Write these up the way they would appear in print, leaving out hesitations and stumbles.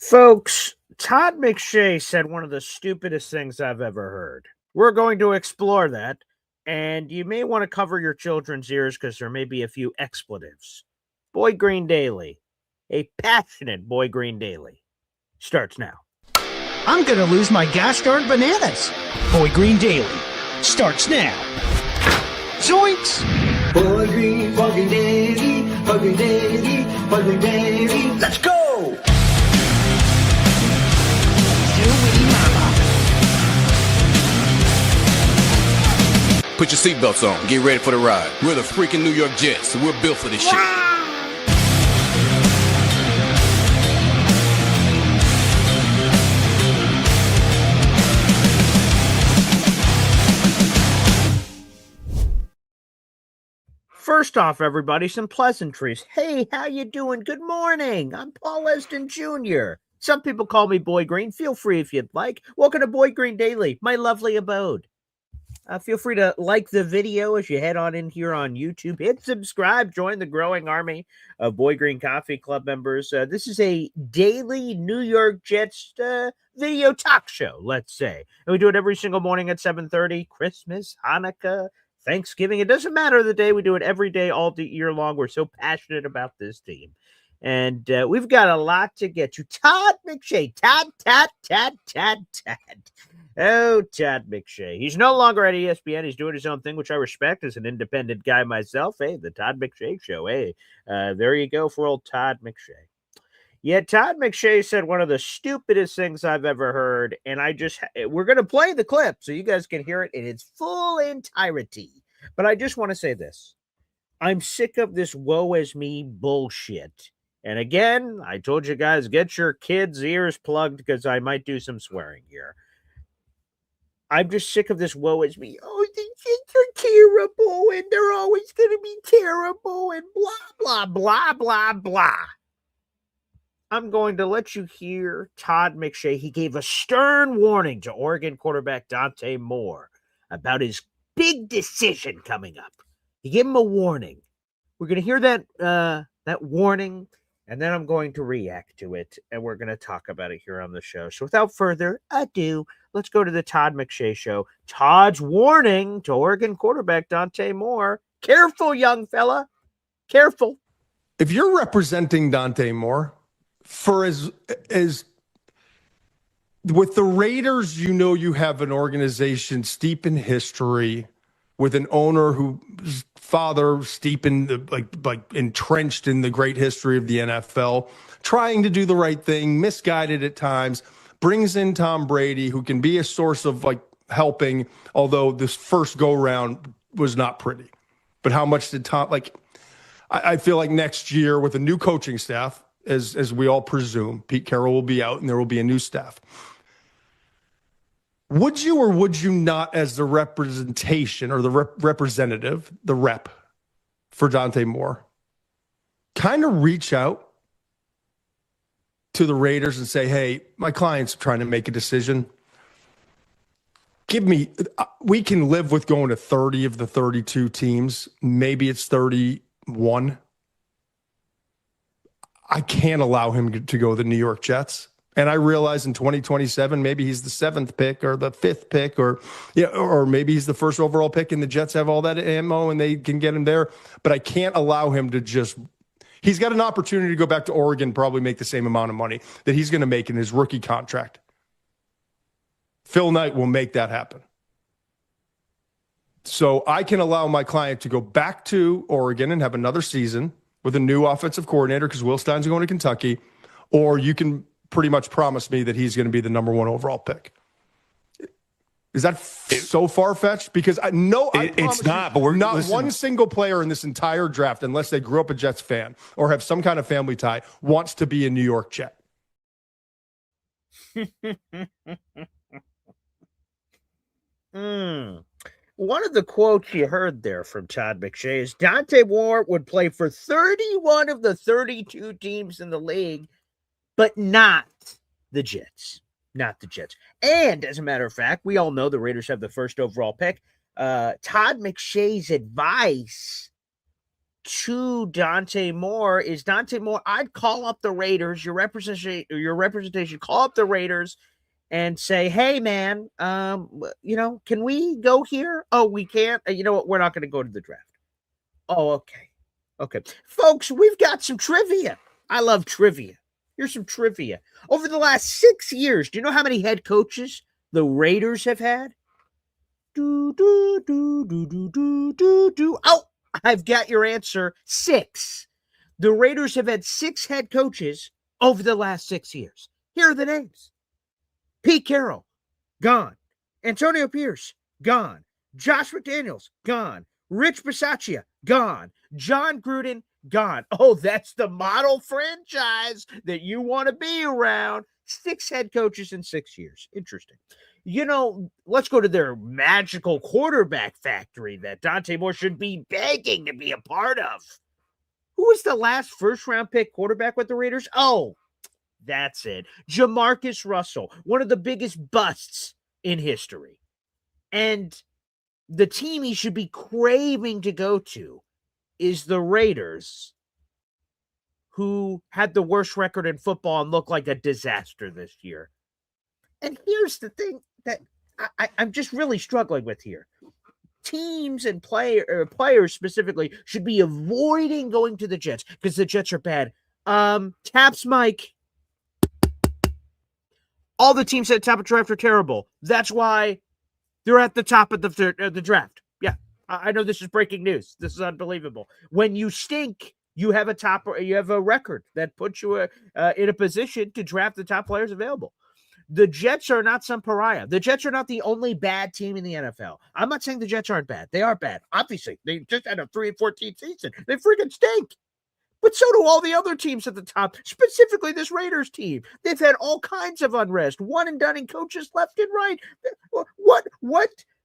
Folks, Todd McShay said one of the stupidest things I've ever heard. We're going to explore that, and you may want to cover your children's ears because there may be a few expletives. Boy Green Daily, a passionate Boy Green Daily, starts now. I'm going to lose my gosh darn bananas. Boy Green Daily starts now. Zoinks! Boy Green Daily, Boy Green Daily, Boy Green Daily. Let's go! Put your seatbelts on. Get ready for the ride. We're the freaking New York Jets, so we're built for this shit. First off, everybody, some pleasantries. Hey, how you doing? Good morning. I'm Paul Eston Jr. Some people call me Boy Green. Feel free if you'd like. Welcome to Boy Green Daily, my lovely abode. Feel free to like the video as you head on in here on YouTube. Hit subscribe. Join the growing army of Boy Green Coffee Club members. This is a daily New York Jets video talk show, let's say. And we do it every single morning at 7:30. Christmas, Hanukkah, Thanksgiving. It doesn't matter the day. We do it every day, all the year long. We're so passionate about this team. And we've got a lot to get to. Todd McShay. Todd. Oh, Todd McShay. He's no longer at ESPN. He's doing his own thing, which I respect as an independent guy myself. Hey, the Todd McShay Show. Hey, there you go for old Todd McShay. Yeah, Todd McShay said one of the stupidest things I've ever heard, and we're going to play the clip so you guys can hear it in its full entirety. But I just want to say this. I'm sick of this woe is me bullshit. And again, I told you guys, get your kids' ears plugged because I might do some swearing here. I'm just sick of this woe is me. Oh, the Jets are terrible, and they're always going to be terrible, and blah, blah, blah, blah, blah. I'm going to let you hear Todd McShay. He gave a stern warning to Oregon quarterback Dante Moore about his big decision coming up. He gave him a warning. We're going to hear that warning, and then I'm going to react to it, and we're going to talk about it here on the show. So without further ado, let's go to the Todd McShay Show. Todd's warning to Oregon quarterback Dante Moore. Careful, young fella. Careful. If you're representing Dante Moore, for as with the Raiders, you know you have an organization steep in history with an owner whose father steep in the, like entrenched in the great history of the NFL, trying to do the right thing, misguided at times, brings in Tom Brady, who can be a source of helping, although this first go round was not pretty. But how much did Tom I feel like next year with a new coaching staff, as we all presume, Pete Carroll will be out and there will be a new staff. Would you or would you not, as the representation or the representative, the rep for Dante Moore, kind of reach out to the Raiders and say, hey, my client's trying to make a decision. We can live with going to 30 of the 32 teams. Maybe it's 31. I can't allow him to go to the New York Jets. And I realize in 2027, maybe he's the 7th pick or the 5th pick, or maybe he's the first overall pick and the Jets have all that ammo and they can get him there. But I can't allow him to he's got an opportunity to go back to Oregon, probably make the same amount of money that he's going to make in his rookie contract. Phil Knight will make that happen. So I can allow my client to go back to Oregon and have another season with a new offensive coordinator because Will Stein's going to Kentucky, or you can pretty much promise me that he's going to be the number 1 overall pick. Is that so far-fetched? Because it's not. But one single player in this entire draft, unless they grew up a Jets fan or have some kind of family tie, wants to be a New York Jet. One of the quotes you heard there from Todd McShay is Dante Moore would play for 31 of the 32 teams in the league, but not the Jets. Not the Jets. And as a matter of fact, we all know the Raiders have the first overall pick. Todd McShay's advice to Dante Moore is Dante Moore. I'd call up the Raiders, your representation, call up the Raiders and say, hey, man, can we go here? Oh, we can't. You know what? We're not going to go to the draft. Oh, okay. Okay. Folks, we've got some trivia. I love trivia. Here's some trivia. Over the last 6 years, do you know how many head coaches the Raiders have had? Oh, I've got your answer. 6. The Raiders have had 6 head coaches over the last 6 years. Here are the names. Pete Carroll, gone. Antonio Pierce, gone. Josh McDaniels, gone. Rich Bisaccia, gone. John Gruden, gone. Oh, that's the model franchise that you want to be around. 6 head coaches in 6 years. Interesting. Let's go to their magical quarterback factory that Dante Moore should be begging to be a part of. Who was the last first-round pick quarterback with the Raiders? Oh, that's it. Jamarcus Russell, one of the biggest busts in history. And the team he should be craving to go to is the Raiders, who had the worst record in football and looked like a disaster this year. And here's the thing that I'm just really struggling with here. Teams and players specifically should be avoiding going to the Jets because the Jets are bad. Taps Mike. All the teams at the top of the draft are terrible. That's why they're at the top of the draft. Yeah, I know this is breaking news. This is unbelievable. When you stink, you have a record that puts you in a position to draft the top players available. The Jets are not some pariah. The Jets are not the only bad team in the NFL. I'm not saying the Jets aren't bad. They are bad. Obviously, they just had a 3-14 season. They freaking stink. But so do all the other teams at the top, specifically this Raiders team. They've had all kinds of unrest, one and done coaches left and right.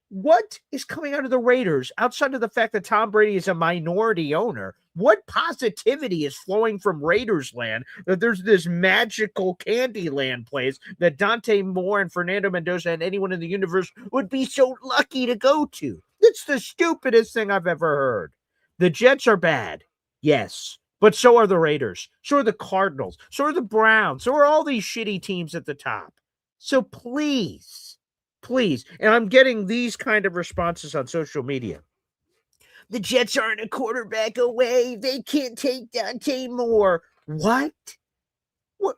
What is coming out of the Raiders outside of the fact that Tom Brady is a minority owner? What positivity is flowing from Raiders land that there's this magical Candyland place that Dante Moore and Fernando Mendoza and anyone in the universe would be so lucky to go to? It's the stupidest thing I've ever heard. The Jets are bad. Yes. But so are the Raiders. So are the Cardinals. So are the Browns. So are all these shitty teams at the top. So please, and I'm getting these kind of responses on social media. The Jets aren't a quarterback away. They can't take Dante Moore. What? What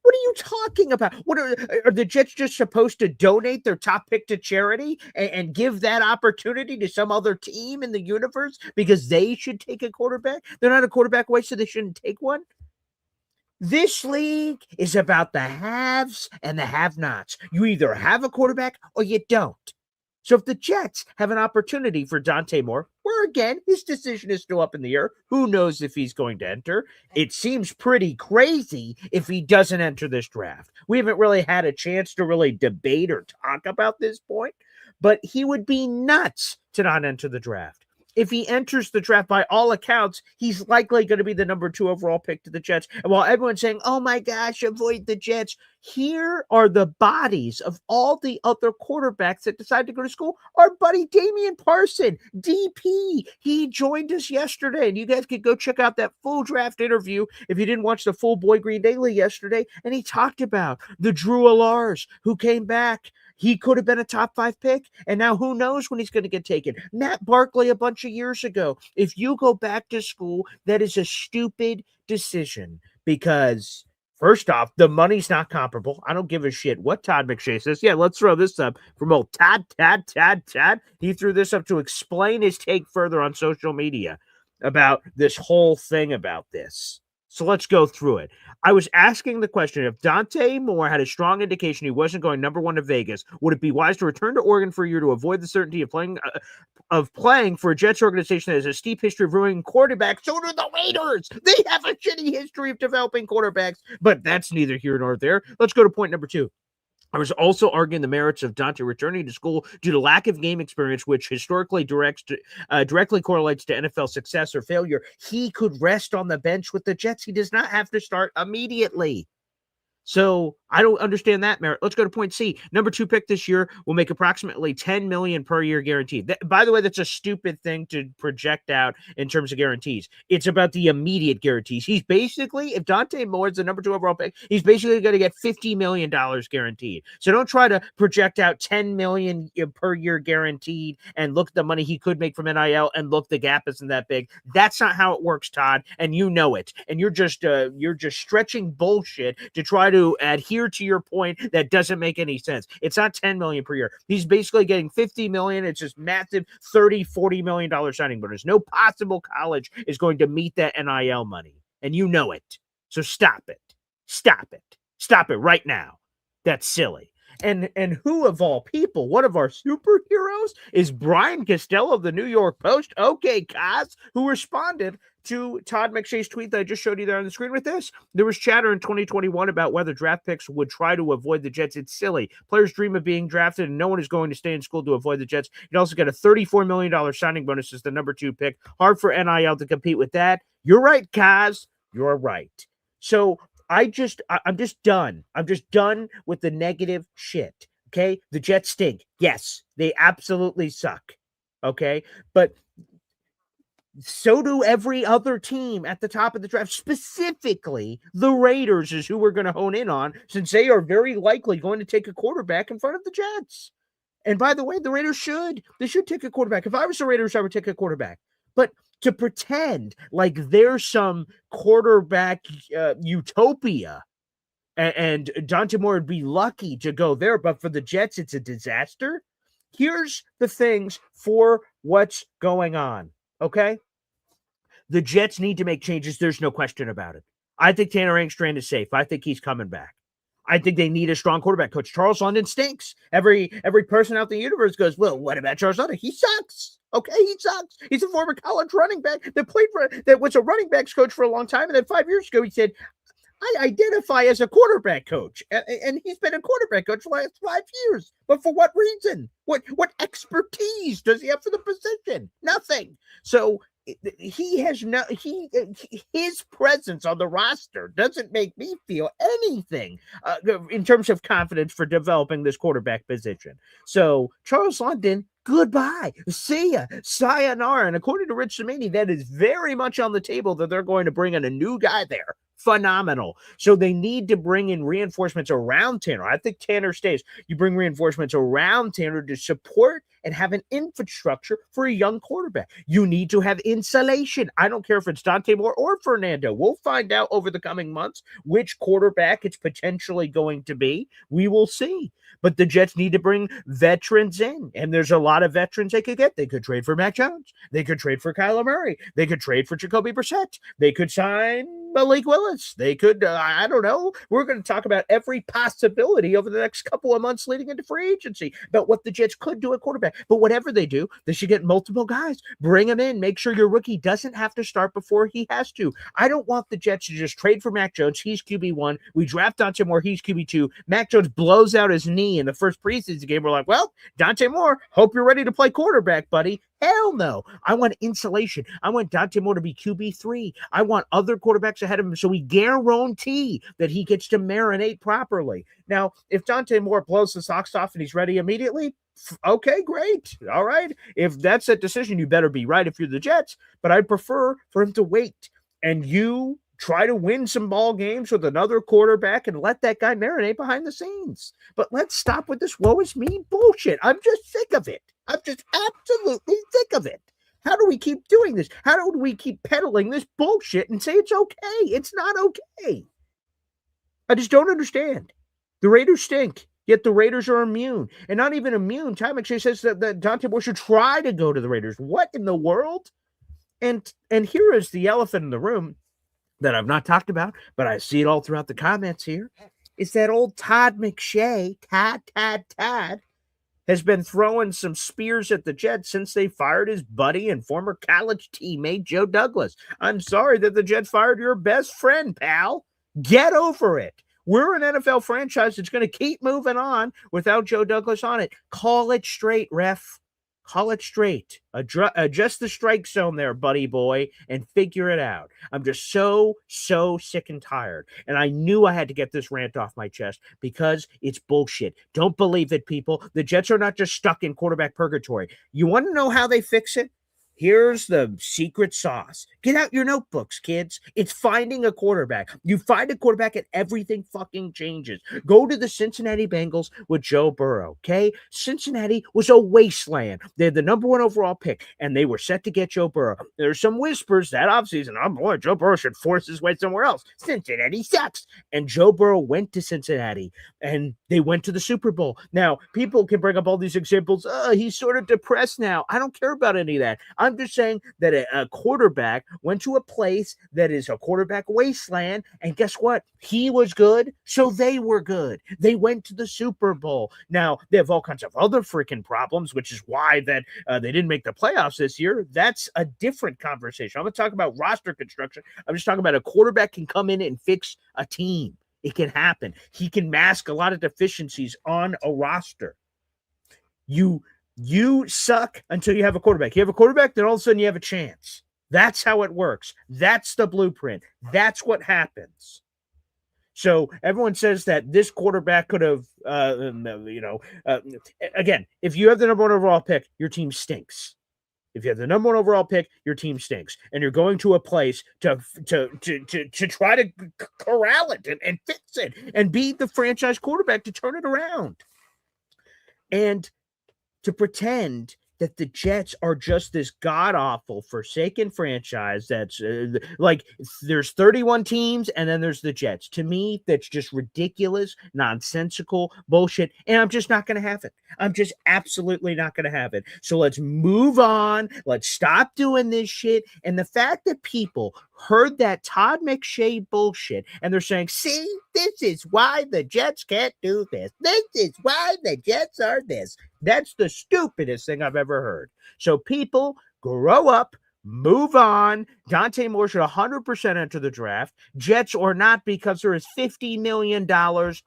are you talking about? What are the Jets just supposed to donate their top pick to charity and give that opportunity to some other team in the universe because they should take a quarterback? They're not a quarterback away, so they shouldn't take one? This league is about the haves and the have-nots. You either have a quarterback or you don't. So if the Jets have an opportunity for Dante Moore, where again, his decision is still up in the air, who knows if he's going to enter? It seems pretty crazy if he doesn't enter this draft. We haven't really had a chance to really debate or talk about this point, but he would be nuts to not enter the draft. If he enters the draft, by all accounts, he's likely going to be the number 2 overall pick to the Jets. And while everyone's saying, oh my gosh, avoid the Jets, here are the bodies of all the other quarterbacks that decided to go to school. Our buddy Damian Parson, DP, he joined us yesterday. And you guys could go check out that full draft interview if you didn't watch the full Boy Green Daily yesterday. And he talked about the Drew Alars who came back. He could have been a top 5 pick, and now who knows when he's going to get taken. Matt Barkley a bunch of years ago. If you go back to school, that is a stupid decision because, first off, the money's not comparable. I don't give a shit what Todd McShay says. Yeah, let's throw this up from old Todd. He threw this up to explain his take further on social media about this whole thing about this. So let's go through it. I was asking the question, if Dante Moore had a strong indication he wasn't going number 1 to Vegas, would it be wise to return to Oregon for a year to avoid the certainty of playing for a Jets organization that has a steep history of ruining quarterbacks? So do the Raiders. They have a shitty history of developing quarterbacks, but that's neither here nor there. Let's go to point number 2. I was also arguing the merits of Dante returning to school due to lack of game experience, which historically directly correlates to NFL success or failure. He could rest on the bench with the Jets. He does not have to start immediately. So I don't understand that merit. Let's go to point C. Number 2 pick this year will make approximately $10 million per year guaranteed. By the way, that's a stupid thing to project out in terms of guarantees. It's about the immediate guarantees. He's basically, if Dante Moore is the number 2 overall pick, he's basically going to get $50 million guaranteed. So don't try to project out $10 million per year guaranteed and look at the money he could make from NIL and look, the gap isn't that big. That's not how it works, Todd, and you know it. And you're just stretching bullshit to try to adhere to your point that doesn't make any sense. It's not $10 million per year. He's basically getting $50 million. It's just massive $30-40 million signing bonus. No possible college is going to meet that NIL money, and you know it. So stop it. Stop it. Stop it right now. That's silly. And who of all people, one of our superheroes, is Brian Costello of the New York Post. Okay, Kaz, who responded to Todd McShay's tweet that I just showed you there on the screen with this. There was chatter in 2021 about whether draft picks would try to avoid the Jets. It's silly. Players dream of being drafted, and no one is going to stay in school to avoid the Jets. You'd also get a $34 million signing bonus as the number 2 pick. Hard for NIL to compete with that. You're right, Kaz. You're right. So I'm just done. I'm just done with the negative shit. Okay? The Jets stink. Yes, they absolutely suck. Okay? But so do every other team at the top of the draft. Specifically, the Raiders is who we're going to hone in on, since they are very likely going to take a quarterback in front of the Jets. And by the way, the Raiders should take a quarterback. If I was the Raiders, I would take a quarterback. But to pretend like there's some quarterback utopia and Dante Moore would be lucky to go there, but for the Jets, it's a disaster. Here's the things for what's going on. Okay? The Jets need to make changes. There's no question about it. I think Tanner Engstrand is safe. I think he's coming back. I think they need a strong quarterback coach. Charles London stinks. Every person out in the universe goes, well, what about Charles London? He sucks. Okay, he sucks. He's a former college running back that was a running backs coach for a long time. And then 5 years ago, he said, I identify as a quarterback coach. And he's been a quarterback coach for the last 5 years. But for what reason? What expertise does he have for the position? Nothing. So he has his presence on the roster doesn't make me feel anything in terms of confidence for developing this quarterback position. So Charles London, goodbye. See ya. Sayonara. And according to Rich Cimini, that is very much on the table that they're going to bring in a new guy there. Phenomenal. So they need to bring in reinforcements around Tanner. I think Tanner stays. You bring reinforcements around Tanner to support and have an infrastructure for a young quarterback. You need to have insulation. I don't care if it's Dante Moore or Fernando. We'll find out over the coming months which quarterback it's potentially going to be. We will see. But the Jets need to bring veterans in, and there's a lot of veterans they could get. They could trade for Mac Jones. They could trade for Kyler Murray. They could trade for Jacoby Brissett. They could sign Malik Willis. They could, I don't know. We're going to talk about every possibility over the next couple of months leading into free agency about what the Jets could do at quarterback. But whatever they do, they should get multiple guys. Bring them in. Make sure your rookie doesn't have to start before he has to. I don't want the Jets to just trade for Mac Jones. He's QB1. We draft Dante Moore. He's QB2. Mac Jones blows out his knee in the first preseason game. We're like, well, Dante Moore, hope you're ready to play quarterback, buddy. Hell no. I want insulation. I want Dante Moore to be QB3. I want other quarterbacks ahead of him so we guarantee that he gets to marinate properly. Now, if Dante Moore blows the socks off and he's ready immediately, okay, great. All right. If that's a decision, you better be right if you're the Jets. But I'd prefer for him to wait and you try to win some ball games with another quarterback and let that guy marinate behind the scenes. But let's stop with this woe is me bullshit. I'm just sick of it. I'm just absolutely sick of it. How do we keep doing this? How do we keep peddling this bullshit and say it's okay? It's not okay. I just don't understand. The Raiders stink, yet the Raiders are immune. And not even immune. Todd McShay says that Dante Moore should try to go to the Raiders. What in the world? And here is the elephant in the room that I've not talked about, but I see it all throughout the comments here. It's that old Todd McShay, Todd, has been throwing some spears at the Jets since they fired his buddy and former college teammate, Joe Douglas. I'm sorry that the Jets fired your best friend, pal. Get over it. We're an NFL franchise that's going to keep moving on without Joe Douglas on it. Call it straight, ref. Call it straight. Adjust the strike zone there, buddy boy, and figure it out. I'm just so sick and tired. And I knew I had to get this rant off my chest because it's bullshit. Don't believe it, people. The Jets are not just stuck in quarterback purgatory. You want to know how they fix it? Here's the secret sauce. Get out your notebooks, kids. It's finding a quarterback. You find a quarterback and everything fucking changes. Go to the Cincinnati Bengals with Joe Burrow, okay? Cincinnati was a wasteland. They had the number 1 overall pick, and they were set to get Joe Burrow. There's some whispers that offseason, oh boy, Joe Burrow should force his way somewhere else. Cincinnati sucks. And Joe Burrow went to Cincinnati, and they went to the Super Bowl. Now, people can bring up all these examples. He's sort of depressed now. I don't care about any of that. I'm just saying that a quarterback went to a place that is a quarterback wasteland, and guess what? He was good, so they were good. They went to the Super Bowl. Now, they have all kinds of other freaking problems, which is why that they didn't make the playoffs this year. That's a different conversation. I'm going to talk about roster construction. I'm just talking about a quarterback can come in and fix a team. It can happen. He can mask a lot of deficiencies on a roster. You suck until you have a quarterback. You have a quarterback, then all of a sudden you have a chance. That's how it works. That's the blueprint. That's what happens. So everyone says that this quarterback could have, again, if you have the number 1 overall pick, your team stinks. If you have the number 1 overall pick, your team stinks, and you're going to a place to try to corral it and fix it and be the franchise quarterback to turn it around. And to pretend that the Jets are just this god-awful, forsaken franchise that's like there's 31 teams and then there's the Jets. To me, that's just ridiculous, nonsensical bullshit, and I'm just not going to have it. I'm just absolutely not going to have it. So let's move on. Let's stop doing this shit. And the fact that people heard that Todd McShay bullshit and they're saying, see, this is why the Jets can't do this. This is why the Jets are this. That's the stupidest thing I've ever heard. So people, grow up, move on. Dante Moore should 100% enter the draft. Jets or not, because there is $50 million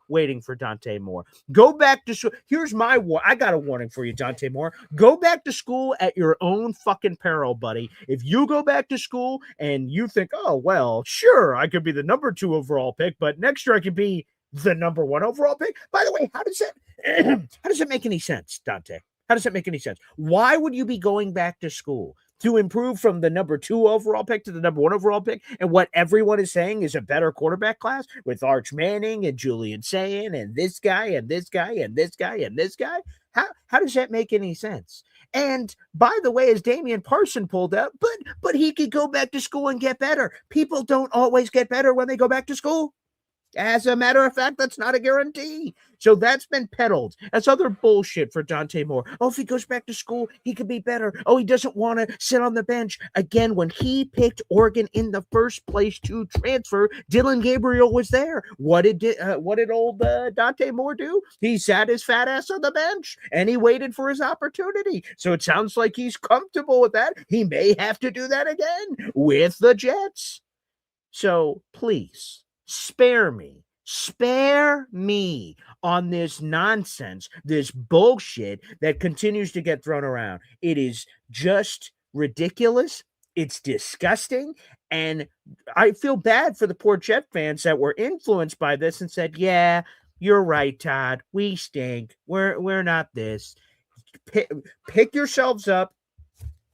waiting for Dante Moore. Go back to school. Here's my I got a warning for you, Dante Moore. Go back to school at your own fucking peril, buddy. If you go back to school and you think, oh, well, sure, I could be the number 2 overall pick, but next year I could be the number 1 overall pick. By the way, how does that make any sense, Dante? How does that make any sense? Why would you be going back to school? To improve from the number 2 overall pick to the number 1 overall pick, and what everyone is saying is a better quarterback class with Arch Manning and Julian Sayin and this guy and this guy and this guy and this guy. How does that make any sense? And by the way, as Damian Parson pulled out, but he could go back to school and get better. People don't always get better when they go back to school. As a matter of fact, that's not a guarantee. So that's been peddled. That's other bullshit for Dante Moore. Oh, if he goes back to school, he could be better. Oh, he doesn't want to sit on the bench. Again, when he picked Oregon in the first place to transfer, Dylan Gabriel was there. What did old Dante Moore do? He sat his fat ass on the bench and he waited for his opportunity. So it sounds like he's comfortable with that. He may have to do that again with the Jets. So please, spare me on this nonsense, this bullshit that continues to get thrown around. It is just ridiculous. It's disgusting. And I feel bad for the poor Jet fans that were influenced by this and said, yeah, you're right, Todd. We stink. We're not this. Pick yourselves up,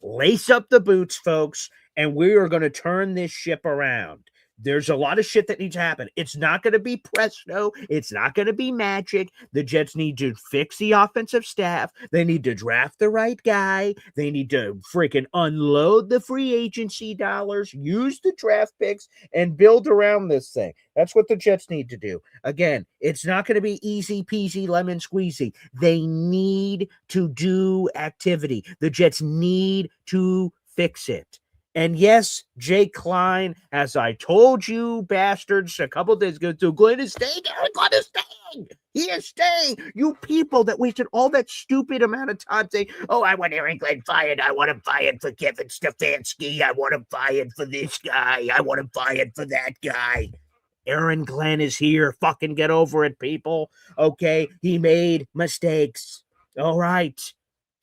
lace up the boots, folks, and we are going to turn this ship around. There's a lot of shit that needs to happen. It's not going to be presto. It's not going to be magic. The Jets need to fix the offensive staff. They need to draft the right guy. They need to freaking unload the free agency dollars, use the draft picks, and build around this thing. That's what the Jets need to do. Again, it's not going to be easy peasy lemon squeezy. They need to do activity. The Jets need to fix it. And yes, Jay Klein, as I told you bastards a couple days ago, Glenn is staying. Glenn is staying. He is staying. You people that wasted all that stupid amount of time saying, oh, I want Aaron Glenn fired. I want him fired for Kevin Stefanski. I want him fired for this guy. I want him fired for that guy. Aaron Glenn is here. Fucking get over it, people. Okay, he made mistakes. All right.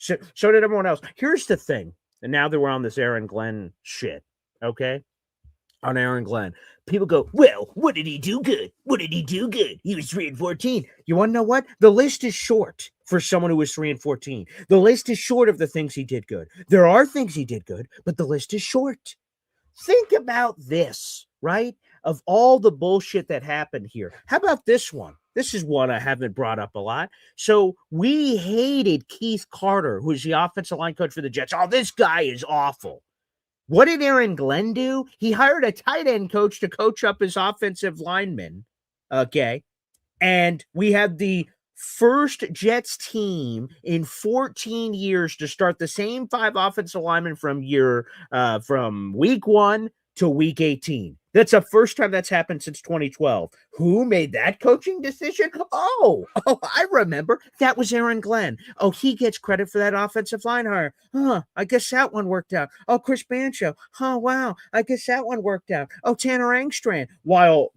So did everyone else. Here's the thing. And now that we're on this Aaron Glenn shit, okay? On Aaron Glenn, people go, well, what did he do good? What did he do good? He was 3-14. You want to know what? The list is short for someone who was 3-14. The list is short of the things he did good. There are things he did good, but the list is short. Think about this, right? Of all the bullshit that happened here. How about this one? This is one I haven't brought up a lot. So we hated Keith Carter, who's the offensive line coach for the Jets. Oh, this guy is awful. What did Aaron Glenn do? He hired a tight end coach to coach up his offensive linemen. Okay. And we had the first Jets team in 14 years to start the same 5 offensive linemen from week 1 to week 18. That's the first time that's happened since 2012. Who made that coaching decision? Oh, I remember. That was Aaron Glenn. Oh, he gets credit for that offensive line hire. I guess that one worked out. Oh, Chris Bancho. Wow. I guess that one worked out. Oh, Tanner Angstrand. While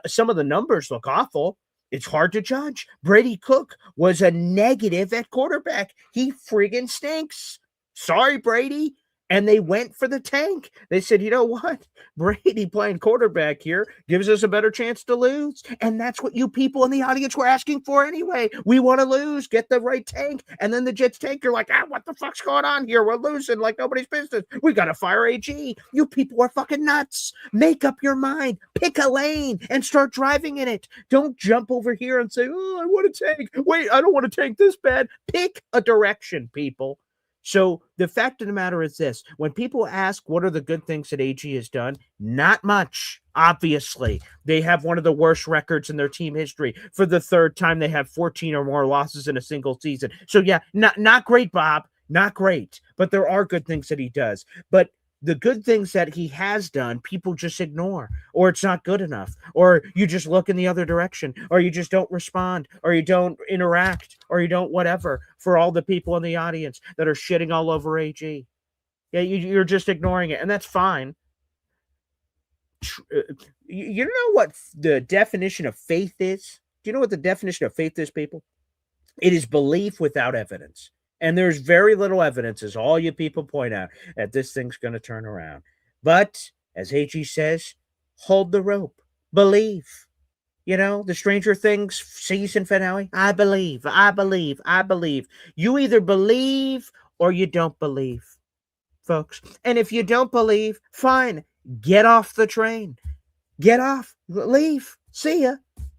some of the numbers look awful, it's hard to judge. Brady Cook was a negative at quarterback. He friggin' stinks. Sorry, Brady. And they went for the tank. They said, you know what? Brady playing quarterback here gives us a better chance to lose. And that's what you people in the audience were asking for anyway. We want to lose. Get the right tank. And then the Jets tank, you're like, what the fuck's going on here? We're losing like nobody's business. We got to fire AG. You people are fucking nuts. Make up your mind. Pick a lane and start driving in it. Don't jump over here and say, I want to tank. Wait, I don't want to tank this bad. Pick a direction, people. So the fact of the matter is this: when people ask what are the good things that AG has done, not much. Obviously, they have one of the worst records in their team history. For the third time, they have 14 or more losses in a single season. So yeah, not great, Bob. Not great. But there are good things that he does. But the good things that he has done, people just ignore, or it's not good enough, or you just look in the other direction, or you just don't respond, or you don't interact, or you don't whatever. For all the people in the audience that are shitting all over AG. Yeah, you're just ignoring it, and that's fine. You know what the definition of faith is? Do you know what the definition of faith is, people? It is belief without evidence. And there's very little evidence, as all you people point out, that this thing's going to turn around. But, as AG says, hold the rope. Believe. You know, the Stranger Things season finale. I believe. You either believe or you don't believe, folks. And if you don't believe, fine. Get off the train. Get off. Leave. See ya.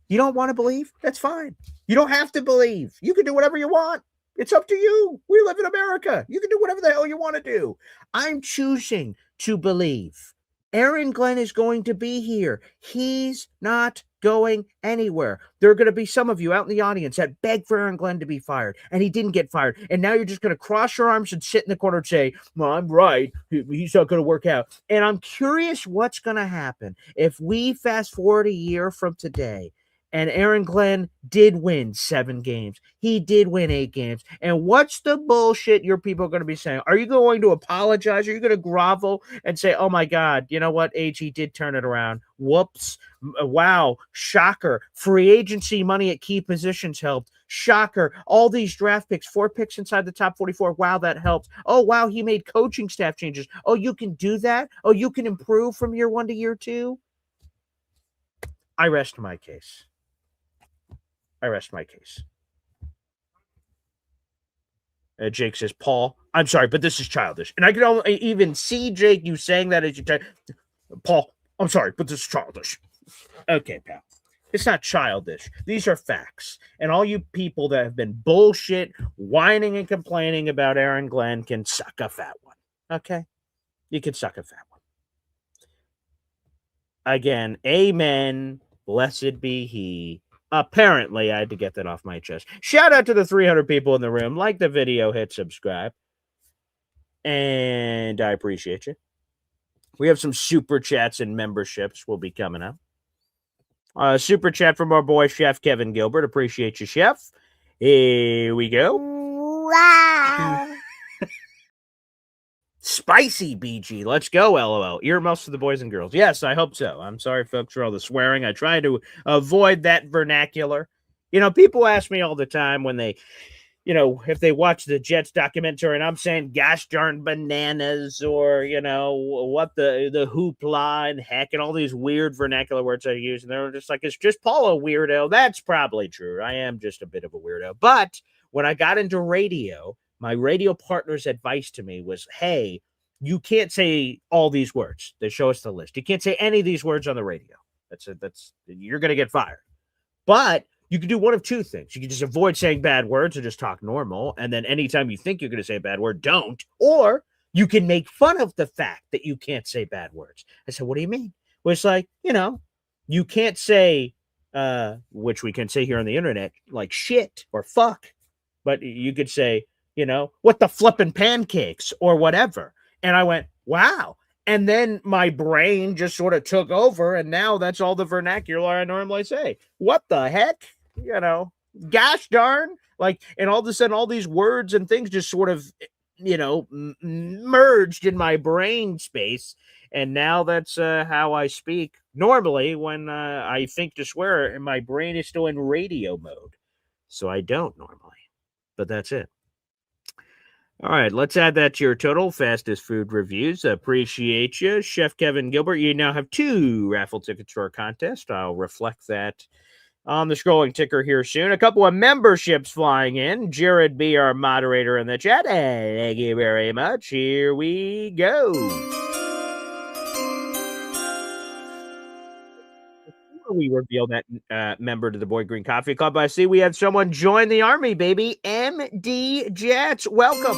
You don't want to believe? That's fine. You don't have to believe. You can do whatever you want. It's up to you. We live in America. You can do whatever the hell you want to do. I'm choosing to believe. Aaron Glenn is going to be here. He's not going anywhere. There are going to be some of you out in the audience that beg for Aaron Glenn to be fired, and he didn't get fired. And now you're just going to cross your arms and sit in the corner and say, well, I'm right. He's not going to work out. And I'm curious what's going to happen if we fast forward a year from today. And Aaron Glenn did win 7 games. He did win 8 games. And what's the bullshit your people are going to be saying? Are you going to apologize? Are you going to grovel and say, oh, my God, you know what? AG did turn it around. Whoops. Wow. Shocker. Free agency money at key positions helped. Shocker. All these draft picks, 4 picks inside the top 44. Wow, that helped. Oh, wow, he made coaching staff changes. Oh, you can do that? Oh, you can improve from year 1 to year 2? I rest my case. Jake says, Paul, I'm sorry, but this is childish. And I can only even see, Jake, you saying that as you tell Paul, I'm sorry, but this is childish. Okay, pal. It's not childish. These are facts. And all you people that have been bullshit, whining and complaining about Aaron Glenn can suck a fat one. Okay? You can suck a fat one. Again, amen. Blessed be he. Apparently, I had to get that off my chest. Shout out to the 300 people in the room. Like the video, hit subscribe. And I appreciate you. We have some super chats and memberships will be coming up. Super chat from our boy, Chef Kevin Gilbert. Appreciate you, Chef. Here we go. Wow. Spicy BG. Let's go, LOL. Earmuffs for the boys and girls. Yes, I hope so. I'm sorry, folks, for all the swearing. I try to avoid that vernacular. You know, people ask me all the time when they if they watch the Jets documentary and I'm saying gosh darn bananas or, what the hoopla and heck and all these weird vernacular words I use. And they're just like, it's just Paul a weirdo. That's probably true. I am just a bit of a weirdo. But when I got into radio, my radio partner's advice to me was, hey, you can't say all these words. They show us the list. You can't say any of these words on the radio. You're going to get fired. But you can do one of two things. You can just avoid saying bad words or just talk normal. And then anytime you think you're going to say a bad word, don't. Or you can make fun of the fact that you can't say bad words. I said, what do you mean? Well, it's like, you can't say, which we can say here on the internet, like shit or fuck. But you could say, what the flippin' pancakes or whatever. And I went, wow. And then my brain just sort of took over. And now that's all the vernacular I normally say. What the heck? Gosh darn. And all of a sudden, all these words and things just sort of, merged in my brain space. And now that's how I speak normally when I think to swear, and my brain is still in radio mode. So I don't normally. But that's it. All right, let's add that to your total. Fastest food reviews. Appreciate you. Chef Kevin Gilbert, you now have 2 raffle tickets for our contest. I'll reflect that on the scrolling ticker here soon. A couple of memberships flying in. Jared B., our moderator in the chat. Thank you very much. Here we go. Before we reveal that member to the Boy Green Coffee Club, I see we have someone join the army, baby. MD Jets, welcome.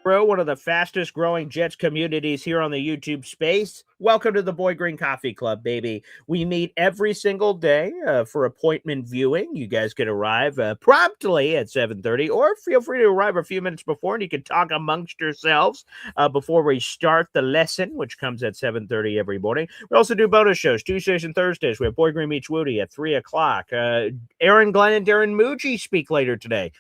Bro, one of the fastest growing Jets communities here on the YouTube space. Welcome to the Boy Green Coffee Club, baby. We meet every single day for appointment viewing. You guys can arrive promptly at 7:30, or feel free to arrive a few minutes before, and you can talk amongst yourselves before we start the lesson, which comes at 7:30 every morning. We also do bonus shows Tuesdays and Thursdays. We have Boy Green Meets Woody at 3 o'clock. Aaron Glenn and Darren Muji speak later today.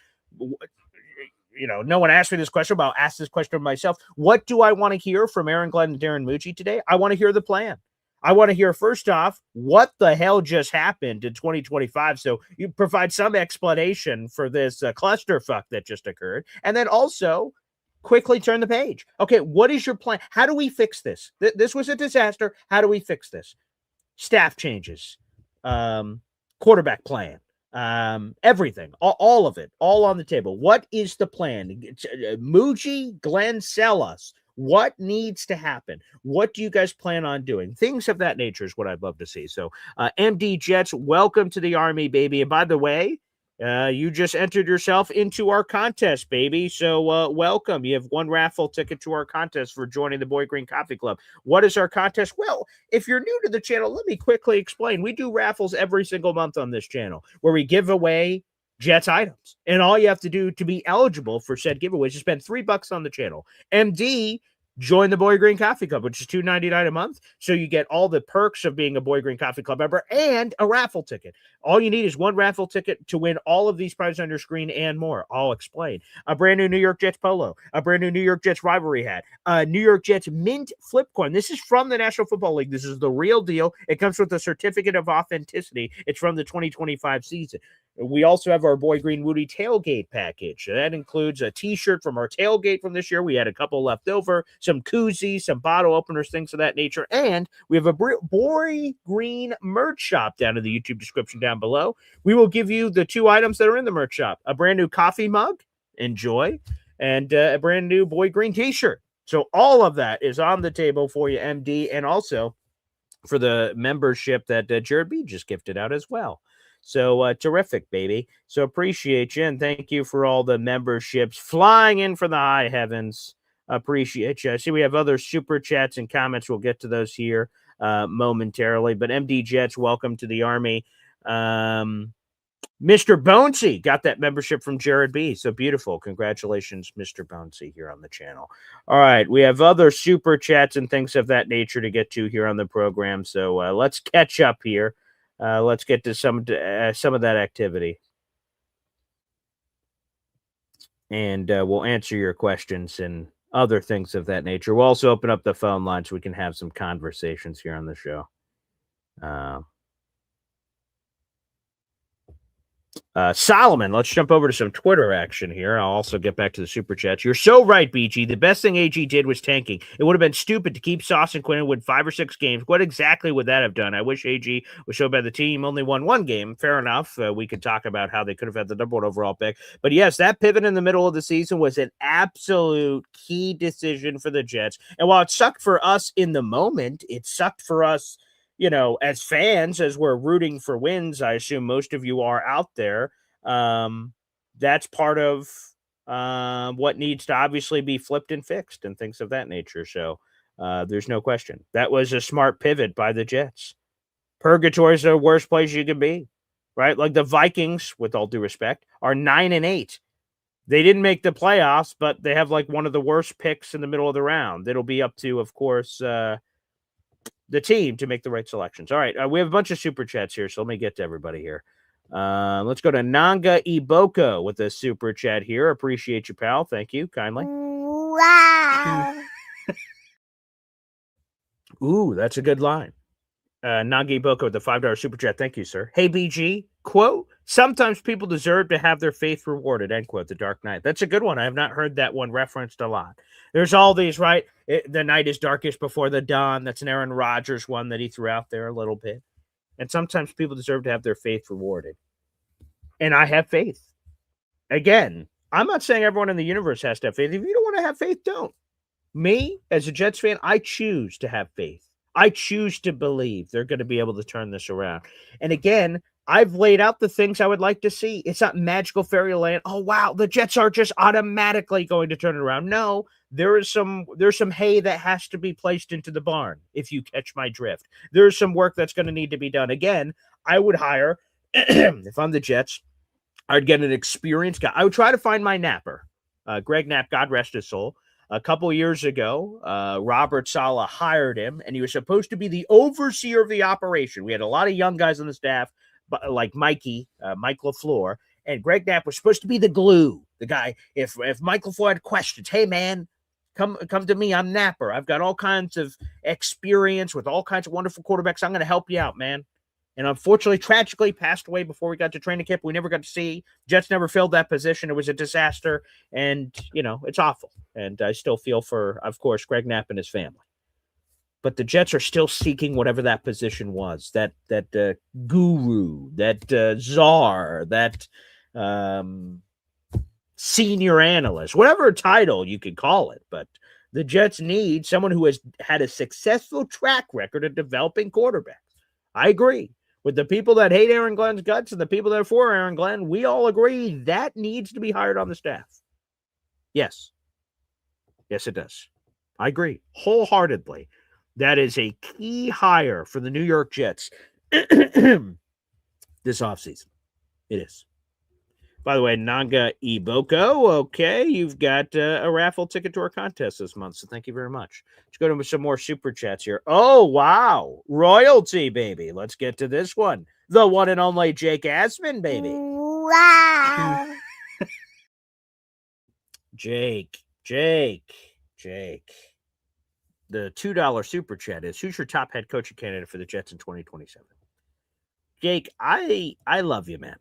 No one asked me this question, but I'll ask this question of myself. What do I want to hear from Aaron Glenn and Darren Muji today? I want to hear the plan. I want to hear, first off, what the hell just happened in 2025? So you provide some explanation for this clusterfuck that just occurred. And then also quickly turn the page. Okay, what is your plan? How do we fix this? This was a disaster. How do we fix this? Staff changes, quarterback plan. Everything, all of it, all on the table. What is the plan? Muji, Glenn, sell us. What needs to happen? What do you guys plan on doing? Things of that nature is what I'd love to see. So, MD Jets, welcome to the army, baby. And by the way, you just entered yourself into our contest, baby. So welcome. You have 1 raffle ticket to our contest for joining the Boy Green Coffee Club. What is our contest? Well, if you're new to the channel, let me quickly explain. We do raffles every single month on this channel where we give away Jets items. And all you have to do to be eligible for said giveaways is spend $3 on the channel. MD, join the Boy Green Coffee Club, which is $2.99 a month. So you get all the perks of being a Boy Green Coffee Club member and a raffle ticket. All you need is 1 raffle ticket to win all of these prizes on your screen and more. I'll explain. A brand new New York Jets polo, a brand new New York Jets rivalry hat, a New York Jets mint flip coin. This is from the National Football League. This is the real deal. It comes with a certificate of authenticity. It's from the 2025 season. We also have our Boy Green Woody tailgate package. That includes a t-shirt from our tailgate from this year. We had a couple left over, some koozies, some bottle openers, things of that nature. And we have a Boy Green merch shop down in the YouTube description down below. We will give you the 2 items that are in the merch shop. A brand new coffee mug, enjoy, and a brand new Boy Green t-shirt. So all of that is on the table for you, MD, and also for the membership that Jared B just gifted out as well. So terrific, baby. So appreciate you, and thank you for all the memberships flying in from the high heavens. Appreciate you. I see we have other super chats and comments. We'll get to those here momentarily. But MD Jets, welcome to the army. Mr. Bonesy got that membership from Jared B. So beautiful. Congratulations, Mr. Bonesy, here on the channel. All right. We have other super chats and things of that nature to get to here on the program. So let's catch up here. Let's get to some of that activity. And we'll answer your questions and other things of that nature. We'll also open up the phone line so we can have some conversations here on the show. Solomon, let's jump over to some Twitter action here. I'll also get back to the super chats. You're so right, BG. The best thing AG did was tanking. It would have been stupid to keep Sauce and Quinn and win 5 or 6 games. What exactly would that have done? I wish AG was so bad the team only won 1 game. Fair enough. We could talk about how they could have had the number 1 overall pick. But yes, that pivot in the middle of the season was an absolute key decision for the Jets. And while it sucked for us in the moment, it sucked for us, as fans, as we're rooting for wins. I assume most of you are out there. That's part of what needs to obviously be flipped and fixed and things of that nature. So there's no question. That was a smart pivot by the Jets. Purgatory is the worst place you can be, right? Like the Vikings, with all due respect, are 9-8. They didn't make the playoffs, but they have like one of the worst picks in the middle of the round. It'll be up to, of course, the team to make the right selections. All right, we have a bunch of super chats here, so let me get to everybody here. Let's go to Nanga Iboko with a super chat here. Appreciate you, pal. Thank you kindly. Wow. Ooh, that's a good line. Nanga Iboko with the $5 super chat. Thank you, sir. Hey, BG, quote, sometimes people deserve to have their faith rewarded, end quote, The Dark Knight. That's a good one. I have not heard that one referenced a lot. There's all these, right? The night is darkest before the dawn. That's an Aaron Rodgers one that he threw out there a little bit. And sometimes people deserve to have their faith rewarded. And I have faith. Again, I'm not saying everyone in the universe has to have faith. If you don't want to have faith, don't. Me, as a Jets fan, I choose to have faith. I choose to believe they're going to be able to turn this around. And again, I've laid out the things I would like to see. It's not magical fairyland. Oh, wow, the Jets are just automatically going to turn it around. No, there's some hay that has to be placed into the barn, if you catch my drift. There's some work that's going to need to be done. Again, I would hire, if I'm the Jets, I'd get an experienced guy. I would try to find my napper, Greg Knapp, God rest his soul. A couple of years ago, Robert Saleh hired him, and he was supposed to be the overseer of the operation. We had a lot of young guys on the staff, like Mike LaFleur, and Greg Knapp was supposed to be the glue, the guy. If Mike LaFleur had questions, hey, man, come to me. I'm Napper. I've got all kinds of experience with all kinds of wonderful quarterbacks. I'm going to help you out, man. And unfortunately, tragically, passed away before we got to training camp. We never got to see. Jets never filled that position. It was a disaster, and, it's awful. And I still feel for, of course, Greg Knapp and his family. But the Jets are still seeking whatever that position was, that guru, that czar, that senior analyst, whatever title you could call it. But the Jets need someone who has had a successful track record of developing quarterbacks. I agree. With the people that hate Aaron Glenn's guts and the people that are for Aaron Glenn, we all agree that needs to be hired on the staff. Yes. Yes, it does. I agree wholeheartedly. That is a key hire for the New York Jets this offseason. It is. By the way, Nanga Iboko, okay, you've got a raffle ticket to our contest this month, so thank you very much. Let's go to some more super chats here. Oh, wow. Royalty, baby. Let's get to this one. The one and only Jake Asman, baby. Wow. Jake. The $2 super chat is, who's your top head coaching candidate for the Jets in 2027? Jake, I love you, man.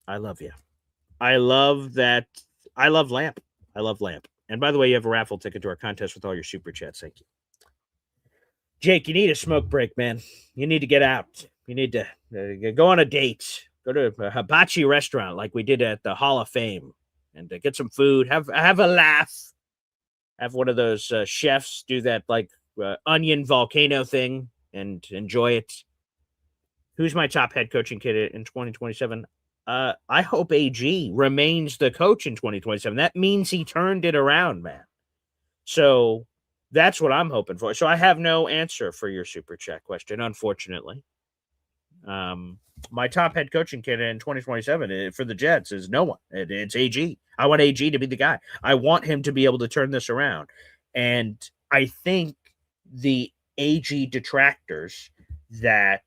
I love you. I love that. I love Lamp. And by the way, you have a raffle ticket to our contest with all your super chats. Thank you. Jake, you need a smoke break, man. You need to get out. You need to go on a date. Go to a hibachi restaurant like we did at the Hall of Fame and get some food. Have a laugh. Have one of those chefs do that like onion volcano thing and enjoy it. Who's my top head coaching candidate in 2027? I hope AG remains the coach in 2027. That means he turned it around, man. So that's what I'm hoping for. So I have no answer for your super chat question, unfortunately. My top head coaching candidate in 2027 for the Jets is no one. It's AG. I want AG to be the guy. I want him to be able to turn this around. And I think the AG detractors that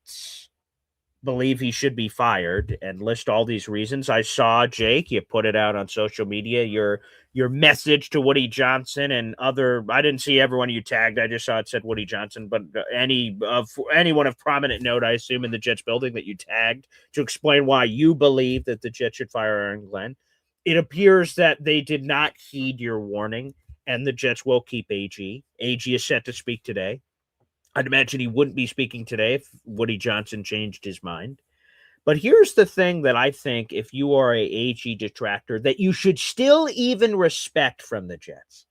believe he should be fired and list all these reasons. I saw, Jake, you put it out on social media, your your message to Woody Johnson and other. I didn't see everyone you tagged. I just saw it said Woody Johnson, but anyone of prominent note, I assume, in the Jets building that you tagged to explain why you believe that the Jets should fire Aaron Glenn. It appears that they did not heed your warning, and the Jets will keep AG. AG is set to speak today. I'd imagine he wouldn't be speaking today if Woody Johnson changed his mind. But here's the thing that I think, if you are a AG detractor, that you should still even respect from the Jets.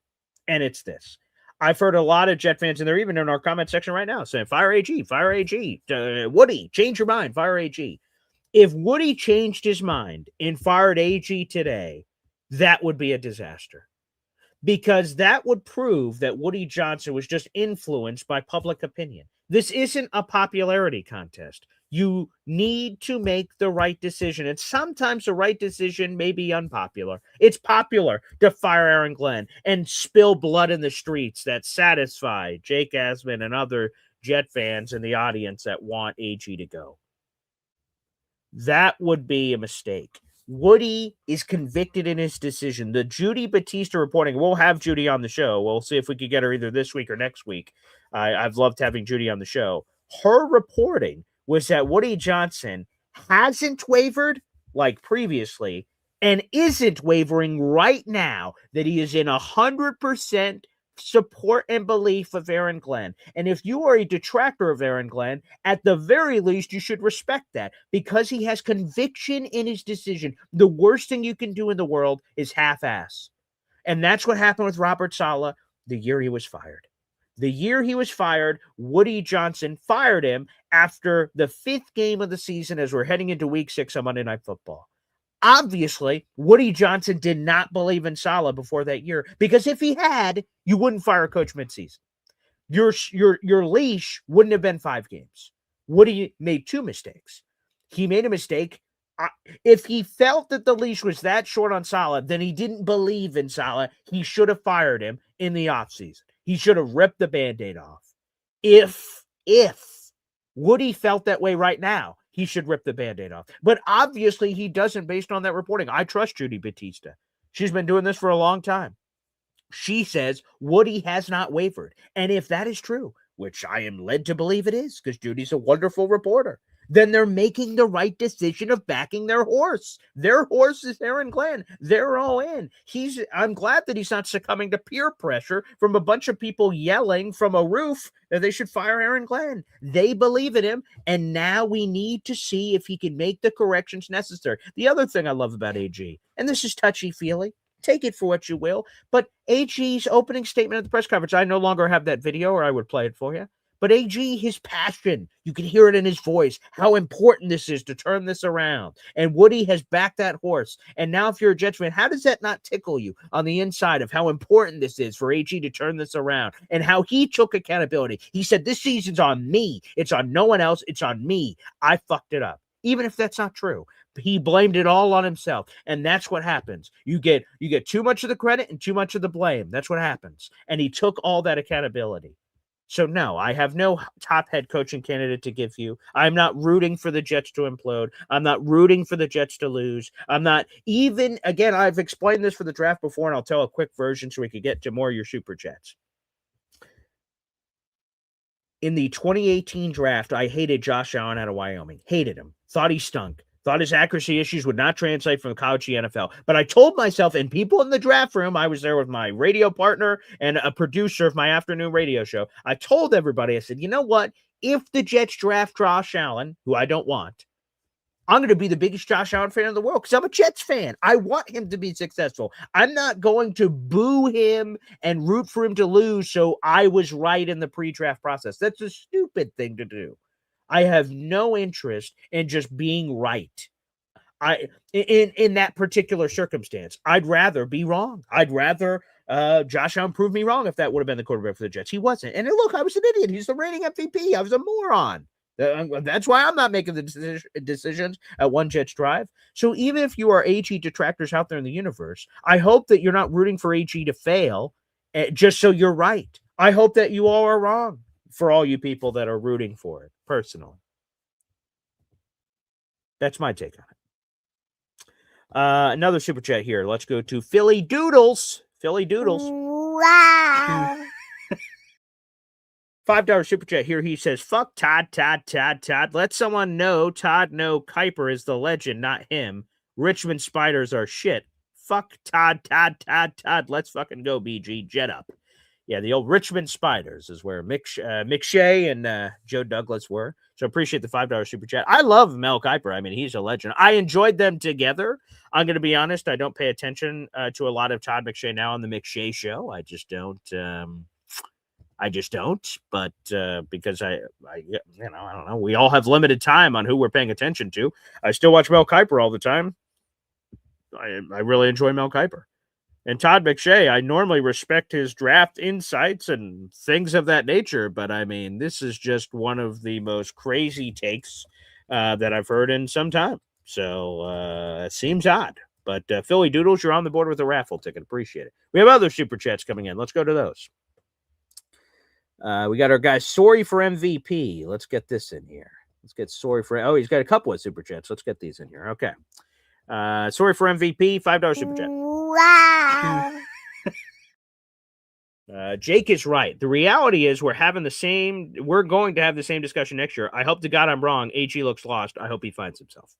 And it's this. I've heard a lot of Jet fans, and they're even in our comment section right now, saying, fire AG, fire AG. Woody, change your mind, fire AG. If Woody changed his mind and fired AG today, that would be a disaster. Because that would prove that Woody Johnson was just influenced by public opinion. This isn't a popularity contest. You need to make the right decision. And sometimes the right decision may be unpopular. It's popular to fire Aaron Glenn and spill blood in the streets that satisfy Jake Asman and other Jet fans in the audience that want AG to go. That would be a mistake. Woody is convicted in his decision. The Judy Batista reporting, we'll have Judy on the show. We'll see if we could get her either this week or next week. I've loved having Judy on the show. Her reporting was that Woody Johnson hasn't wavered like previously and isn't wavering right now, that he is in 100% support and belief of Aaron Glenn. And if you are a detractor of Aaron Glenn, at the very least, you should respect that because he has conviction in his decision. The worst thing you can do in the world is half-ass. And that's what happened with Robert Saleh the year he was fired. The year he was fired, Woody Johnson fired him after the 5th game of the season as we're heading into week 6 of Monday Night Football. Obviously, Woody Johnson did not believe in Saleh before that year, because if he had, you wouldn't fire a coach midseason. Your leash wouldn't have been 5 games. Woody made 2 mistakes. He made a mistake. If he felt that the leash was that short on Saleh, then he didn't believe in Saleh. He should have fired him in the offseason. He should have ripped the Band-Aid off. If Woody felt that way right now, he should rip the Band-Aid off. But obviously he doesn't based on that reporting. I trust Judy Batista. She's been doing this for a long time. She says Woody has not wavered. And if that is true, which I am led to believe it is, because Judy's a wonderful reporter, then they're making the right decision of backing their horse. Their horse is Aaron Glenn. They're all in. I'm glad that he's not succumbing to peer pressure from a bunch of people yelling from a roof that they should fire Aaron Glenn. They believe in him, and now we need to see if he can make the corrections necessary. The other thing I love about AG, and this is touchy-feely, take it for what you will, but AG's opening statement at the press conference, I no longer have that video, or I would play it for you. But AG, his passion, you can hear it in his voice, how important this is to turn this around. And Woody has backed that horse. And now if you're a Jets fan, how does that not tickle you on the inside of how important this is for AG to turn this around and how he took accountability? He said, this season's on me. It's on no one else. It's on me. I fucked it up. Even if that's not true. He blamed it all on himself. And that's what happens. You get too much of the credit and too much of the blame. That's what happens. And he took all that accountability. So no, I have no top head coaching candidate to give you. I'm not rooting for the Jets to implode. I'm not rooting for the Jets to lose. I'm not even, again, I've explained this for the draft before, and I'll tell a quick version so we could get to more of your super chats. In the 2018 draft, I hated Josh Allen out of Wyoming. Hated him. Thought he stunk. Thought his accuracy issues would not translate from college to the NFL. But I told myself and people in the draft room, I was there with my radio partner and a producer of my afternoon radio show. I told everybody, I said, you know what? If the Jets draft Josh Allen, who I don't want, I'm going to be the biggest Josh Allen fan in the world because I'm a Jets fan. I want him to be successful. I'm not going to boo him and root for him to lose so I was right in the pre-draft process. That's a stupid thing to do. I have no interest in just being right. In that particular circumstance, I'd rather be wrong. I'd rather Josh Allen prove me wrong if that would have been the quarterback for the Jets. He wasn't. And look, I was an idiot. He's the reigning MVP. I was a moron. That's why I'm not making the decisions at One Jets Drive. So even if you are AG detractors out there in the universe, I hope that you're not rooting for AG to fail just so you're right. I hope that you all are wrong for all you people that are rooting for it personally. That's my take on it. Another super chat here. Let's go to Philly Doodles. Philly Doodles. Wow. $5 super chat here. He says, fuck Todd. Let someone know Todd Kuiper is the legend, not him. Richmond Spiders are shit. Fuck Todd. Let's fucking go, BG. Jet up. Yeah, the old Richmond Spiders is where McShay and Joe Douglas were. So appreciate the $5 super chat. I love Mel Kiper. I mean, he's a legend. I enjoyed them together. I'm going to be honest. I don't pay attention to a lot of Todd McShay now on the McShay show. I just don't. But because I don't know. We all have limited time on who we're paying attention to. I still watch Mel Kiper all the time. I really enjoy Mel Kiper. And Todd McShay, I normally respect his draft insights and things of that nature, but I mean, this is just one of the most crazy takes that I've heard in some time. So it seems odd. But Philly Doodles, you're on the board with a raffle ticket. Appreciate it. We have other super chats coming in. Let's go to those. We got our guy Sorry for MVP. Let's get this in here. Let's get Sorry for. Oh, he's got a couple of super chats. Let's get these in here. Okay. Sorry for MVP. $5 super chat. Wow. Jake is right. The reality is we're going to have the same discussion next year. I hope to God I'm wrong. AG looks lost. I hope he finds himself.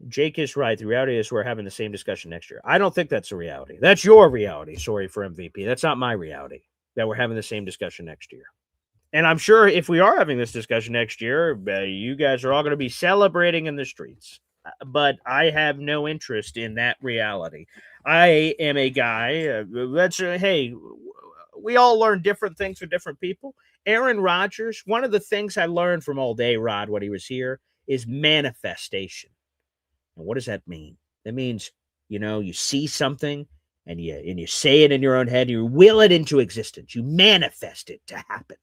Jake is right. The reality is we're having the same discussion next year. I don't think that's the reality. That's your reality. Sorry for MVP. That's not my reality, that we're having the same discussion next year. And I'm sure if we are having this discussion next year, you guys are all going to be celebrating in the streets. But I have no interest in that reality. I am a guy. Hey, we all learn different things for different people. Aaron Rodgers, one of the things I learned from all day, Rod, when he was here, is manifestation. And what does that mean? That means, you see something and you say it in your own head, you will it into existence. You manifest it to happen.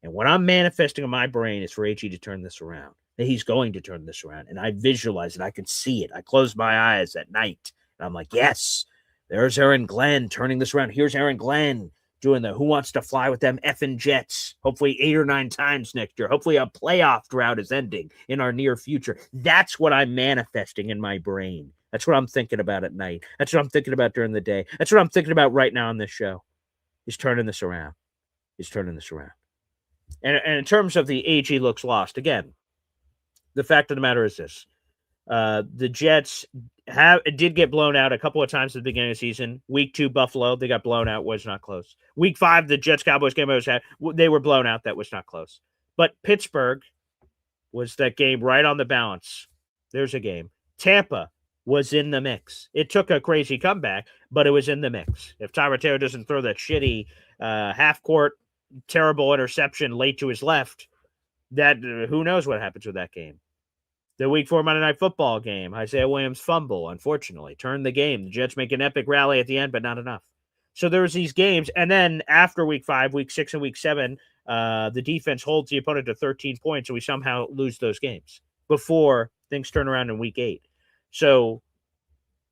And what I'm manifesting in my brain is for AG to turn this around. That he's going to turn this around. And I visualize it. I can see it. I close my eyes at night. And I'm like, yes, there's Aaron Glenn turning this around. Here's Aaron Glenn doing the Who Wants to Fly with Them effing Jets. Hopefully 8 or 9 times next year. Hopefully a playoff drought is ending in our near future. That's what I'm manifesting in my brain. That's what I'm thinking about at night. That's what I'm thinking about during the day. That's what I'm thinking about right now on this show. He's turning this around. And in terms of the AG looks lost, again, the fact of the matter is this. The Jets did get blown out a couple of times at the beginning of the season. Week 2, Buffalo, they got blown out, was not close. Week 5, the Jets-Cowboys game they were blown out, that was not close. But Pittsburgh was that game right on the balance. There's a game. Tampa was in the mix. It took a crazy comeback, but it was in the mix. If Tyrod Taylor doesn't throw that shitty half-court terrible interception late to his left, that who knows what happens with that game. The Week 4 Monday Night Football game, Isaiah Williams fumble, unfortunately, turned the game. The Jets make an epic rally at the end, but not enough. So there was these games, and then after Week 5, Week 6, and Week 7, the defense holds the opponent to 13 points, and we somehow lose those games before things turn around in Week 8. So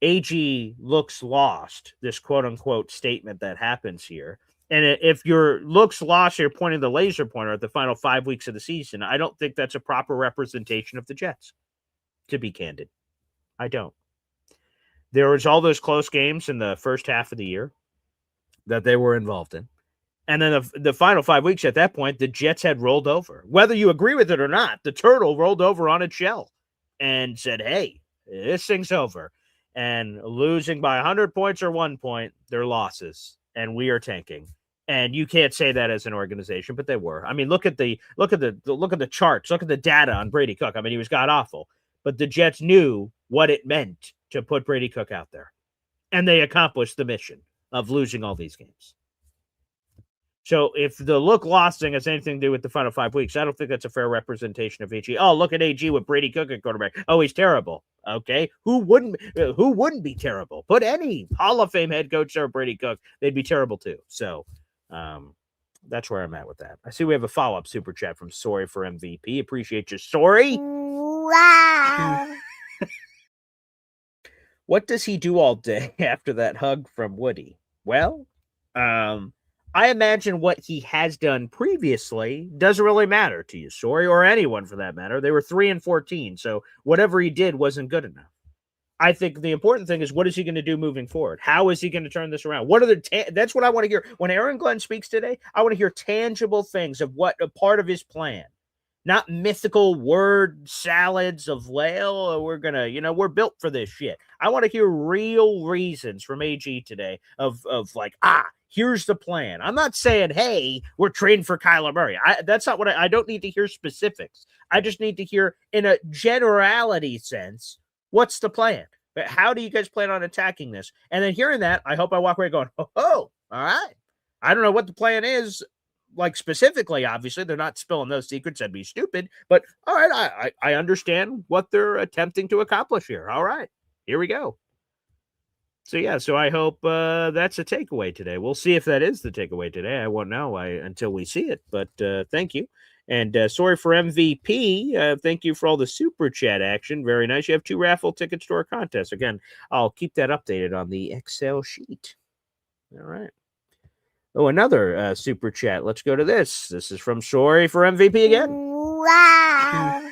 AG looks lost, this quote-unquote statement that happens here. And if your looks lost, you're pointing the laser pointer at the final 5 weeks of the season. I don't think that's a proper representation of the Jets, to be candid. I don't. There was all those close games in the first half of the year that they were involved in. And then the final 5 weeks at that point, the Jets had rolled over. Whether you agree with it or not, the turtle rolled over on its shell and said, hey, this thing's over. And losing by 100 points or 1 point, they're losses. And we are tanking. And you can't say that as an organization, but they were. I mean, look at the charts, look at the data on Brady Cook. I mean, he was god awful, but the Jets knew what it meant to put Brady Cook out there, and they accomplished the mission of losing all these games. So if the look lost thing has anything to do with the final 5 weeks, I don't think that's a fair representation of AG. Oh, look at AG with Brady Cook at quarterback. Oh, he's terrible. Okay, who wouldn't be terrible? Put any Hall of Fame head coach there, Brady Cook, they'd be terrible too. So that's where I'm at with that. I see we have a follow-up super chat from Sorry for MVP. Appreciate you, Sorry. Wow. What does he do all day after that hug from Woody? Well, I imagine what he has done previously doesn't really matter to you, Sorry, or anyone for that matter. They were 3-14, so whatever he did wasn't good enough. I think the important thing is, what is he going to do moving forward? How is he going to turn this around? What are that's what I want to hear. When Aaron Glenn speaks today, I want to hear tangible things of what a part of his plan, not mythical word salads of, well, we're going to, we're built for this shit. I want to hear real reasons from AG today of like, here's the plan. I'm not saying, hey, we're trading for Kyler Murray. That's not what I don't need to hear specifics. I just need to hear in a generality sense, what's the plan? How do you guys plan on attacking this? And then hearing that, I hope I walk away going, oh, all right. I don't know what the plan is, like specifically, obviously. They're not spilling those secrets. That'd be stupid. But all right, I understand what they're attempting to accomplish here. All right, here we go. So I hope that's a takeaway today. We'll see if that is the takeaway today. I won't know until we see it. But thank you. And sorry for MVP. Thank you for all the super chat action. Very nice. You have 2 raffle tickets to our contest. Again, I'll keep that updated on the Excel sheet. All right. Oh, another super chat. Let's go to this. This is from Sorry for MVP again. Wow.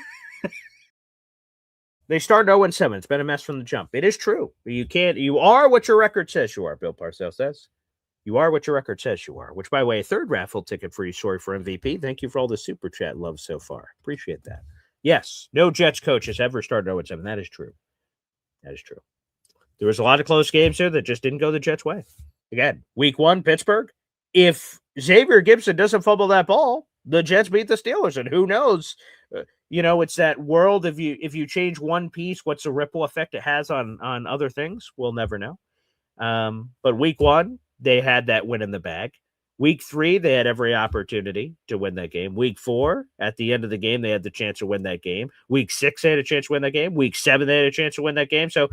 They started 0-7. It's been a mess from the jump. It is true. You are what your record says you are, Bill Parcells says. You are what your record says you are, which, by the way, a 3rd raffle ticket for you. Sorry for MVP. Thank you for all the super chat love so far. Appreciate that. Yes, no Jets coach has ever started 0-7. That is true. That is true. There was a lot of close games here that just didn't go the Jets' way. Again, week 1, Pittsburgh. If Xavier Gibson doesn't fumble that ball, the Jets beat the Steelers. And who knows? It's that world. If you change one piece, what's the ripple effect it has on other things? We'll never know. But week 1, they had that win in the bag. Week 3, they had every opportunity to win that game. Week 4, at the end of the game, they had the chance to win that game. Week 6, they had a chance to win that game. Week 7, they had a chance to win that game. So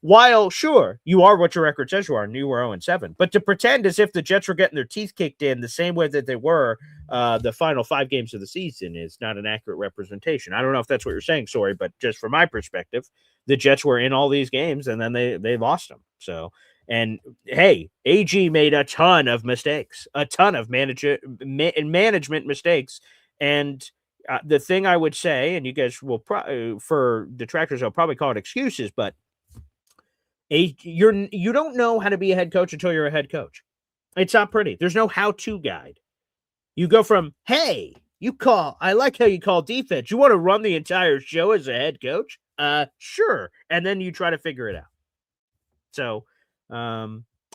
while, sure, you are what your record says you are, and you were 0-7, but to pretend as if the Jets were getting their teeth kicked in the same way that they were the final 5 games of the season is not an accurate representation. I don't know if that's what you're saying, sorry, but just from my perspective, the Jets were in all these games, and then they lost them. So... And hey, AG made a ton of mistakes, a ton of management mistakes. And the thing I would say, and you guys will for detractors, I'll probably call it excuses, but you don't know how to be a head coach until you're a head coach. It's not pretty. There's no how-to guide. You go from, hey, I like how you call defense. You want to run the entire show as a head coach? Sure. And then you try to figure it out. So,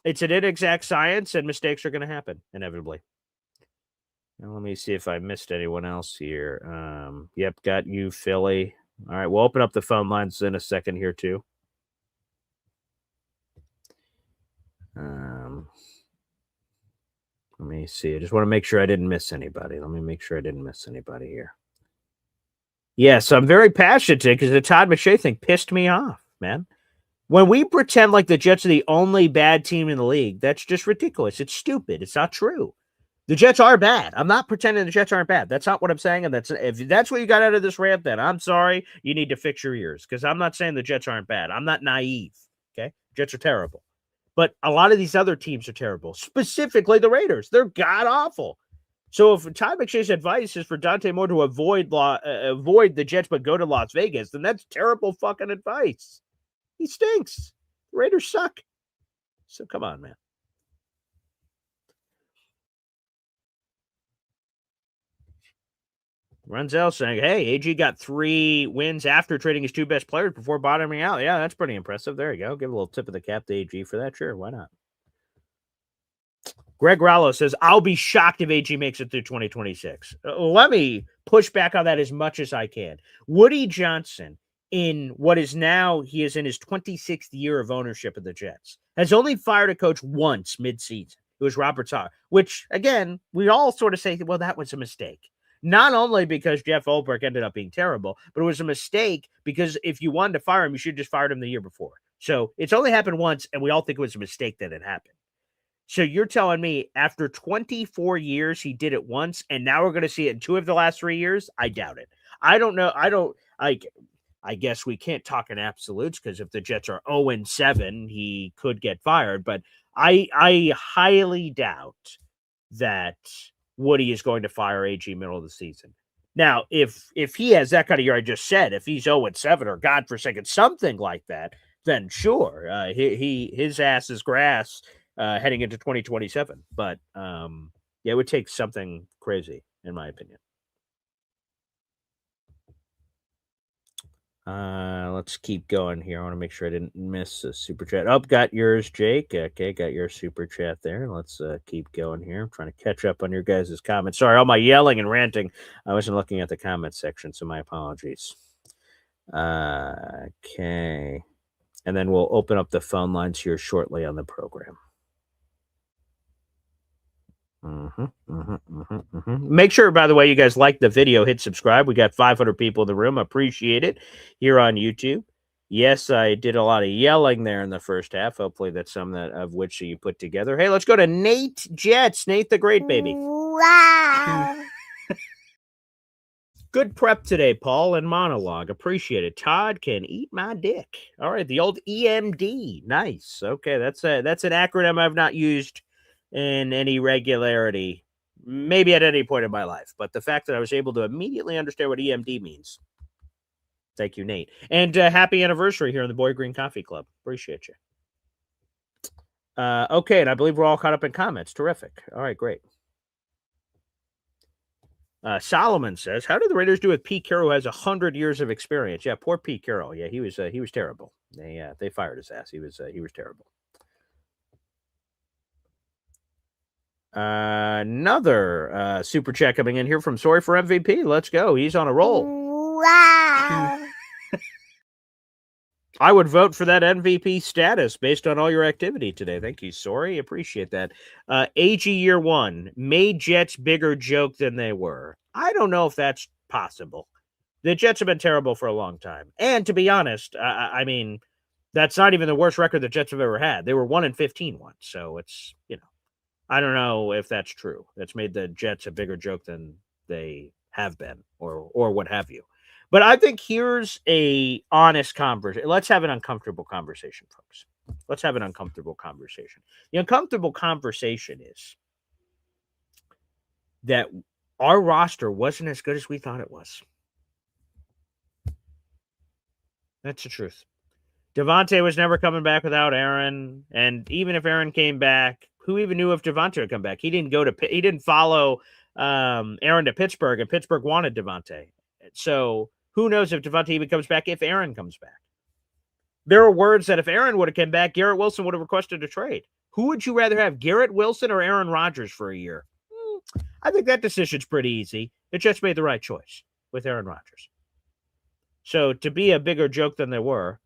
it's an inexact science, and mistakes are going to happen inevitably. Now, let me see if I missed anyone else here. Yep, got you, Philly. All right, we'll open up the phone lines in a second here too. Let me see. I just want to make sure I didn't miss anybody. Let me make sure I didn't miss anybody here. Yes, I'm very passionate today because the Todd McShay thing pissed me off, man. When we pretend like the Jets are the only bad team in the league, that's just ridiculous. It's stupid. It's not true. The Jets are bad. I'm not pretending the Jets aren't bad. That's not what I'm saying. And if that's what you got out of this rant, then I'm sorry. You need to fix your ears because I'm not saying the Jets aren't bad. I'm not naive. Okay, Jets are terrible, but a lot of these other teams are terrible. Specifically, the Raiders. They're god awful. So if Todd McShay's advice is for Dante Moore to avoid the Jets but go to Las Vegas, then that's terrible fucking advice. He stinks. The Raiders suck. So come on, man. Runzel saying, hey, AG got 3 wins after trading his 2 best players before bottoming out. Yeah, that's pretty impressive. There you go. Give a little tip of the cap to AG for that. Sure, why not? Greg Rallo says, I'll be shocked if AG makes it through 2026. Let me push back on that as much as I can. Woody Johnson, in what is now, he is in his 26th year of ownership of the Jets, has only fired a coach once mid-season. It was Robert Saleh, which, again, we all sort of say, well, that was a mistake. Not only because Jeff Ulbrich ended up being terrible, but it was a mistake because if you wanted to fire him, you should have just fired him the year before. So it's only happened once, and we all think it was a mistake that it happened. So you're telling me after 24 years, he did it once, and now we're going to see it in 2 of the last 3 years? I doubt it. I don't know. I guess we can't talk in absolutes because if the Jets are 0-7, he could get fired. But I highly doubt that Woody is going to fire AG middle of the season. Now, if he has that kind of year I just said, if he's 0-7 or God forsaken, something like that, then sure, his ass is grass heading into 2027. But yeah, it would take something crazy, in my opinion. Let's keep going here. I want to make sure I didn't miss a super chat. Oh, got yours, Jake. Okay, got your super chat there. Let's keep going here. I'm trying to catch up on your guys' comments. Sorry, all my yelling and ranting. I wasn't looking at the comment section, so my apologies. Okay. And then we'll open up the phone lines here shortly on the program. Make sure, by the way, you guys like the video, hit subscribe. We got 500 people in the room. Appreciate it here on YouTube. Yes, I did a lot of yelling there in the first half. Hopefully that's some of which you put together. Hey, let's go to Nate Jets. Nate the Great, baby. Wow. Good prep today, Paul, and monologue. Appreciate it. Todd can eat my dick. All right, the old EMD. Nice. Okay, that's an acronym I've not used in any regularity, maybe at any point in my life. But the fact that I was able to immediately understand what EMD means. Thank you, Nate. And happy anniversary here in the Boy Green Coffee Club. Appreciate you. Okay, and I believe we're all caught up in comments. Terrific. All right, great. Solomon says, how did the Raiders do with Pete Carroll, who has 100 years of experience? Yeah, poor Pete Carroll. Yeah, he was terrible. They fired his ass. He was terrible. Another super chat coming in here from Sorry for MVP. Let's go. He's on a roll. Wow. I would vote for that MVP status based on all your activity today. Thank you, Sorry. Appreciate that. AG Year One made Jets bigger joke than they were. I don't know if that's possible. The Jets have been terrible for a long time. And to be honest, I mean, that's not even the worst record the Jets have ever had. They were 1-15 once. So it's, I don't know if that's true. That's made the Jets a bigger joke than they have been or what have you. But I think here's a honest conversation. Let's have an uncomfortable conversation, folks. Let's have an uncomfortable conversation. The uncomfortable conversation is that our roster wasn't as good as we thought it was. That's the truth. Devontae was never coming back without Aaron. And even if Aaron came back, who even knew if Devontae would come back? He didn't follow Aaron to Pittsburgh, and Pittsburgh wanted Devontae. So who knows if Devontae even comes back if Aaron comes back? There are words that if Aaron would have come back, Garrett Wilson would have requested a trade. Who would you rather have, Garrett Wilson or Aaron Rodgers for a year? I think that decision's pretty easy. The Jets made the right choice with Aaron Rodgers. So to be a bigger joke than they were,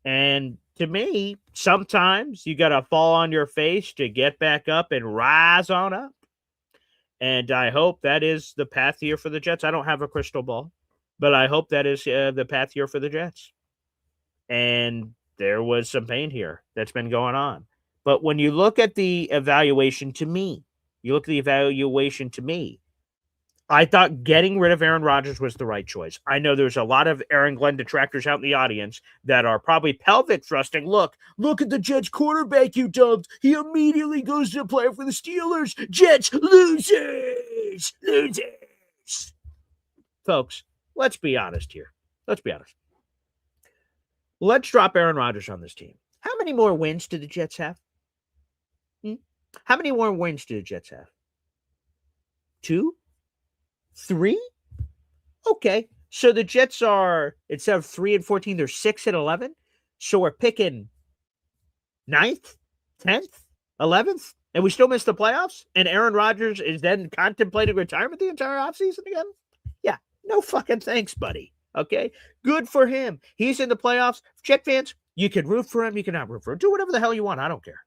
and to me, sometimes you got to fall on your face to get back up and rise on up. And I hope that is the path here for the Jets. I don't have a crystal ball, but I hope that is the path here for the Jets. And there was some pain here that's been going on. But when you look at the evaluation to me, I thought getting rid of Aaron Rodgers was the right choice. I know there's a lot of Aaron Glenn detractors out in the audience that are probably pelvic thrusting. Look at the Jets quarterback you dumped. He immediately goes to play for the Steelers. Jets losers. Folks, let's be honest here. Let's drop Aaron Rodgers on this team. How many more wins do the Jets have? How many more wins do the Jets have? 2? 3? Okay. So the Jets are, instead of 3-14, they're 6-11. So we're picking 9th, 10th, 11th, and we still miss the playoffs? And Aaron Rodgers is then contemplating retirement the entire offseason again? Yeah. No fucking thanks, buddy. Okay? Good for him. He's in the playoffs. Jet fans, you can root for him. You can not root for him. Do whatever the hell you want. I don't care.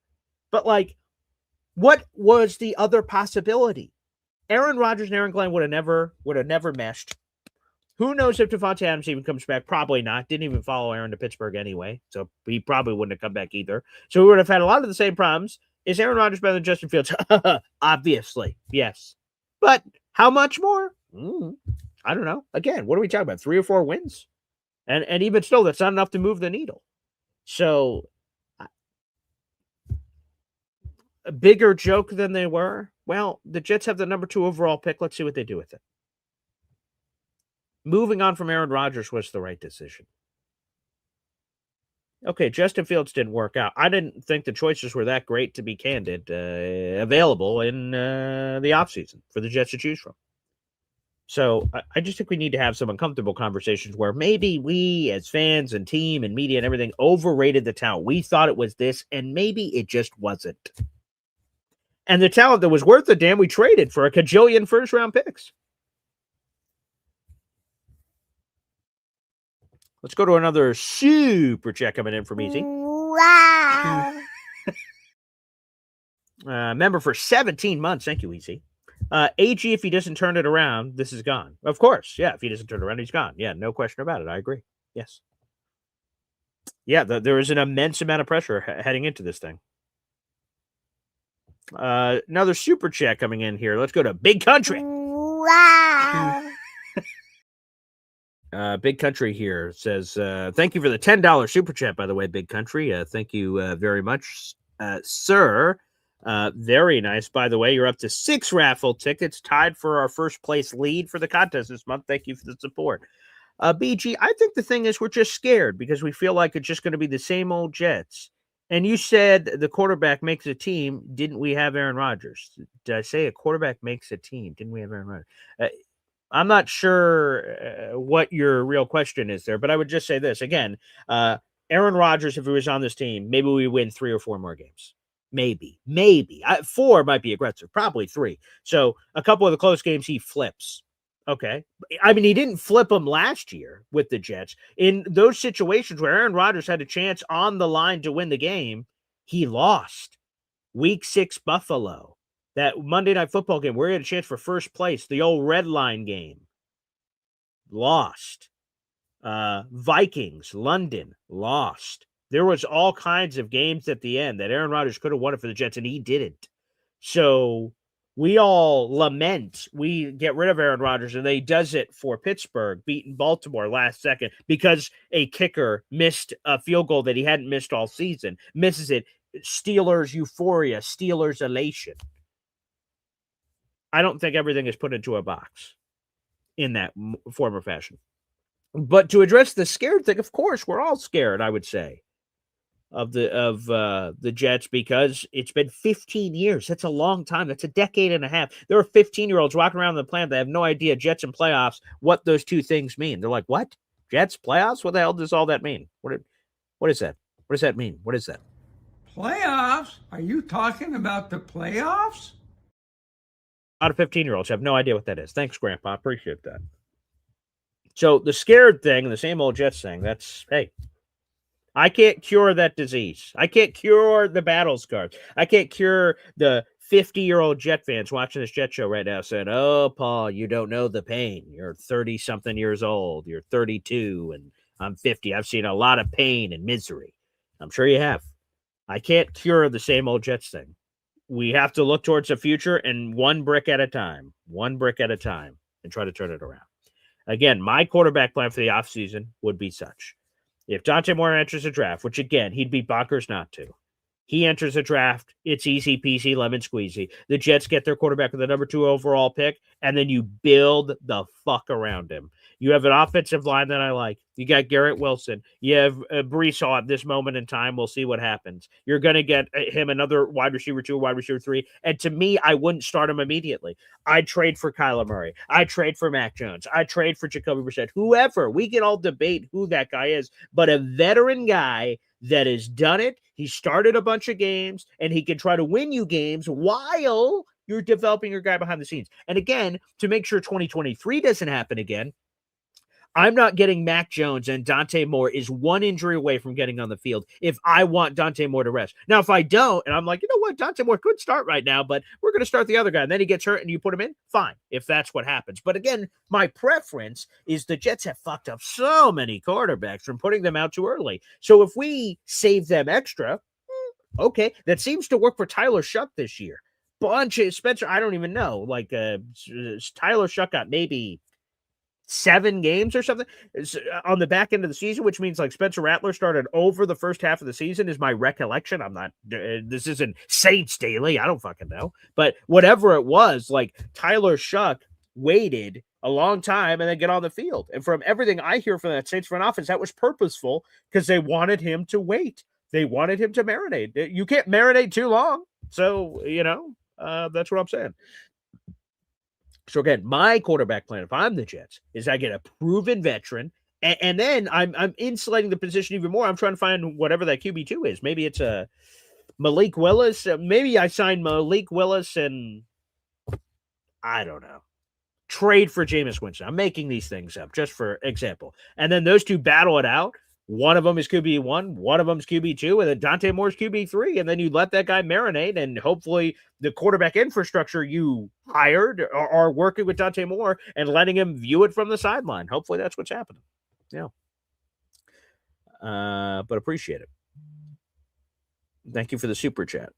But, what was the other possibility? Aaron Rodgers and Aaron Glenn would have never meshed. Who knows if Devontae Adams even comes back? Probably not. Didn't even follow Aaron to Pittsburgh anyway, so he probably wouldn't have come back either. So we would have had a lot of the same problems. Is Aaron Rodgers better than Justin Fields? Obviously, yes. But how much more? I don't know. Again, what are we talking about? 3 or 4 wins? And even still, that's not enough to move the needle. So a bigger joke than they were. Well, the Jets have the number 2 overall pick. Let's see what they do with it. Moving on from Aaron Rodgers was the right decision. Okay, Justin Fields didn't work out. I didn't think the choices were that great, to be candid, available in the offseason for the Jets to choose from. So I just think we need to have some uncomfortable conversations where maybe we as fans and team and media and everything overrated the talent. We thought it was this, and maybe it just wasn't. And the talent that was worth the damn, we traded for a cajillion first-round picks. Let's go to another super chat coming in from Easy. Wow. Member for 17 months. Thank you, Easy. AG, if he doesn't turn it around, this is gone. Of course. Yeah, if he doesn't turn it around, he's gone. Yeah, no question about it. I agree. Yes. Yeah, there is an immense amount of pressure heading into this thing. Another super chat coming in here. Let's go to Big Country. Wow. Big Country here says, thank you for the $10 super chat, by the way, Big Country. Thank you very much, sir. Very nice. By the way, you're up to 6 raffle tickets, tied for our first place lead for the contest this month. Thank you for the support. BG, I think the thing is we're just scared because we feel like it's just going to be the same old Jets. And you said the quarterback makes a team. Didn't we have Aaron Rodgers? Did I say a quarterback makes a team? Didn't we have Aaron Rodgers? I'm not sure what your real question is there, but I would just say this. Again, Aaron Rodgers, if he was on this team, maybe we win 3 or 4 more games. Maybe. 4 might be aggressive, probably 3. So a couple of the close games he flips. Okay. I mean, he didn't flip them last year with the Jets. In those situations where Aaron Rodgers had a chance on the line to win the game, he lost. Week 6 Buffalo. That Monday Night Football game where he had a chance for first place, the old red line game. Lost. Vikings, London, lost. There was all kinds of games at the end that Aaron Rodgers could have won it for the Jets, and he didn't. So we all lament. We get rid of Aaron Rodgers, and he does it for Pittsburgh, beating Baltimore last second because a kicker missed a field goal that he hadn't missed all season. Misses it. Steelers euphoria, Steelers elation. I don't think everything is put into a box in that form or fashion. But to address the scared thing, of course, we're all scared, I would say, of the Jets because it's been 15 years. That's a long time. That's a decade and a half. There are 15-year-olds walking around the planet that have no idea Jets and playoffs, what those two things mean. They're like, what? Jets, playoffs? What the hell does all that mean? What is that? What does that mean? What is that? Playoffs? Are you talking about the playoffs? A lot of 15-year-olds have no idea what that is. Thanks, Grandpa. Appreciate that. So the scared thing, the same old Jets thing, that's, hey, I can't cure that disease. I can't cure the battle scars. I can't cure the 50-year-old Jet fans watching this Jet show right now saying, oh, Paul, you don't know the pain. You're 30-something years old. You're 32, and I'm 50. I've seen a lot of pain and misery. I'm sure you have. I can't cure the same old Jets thing. We have to look towards the future and one brick at a time, and try to turn it around. Again, my quarterback plan for the offseason would be such. If Dante Moore enters the draft, which again, he'd be bonkers not to. He enters the draft, it's easy peasy, lemon squeezy. The Jets get their quarterback with the number 2 overall pick, and then you build the fuck around him. You have an offensive line that I like. You got Garrett Wilson. You have Breece Hall at this moment in time. We'll see what happens. You're going to get him another wide receiver 2, wide receiver 3. And to me, I wouldn't start him immediately. I'd trade for Kyler Murray. I'd trade for Mac Jones. I'd trade for Jacoby Brissett. Whoever. We can all debate who that guy is. But a veteran guy that has done it, he started a bunch of games, and he can try to win you games while you're developing your guy behind the scenes. And again, to make sure 2023 doesn't happen again, I'm not getting Mac Jones, and Dante Moore is one injury away from getting on the field if I want Dante Moore to rest. Now, if I don't, and I'm like, you know what, Dante Moore could start right now, but we're going to start the other guy, and then he gets hurt and you put him in, fine, if that's what happens. But again, my preference is the Jets have fucked up so many quarterbacks from putting them out too early. So if we save them extra, okay, that seems to work for Tyler Shuck this year. Bunch of Spencer, I don't even know, like Tyler Shuck got maybe 7 games or something on the back end of the season, which means like Spencer Rattler started over the first half of the season is my recollection. I'm not, this isn't Saints Daily. I don't fucking know. But whatever it was, like Tyler Shuck waited a long time and then get on the field. And from everything I hear from that Saints front office, that was purposeful because they wanted him to wait. They wanted him to marinate. You can't marinate too long. So, that's what I'm saying. So again, my quarterback plan, if I'm the Jets, is I get a proven veteran, and then I'm insulating the position even more. I'm trying to find whatever that QB2 is. Maybe it's a Malik Willis. Maybe I sign Malik Willis and I don't know. Trade for Jameis Winston. I'm making these things up just for example. And then those two battle it out. One of them is QB1, one of them is QB2, and then Dante Moore's QB3, and then you let that guy marinate, and hopefully the quarterback infrastructure you hired are working with Dante Moore and letting him view it from the sideline. Hopefully that's what's happening. Yeah. But appreciate it. Thank you for the super chat.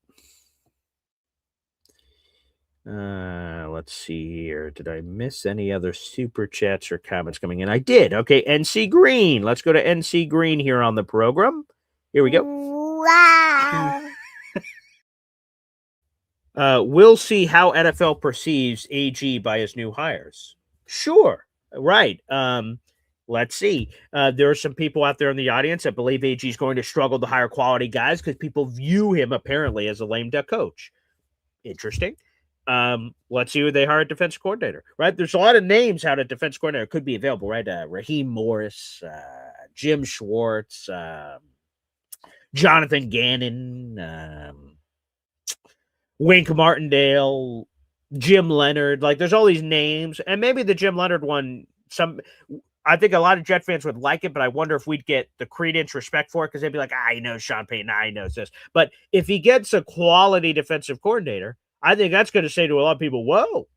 Let's see here. Did I miss any other super chats or comments coming in? I did. Okay, NC Green. Let's go to NC Green here on the program. Here we go. Wow. We'll see how NFL perceives AG by his new hires. Sure. Right. Let's see. There are some people out there in the audience that believe AG is going to struggle to hire quality guys because people view him apparently as a lame duck coach. Interesting. Let's see who they hire at defensive coordinator, right? There's a lot of names out at defensive coordinator could be available, right? Raheem Morris, Jim Schwartz, Jonathan Gannon, Wink Martindale, Jim Leonard. Like, there's all these names, and maybe the Jim Leonard one, I think a lot of Jet fans would like it, but I wonder if we'd get the credence, respect for it, because they'd be like, he knows Sean Payton, he knows this. But if he gets a quality defensive coordinator, I think that's going to say to a lot of people, whoa,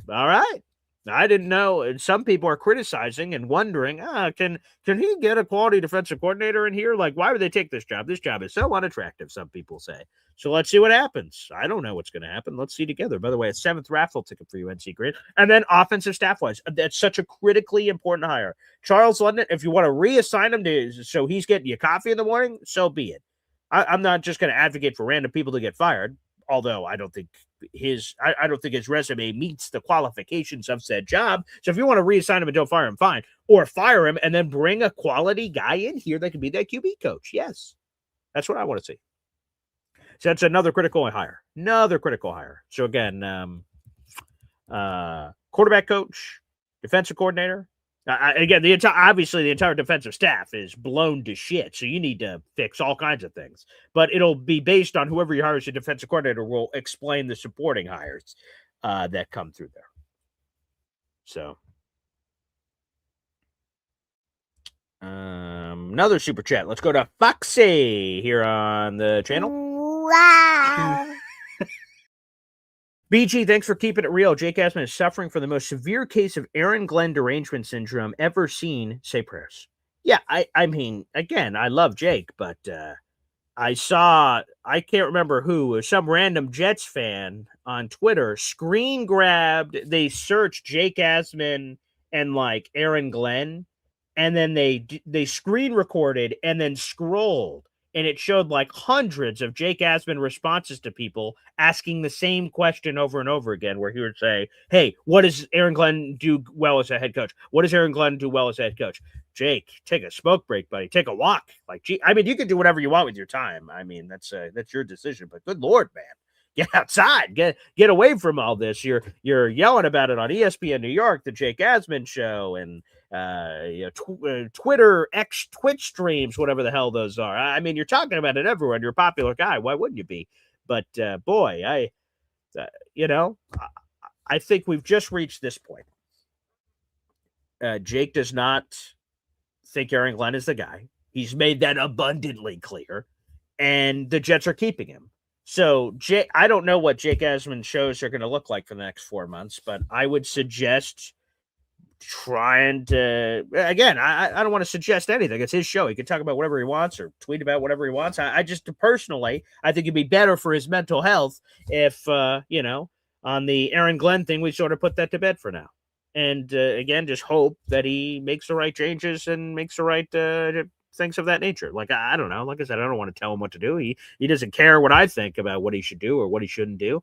all right. I didn't know. And some people are criticizing and wondering, can he get a quality defensive coordinator in here? Like, why would they take this job? This job is so unattractive, some people say. So let's see what happens. I don't know what's going to happen. Let's see together. By the way, a 7th raffle ticket for you, NC Green. And then offensive staff-wise, that's such a critically important hire. Charles London, if you want to reassign him so he's getting you coffee in the morning, so be it. I'm not just going to advocate for random people to get fired. Although I don't think his resume meets the qualifications of said job. So if you want to reassign him and don't fire him, fine. Or fire him and then bring a quality guy in here that can be that QB coach. Yes. That's what I want to see. So that's another critical hire. So again, quarterback coach, defensive coordinator. Again, obviously the entire defensive staff is blown to shit, so you need to fix all kinds of things. But it'll be based on whoever you hire as a defensive coordinator will explain the supporting hires that come through there. So, another super chat. Let's go to Foxy here on the channel. Wow. BG, thanks for keeping it real. Jake Asman is suffering from the most severe case of Aaron Glenn derangement syndrome ever seen. Say prayers. Yeah, I mean, again, I love Jake, but I can't remember who, some random Jets fan on Twitter screen grabbed, they searched Jake Asman and like Aaron Glenn, and then they screen recorded and then scrolled. And it showed like hundreds of Jake Asman responses to people asking the same question over and over again, where he would say, hey, what does Aaron Glenn do well as a head coach? What does Aaron Glenn do well as a head coach? Jake, take a smoke break, buddy. Take a walk. Like, gee, I mean, you can do whatever you want with your time. I mean, that's your decision, but good Lord, man. Get outside. Get away from all this. You're yelling about it on ESPN New York, the Jake Asman show, and Twitter, Twitch streams, whatever the hell those are. I mean, you're talking about it everywhere. You're a popular guy. Why wouldn't you be? But boy, I think we've just reached this point. Jake does not think Aaron Glenn is the guy. He's made that abundantly clear, and the Jets are keeping him. So, I don't know what Jake Asman shows are going to look like for the next 4 months, but I would suggest trying to, again, I don't want to suggest anything. It's his show. He can talk about whatever he wants or tweet about whatever he wants. I just personally, I think it'd be better for his mental health if, on the Aaron Glenn thing, we sort of put that to bed for now. And again, just hope that he makes the right changes and makes the right things of that nature. Like, I don't know. Like I said, I don't want to tell him what to do. He doesn't care what I think about what he should do or what he shouldn't do.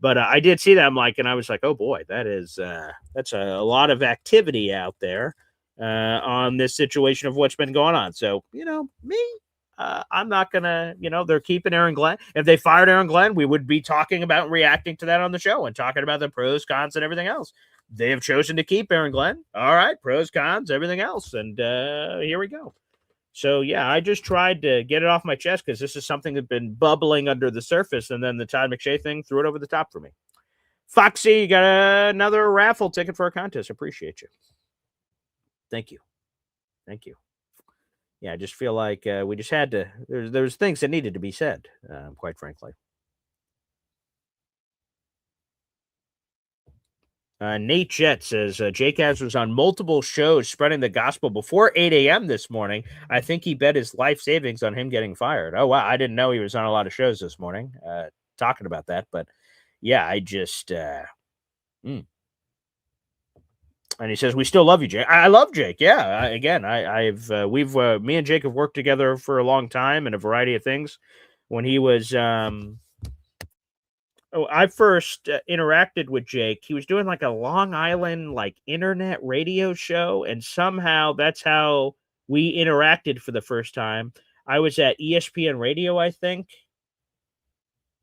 But I did see that. And I was like, oh boy, that's a lot of activity out there on this situation of what's been going on. So, me, I'm not going to, they're keeping Aaron Glenn. If they fired Aaron Glenn, we would be talking about and reacting to that on the show and talking about the pros, cons, and everything else. They have chosen to keep Aaron Glenn. All right, pros, cons, everything else. And here we go. So, yeah, I just tried to get it off my chest because this is something that's been bubbling under the surface. And then the Todd McShay thing threw it over the top for me. Foxy, you got another raffle ticket for a contest. Appreciate you. Thank you. Thank you. Yeah, I just feel like we just had to. There's things that needed to be said, quite frankly. Nate Jett says, Jake Abs was on multiple shows spreading the gospel before 8 a.m. this morning. I think he bet his life savings on him getting fired. Oh, wow. I didn't know he was on a lot of shows this morning talking about that. But, yeah, I just... And he says, we still love you, Jake. I love Jake. Yeah. Me and Jake have worked together for a long time in a variety of things. When he was... I first interacted with Jake. He was doing like a Long Island internet radio show, and somehow that's how we interacted for the first time. I was at ESPN Radio, I think,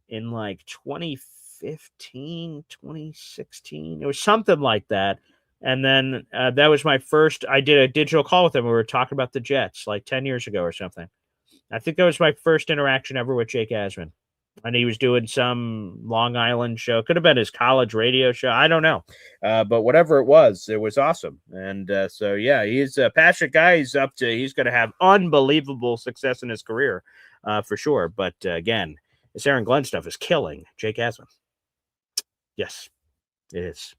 in 2015, 2016. It was something like that. And then that was my first. I did a digital call with him. We were talking about the Jets 10 years ago or something. I think that was my first interaction ever with Jake Asman. And he was doing some Long Island show. Could have been his college radio show. I don't know. But whatever it was awesome. And so, yeah, he's a passionate guy. He's going to have unbelievable success in his career for sure. But again, this Aaron Glenn stuff is killing Jake Asman. Yes, it is.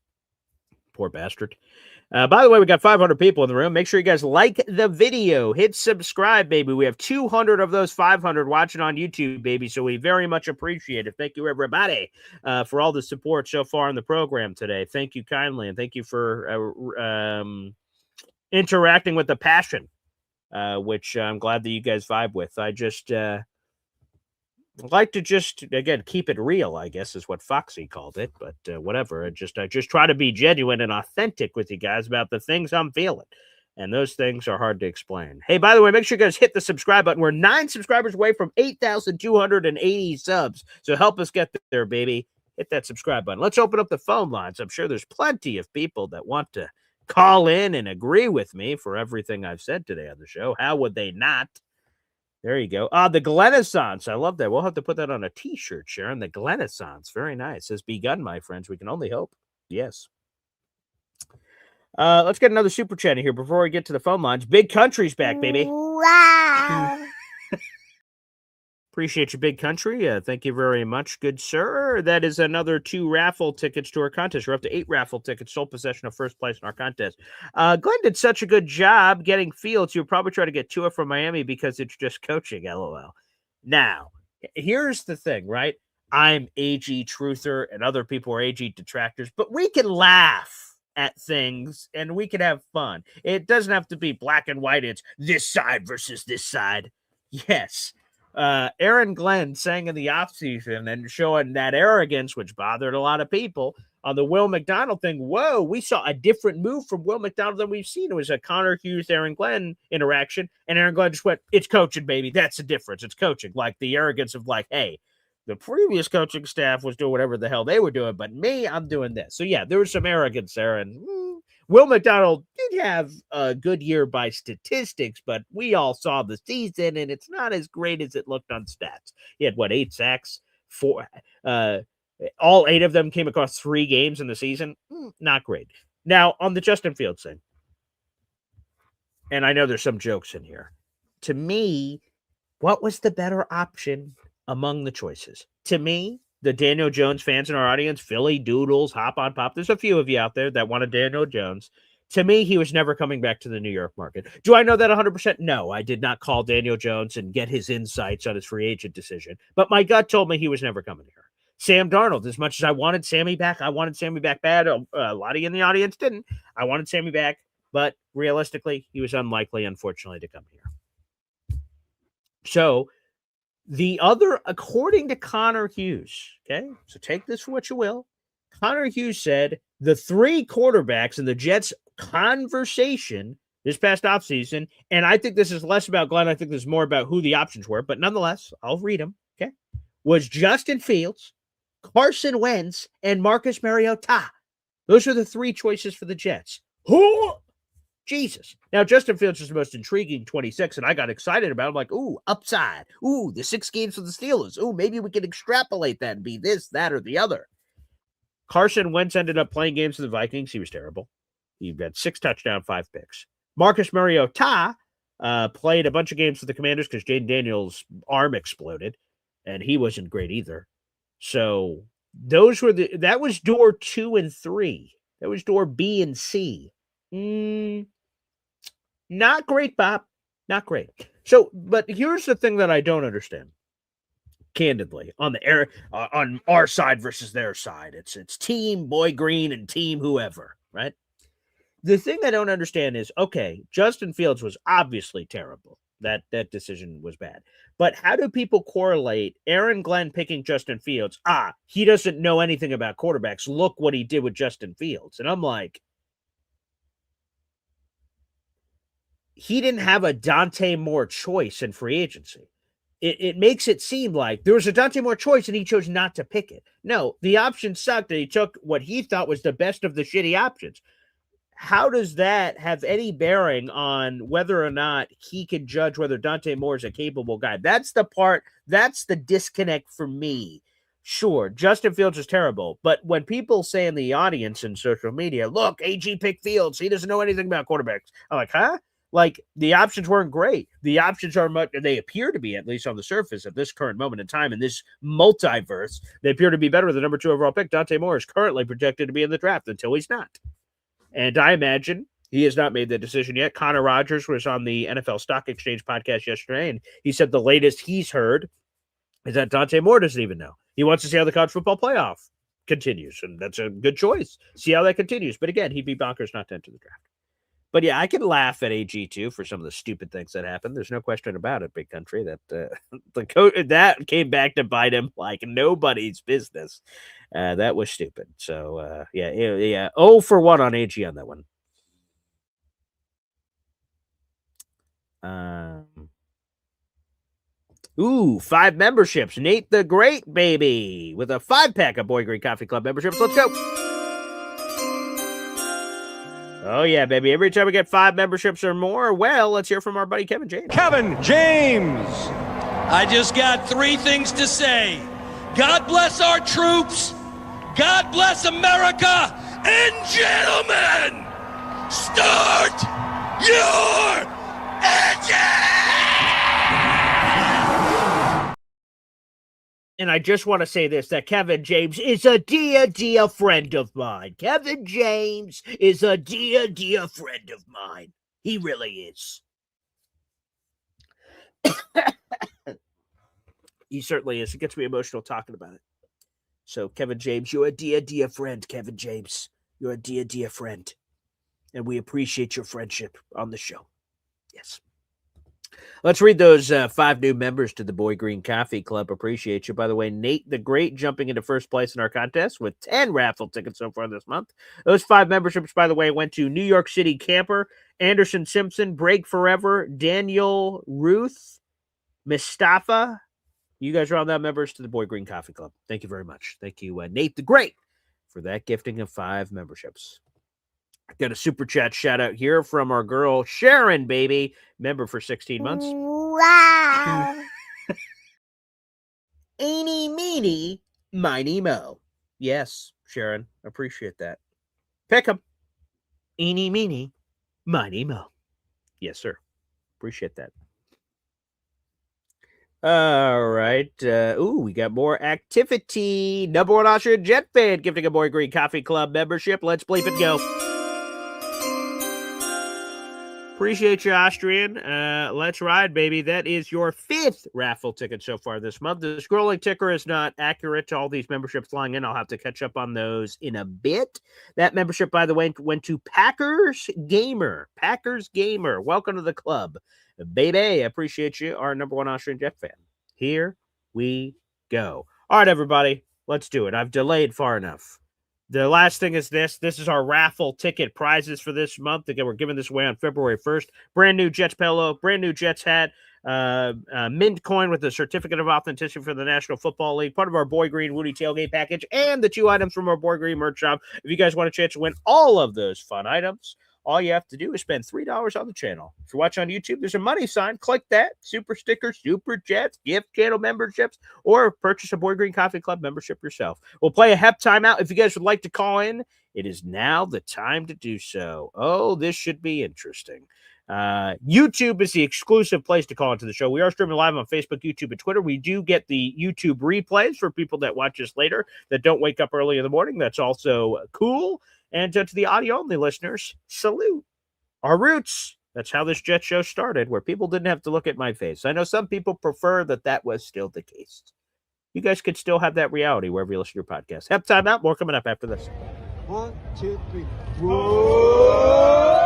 Poor bastard. By the way, we got 500 people in the room. Make sure you guys like the video. Hit subscribe, baby. We have 200 of those 500 watching on YouTube, baby. So we very much appreciate it. Thank you, everybody, for all the support so far in the program today. Thank you kindly. And thank you for interacting with the passion, which I'm glad that you guys vibe with. I just like to again keep it real, I guess is what Foxy called it, but whatever. I just try to be genuine and authentic with you guys about the things I'm feeling, and those things are hard to explain. Hey, by the way, make sure you guys hit the subscribe button. We're 9 subscribers away from 8,280 subs, so help us get there, baby. Hit that subscribe button. Let's open up the phone lines. I'm sure there's plenty of people that want to call in and agree with me for everything I've said today on the show. How would they not? There you go. The Glennaissance. I love that. We'll have to put that on a t-shirt, Sharon. The Glennaissance. Very nice. Has begun, my friends. We can only hope. Yes. Let's get another super chat in here before we get to the phone lines. Big Country's back, baby. Wow. Appreciate you, Big Country. Thank you very much, good sir. That is another 2 raffle tickets to our contest. We're up to 8 raffle tickets, sole possession of first place in our contest. Glenn did such a good job getting Fields. You'll probably try to get Tua from Miami because it's just coaching, LOL. Now, here's the thing, right? I'm AG truther and other people are AG detractors, but we can laugh at things and we can have fun. It doesn't have to be black and white. It's this side versus this side. Yes. Aaron Glenn saying in the offseason and showing that arrogance, which bothered a lot of people on the Will McDonald thing. Whoa, we saw a different move from Will McDonald than we've seen. It was a Connor Hughes, Aaron Glenn interaction, and Aaron Glenn just went, it's coaching, baby. That's the difference. It's coaching. Like the arrogance of hey, the previous coaching staff was doing whatever the hell they were doing, but me, I'm doing this. So yeah, there was some arrogance there, and Will McDonald did have a good year by statistics, but we all saw the season, and it's not as great as it looked on stats. He had, 8 sacks? 4. All 8 of them came across 3 games in the season. Not great. Now, on the Justin Fields thing, and I know there's some jokes in here. To me, what was the better option among the choices? To me, the Daniel Jones fans in our audience, Philly Doodles, Hop on Pop. There's a few of you out there that wanted Daniel Jones. To me, he was never coming back to the New York market. Do I know that 100%? No, I did not call Daniel Jones and get his insights on his free agent decision. But my gut told me he was never coming here. Sam Darnold, as much as I wanted Sammy back, I wanted Sammy back bad. A lot of you in the audience didn't. I wanted Sammy back, but realistically, he was unlikely, unfortunately, to come here. So The other, according to Connor Hughes, okay, so take this for what you will. Connor Hughes said the three quarterbacks in the Jets conversation this past offseason, and I think this is less about Glenn, I think this is more about who the options were, but nonetheless, I'll read them, okay, was Justin Fields, Carson Wentz, and Marcus Mariota. Those are the three choices for the Jets. Who? Jesus. Now, Justin Fields is the most intriguing 26, and I got excited about it. I'm like, ooh, upside. Ooh, the 6 games for the Steelers. Ooh, maybe we can extrapolate that and be this, that, or the other. Carson Wentz ended up playing games for the Vikings. He was terrible. He had 6 touchdowns, 5 picks. Marcus Mariota played a bunch of games for the Commanders because Jaden Daniels' arm exploded, and he wasn't great either. So those were that was door 2 and 3. That was door B and C. Not great, Bob. Not great. So, but here's the thing that I don't understand. Candidly, on the air, on our side versus their side, it's team Boy Green and team whoever, right? The thing I don't understand is, okay, Justin Fields was obviously terrible. That decision was bad. But how do people correlate Aaron Glenn picking Justin Fields? He doesn't know anything about quarterbacks. Look what he did with Justin Fields. And I'm like, he didn't have a Dante Moore choice in free agency. It makes it seem like there was a Dante Moore choice and he chose not to pick it. No, the option sucked and he took what he thought was the best of the shitty options. How does that have any bearing on whether or not he can judge whether Dante Moore is a capable guy? That's the part, that's the disconnect for me. Sure, Justin Fields is terrible, but when people say in the audience and social media, look, AG picked Fields, he doesn't know anything about quarterbacks. I'm like, huh? Like, the options weren't great. The options are much, they appear to be, at least on the surface at this current moment in time, in this multiverse, they appear to be better than the number 2 overall pick. Dante Moore is currently projected to be in the draft until he's not. And I imagine he has not made the decision yet. Connor Rodgers was on the NFL Stock Exchange podcast yesterday, and he said the latest he's heard is that Dante Moore doesn't even know. He wants to see how the college football playoff continues, and that's a good choice. See how that continues. But again, he'd be bonkers not to enter the draft. But yeah, I can laugh at AG too for some of the stupid things that happened. There's no question about it, big country. That that came back to bite him like nobody's business. That was stupid. So yeah. 0 for 1 on AG on that one. 5 memberships. Nate the Great, baby, with a 5-pack of Boy Green Coffee Club memberships. Let's go. Oh, yeah, baby. Every time we get 5 memberships or more, well, let's hear from our buddy Kevin James. Kevin James. I just got 3 things to say. God bless our troops. God bless America. And gentlemen, start your engine! And I just want to say this, that Kevin James is a dear friend of mine. Kevin James is a dear friend of mine. He really is. He certainly is. It gets me emotional talking about it. So, Kevin James, you're a dear friend, Kevin James. You're a dear friend. And we appreciate your friendship on the show. Yes. Let's read those 5 new members to the Boy Green Coffee Club. Appreciate you. By the way, Nate the Great jumping into first place in our contest with 10 raffle tickets so far this month. Those 5 memberships, by the way, went to New York City Camper, Anderson Simpson, Break Forever, Daniel Ruth, Mustafa. You guys are all now members to the Boy Green Coffee Club. Thank you very much. Thank you, Nate the Great, for that gifting of 5 memberships. Got a super chat shout out here from our girl Sharon, baby, member for 16 months. Wow. Eeny, meeny, miny, mo. Yes, Sharon, appreciate that. Pick 'em. Eeny, meeny, miny, mo. Yes, sir. Appreciate that. All right. We got more activity. Number 1 Austrian Jet fan gifting a Boy Green Coffee Club membership. Let's bleep it go. Appreciate you, Austrian. Let's ride, baby. That is your 5th raffle ticket so far this month. The scrolling ticker is not accurate to all these memberships flying in. I'll have to catch up on those in a bit. That membership, by the way, went to Packers Gamer. Packers Gamer. Welcome to the club. Baby, appreciate you, our number 1 Austrian Jet fan. Here we go. All right, everybody, let's do it. I've delayed far enough. The last thing is this. This is our raffle ticket prizes for this month. Again, we're giving this away on February 1st. Brand new Jets pillow, brand new Jets hat, mint coin with a certificate of authenticity for the National Football League, part of our Boy Green Woody tailgate package, and the 2 items from our Boy Green merch shop. If you guys want a chance to win all of those fun items, all you have to do is spend $3 on the channel. If you're watching on YouTube, there's a money sign. Click that. Super stickers, super chats, gift channel memberships, or purchase a Boy Green Coffee Club membership yourself. We'll play a HEP timeout. If you guys would like to call in, it is now the time to do so. Oh, this should be interesting. YouTube is the exclusive place to call into the show. We are streaming live on Facebook, YouTube, and Twitter. We do get the YouTube replays for people that watch us later that don't wake up early in the morning. That's also cool. And to the audio-only listeners, salute our roots. That's how this Jet show started, where people didn't have to look at my face. I know some people prefer that was still the case. You guys could still have that reality wherever you listen to your podcast. Have time out. More coming up after this. 1, 2, 3. Whoa!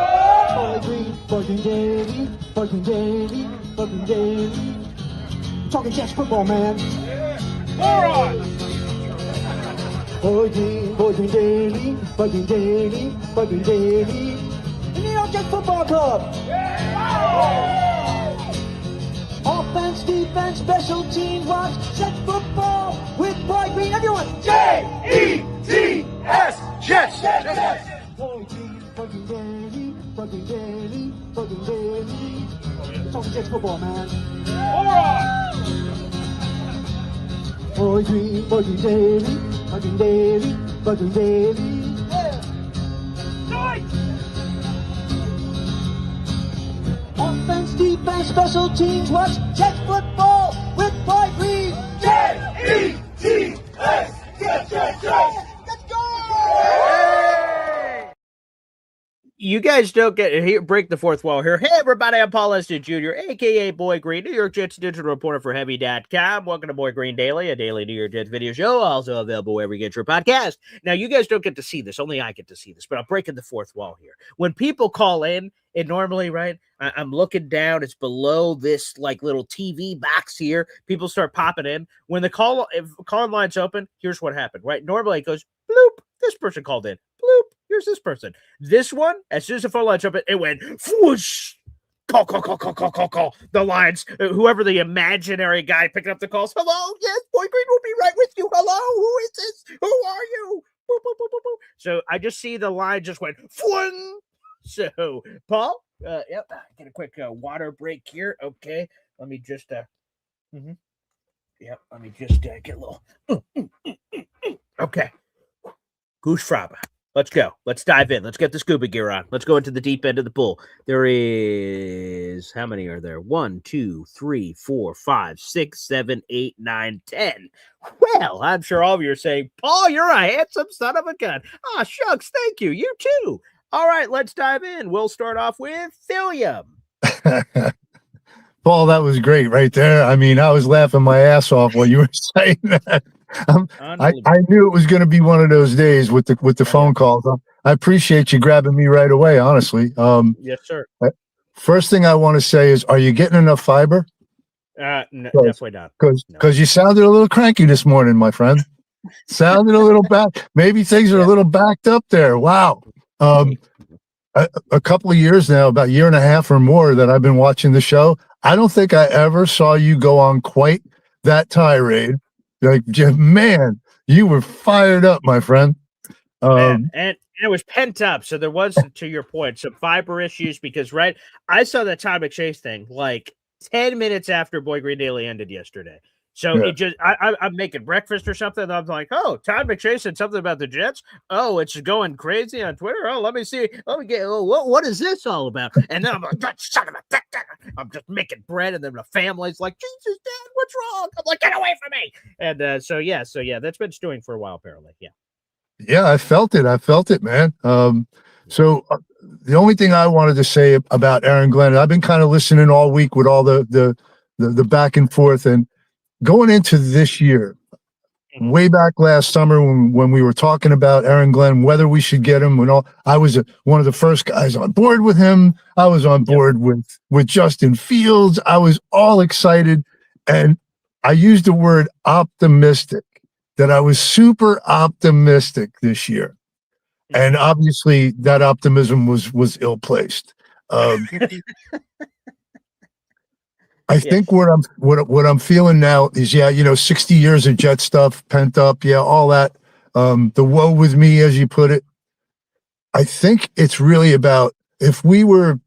Boy Green, fucking daily, fucking daily, fucking daily. Talking Jets football, man. All right. Boy Green daily, fucking daily, fucking daily. The New York Jets Football Club. Offense, defense, special teams, watch Jets football with Boy Green. Everyone, J-E-T-S, Jets. Boy Green, fucking daily, fucking daily, fucking daily. Talking Jets football, man. All right. Boy Green, fucking daily, fucking daily, fucking daily. Offense, defense, special teams, watch Jets football with Boy Green. J-E-T-S, Jets. Let's go! You guys don't get here. Break the fourth wall here. Hey, everybody, I'm Paul Eston Jr., a.k.a. Boy Green, New York Jets digital reporter for Heavy.com. Welcome to Boy Green Daily, a daily New York Jets video show, also available wherever you get your podcast. Now, you guys don't get to see this. Only I get to see this, but I'm breaking the fourth wall here. When people call in, it normally, right, I'm looking down. It's below this, like, little TV box here. People start popping in. When the call line's open, here's what happened, right? Normally it goes, bloop, this person called in. Bloop, here's this person. This one, as soon as the phone line's open, it went, whoosh. Call. The lines, whoever the imaginary guy picking up the calls. Hello, yes, Boy Green will be right with you. Hello, who is this? Who are you? Boop, boop, boop, boop, boop. So I just see the line just went, fwing. So, Paul, yep, get a quick water break here. Okay, let me just, let me just get a little, okay. Goose Fraba. Let's go. Let's dive in. Let's get the scuba gear on. Let's go into the deep end of the pool. There is, how many are there? 1, 2, 3, 4, 5, 6, 7, 8, 9, 10. Well, I'm sure all of you are saying, Paul, you're a handsome son of a gun. Ah, shucks, thank you. You too. All right, let's dive in. We'll start off with Philium. Paul, that was great right there. I mean, I was laughing my ass off while you were saying that. I knew it was going to be one of those days with the phone calls. I appreciate you grabbing me right away, honestly. Yes, sir. First thing I want to say is, are you getting enough fiber? No, definitely not. Because you sounded a little cranky this morning, my friend. Sounded a little back. Maybe things are a little backed up there. Wow. A couple of years now, about a year and a half or more that I've been watching the show, I don't think I ever saw you go on quite that tirade. Like, man, you were fired up, my friend. And it was pent up. So there was, to your point, some fiber issues because, right, I saw that Todd McShay thing like 10 minutes after Boy Green Daily ended yesterday. So it just, I'm making breakfast or something. And I'm like, oh, Todd McShay said something about the Jets. Oh, it's going crazy on Twitter. Oh, let me see. Let me get, what is this all about? And then I'm like, son of a, I'm just making bread. And then the family's like, Jesus, Dad, what's wrong? I'm like, get away from me. And so yeah, that's been stewing for a while, apparently. Yeah. Yeah, I felt it, man. So the only thing I wanted to say about Aaron Glenn, I've been kind of listening all week with all the back and forth, and going into this year, way back last summer when we were talking about Aaron Glenn, whether we should get him, I was one of the first guys on board with him. I was on board with Justin Fields. I was all excited, and I used the word optimistic, that I was super optimistic this year. And obviously that optimism was ill-placed. I think what I'm feeling now is, 60 years of Jet stuff pent up. Yeah. All that, the woe with me, as you put it. I think it's really about, if we were,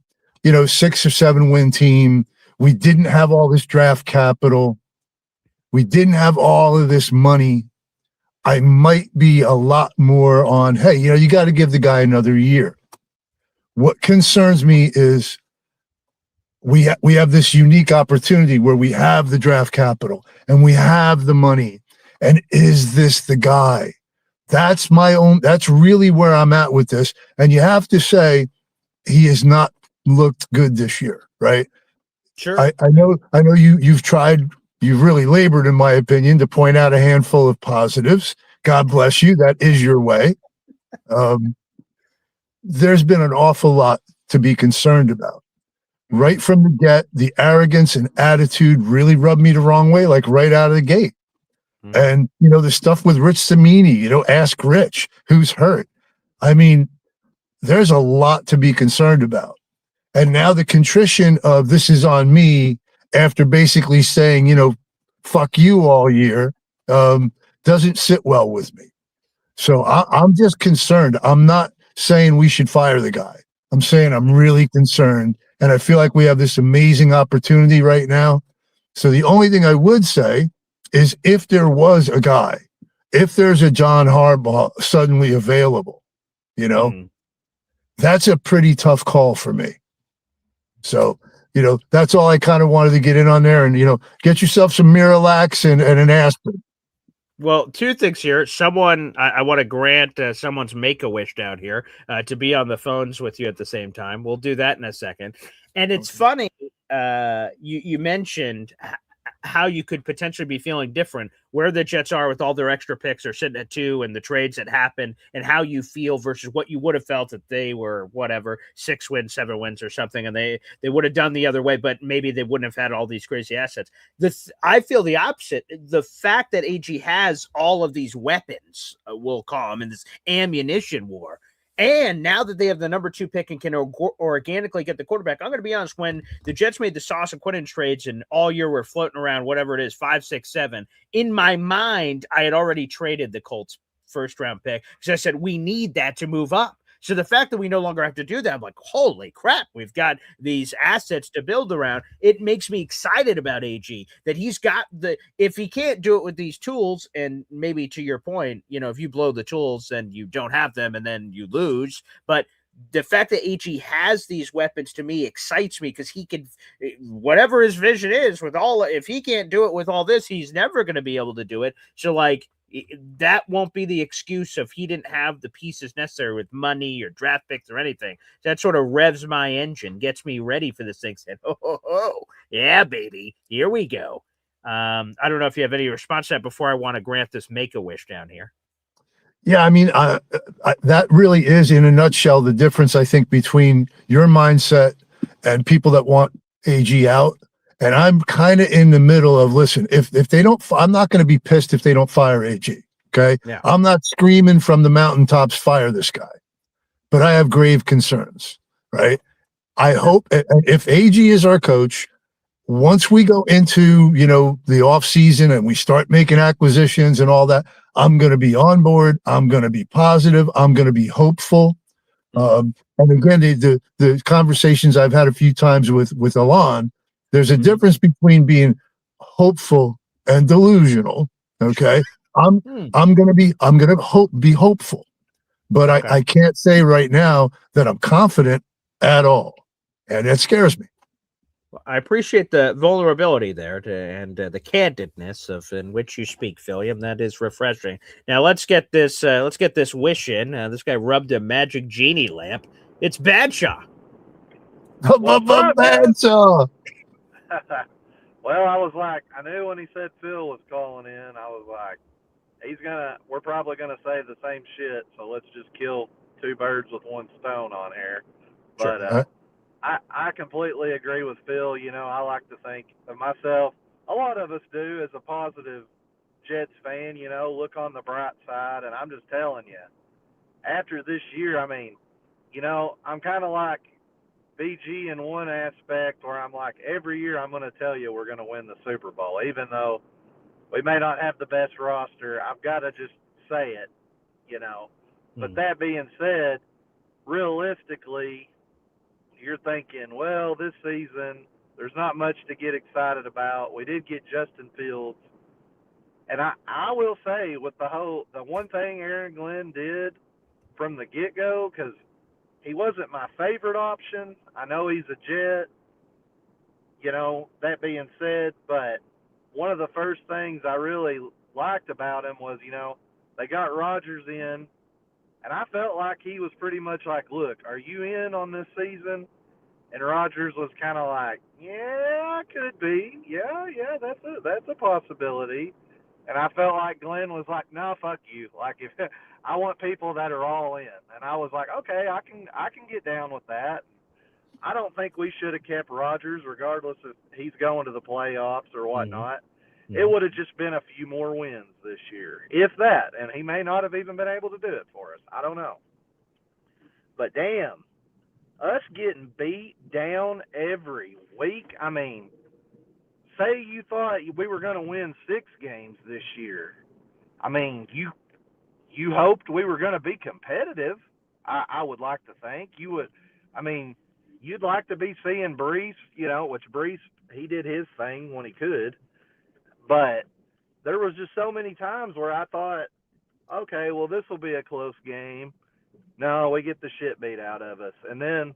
6 or 7 win team, we didn't have all this draft capital, we didn't have all of this money, I might be a lot more on, hey, you got to give the guy another year. What concerns me is we have this unique opportunity where we have the draft capital and we have the money. And is this the guy? That's really where I'm at with this. And you have to say he has not looked good this year, right? Sure. I know you've really labored, in my opinion, to point out a handful of positives. God bless you. That is your way. There's been an awful lot to be concerned about. Right from the get, the arrogance and attitude really rubbed me the wrong way, like right out of the gate. And, the stuff with Rich Cimini, ask Rich, who's hurt. I mean, there's a lot to be concerned about. And now the contrition of this is on me, after basically saying, fuck you all year, doesn't sit well with me. So I'm just concerned. I'm not saying we should fire the guy. I'm saying I'm really concerned. And I feel like we have this amazing opportunity right now. So the only thing I would say is, if there was a guy, if there's a John Harbaugh suddenly available, that's a pretty tough call for me. So, that's all I kind of wanted to get in on there, and, get yourself some Miralax and an aspirin. Well, 2 things here. I want to grant someone's Make-A-Wish down here to be on the phones with you at the same time. We'll do that in a second. And it's funny, you mentioned how you could potentially be feeling different, where the Jets are with all their extra picks, are sitting at 2, and the trades that happened, and how you feel versus what you would have felt if they were 6 wins, 7 wins or something, and they would have done the other way, but maybe they wouldn't have had all these crazy assets. I feel the opposite. The fact that AG has all of these weapons, we'll call them, in this ammunition war, and now that they have the number 2 pick and can organically get the quarterback, I'm going to be honest, when the Jets made the Sauce and Quinnen trades and all year we're floating around, whatever it is, 5, 6, 7, in my mind, I had already traded the Colts first round pick because I said, we need that to move up. So the fact that we no longer have to do that, I'm like, holy crap, we've got these assets to build around. It makes me excited about AG, that he's got if he can't do it with these tools, and maybe to your point, if you blow the tools, then you don't have them and then you lose. But the fact that AG has these weapons, to me, excites me, because he can, whatever his vision is if he can't do it with all this, he's never going to be able to do it. So that won't be the excuse if he didn't have the pieces necessary with money or draft picks or anything. That sort of revs my engine, gets me ready for this thing. Said, yeah, baby, here we go. I don't know if you have any response to that before I want to grant this Make-A-Wish down here. Yeah, I mean, that really is, in a nutshell, the difference, I think, between your mindset and people that want AG out. And I'm kind of in the middle of, listen, if they don't, I'm not going to be pissed if they don't fire AG. Okay. Yeah. I'm not screaming from the mountaintops, fire this guy, but I have grave concerns, right? I hope if AG is our coach, once we go into, the off season and we start making acquisitions and all that, I'm going to be on board. I'm going to be positive. I'm going to be hopeful. And again, the conversations I've had a few times with Alon, there's a difference between being hopeful and delusional. Okay. I'm going to be hopeful, but okay. I can't say right now that I'm confident at all. And it scares me. Well, I appreciate the vulnerability there and the candidness in which you speak, Philliam. That is refreshing. Now let's get this wish in. This guy rubbed a magic genie lamp. It's Badshaw. Badshaw. Well, I was like, I knew when he said Phil was calling in, I was like, we're probably gonna say the same shit, so let's just kill 2 birds with 1 stone on air. But I completely agree with Phil. I like to think of myself a lot of us do as a positive Jets fan, you know, look on the bright side. And I'm just telling you, after this year, I mean, you know, I'm kind of like BG in one aspect where I'm like, every year I'm going to tell you we're going to win the Super Bowl, even though we may not have the best roster. I've got to just say it, you know. But that being said, realistically, you're thinking, well, this season there's not much to get excited about. We did get Justin Fields. And I will say with the one thing Aaron Glenn did from the get-go, because he wasn't my favorite option. I know he's a Jet, you know, that being said, but one of the first things I really liked about him was, you know, they got Rodgers in, and I felt like he was pretty much like, look, are you in on this season? And Rodgers was kind of like, yeah, could be. Yeah, that's a possibility. And I felt like Glenn was like, no, fuck you. Like, if I want people that are all in. And I was like, okay, I can get down with that. I don't think we should have kept Rodgers, regardless if he's going to the playoffs or whatnot. Mm-hmm. It would have just been a few more wins this year, if that. And he may not have even been able to do it for us. I don't know. But damn, us getting beat down every week. I mean, say you thought we were going to win 6 games this year. I mean, you hoped we were going to be competitive. I would like to think you would. I mean, you'd like to be seeing Brees, you know, which Brees, he did his thing when he could. But there was just so many times where I thought, okay, well, this will be a close game. No, we get the shit beat out of us. And then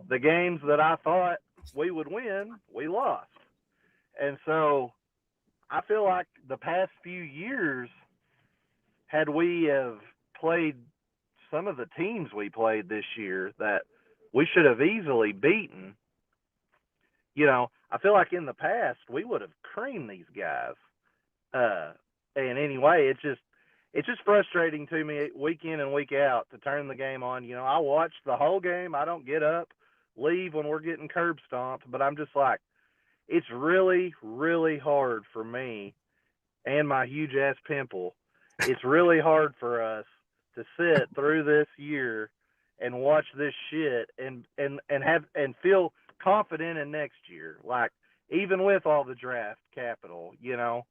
the games that I thought we would win, we lost. And so I feel like the past few years, had we have played some of the teams we played this year that we should have easily beaten, you know, I feel like in the past we would have creamed these guys. And anyway, it's just frustrating to me week in and week out to turn the game on. You know, I watch the whole game. I don't get up, leave when we're getting curb stomped, but I'm just like, it's really, really hard for me and my huge-ass pimple. It's really hard for us to sit through this year and watch this shit and feel confident in next year. Like, even with all the draft capital, you know,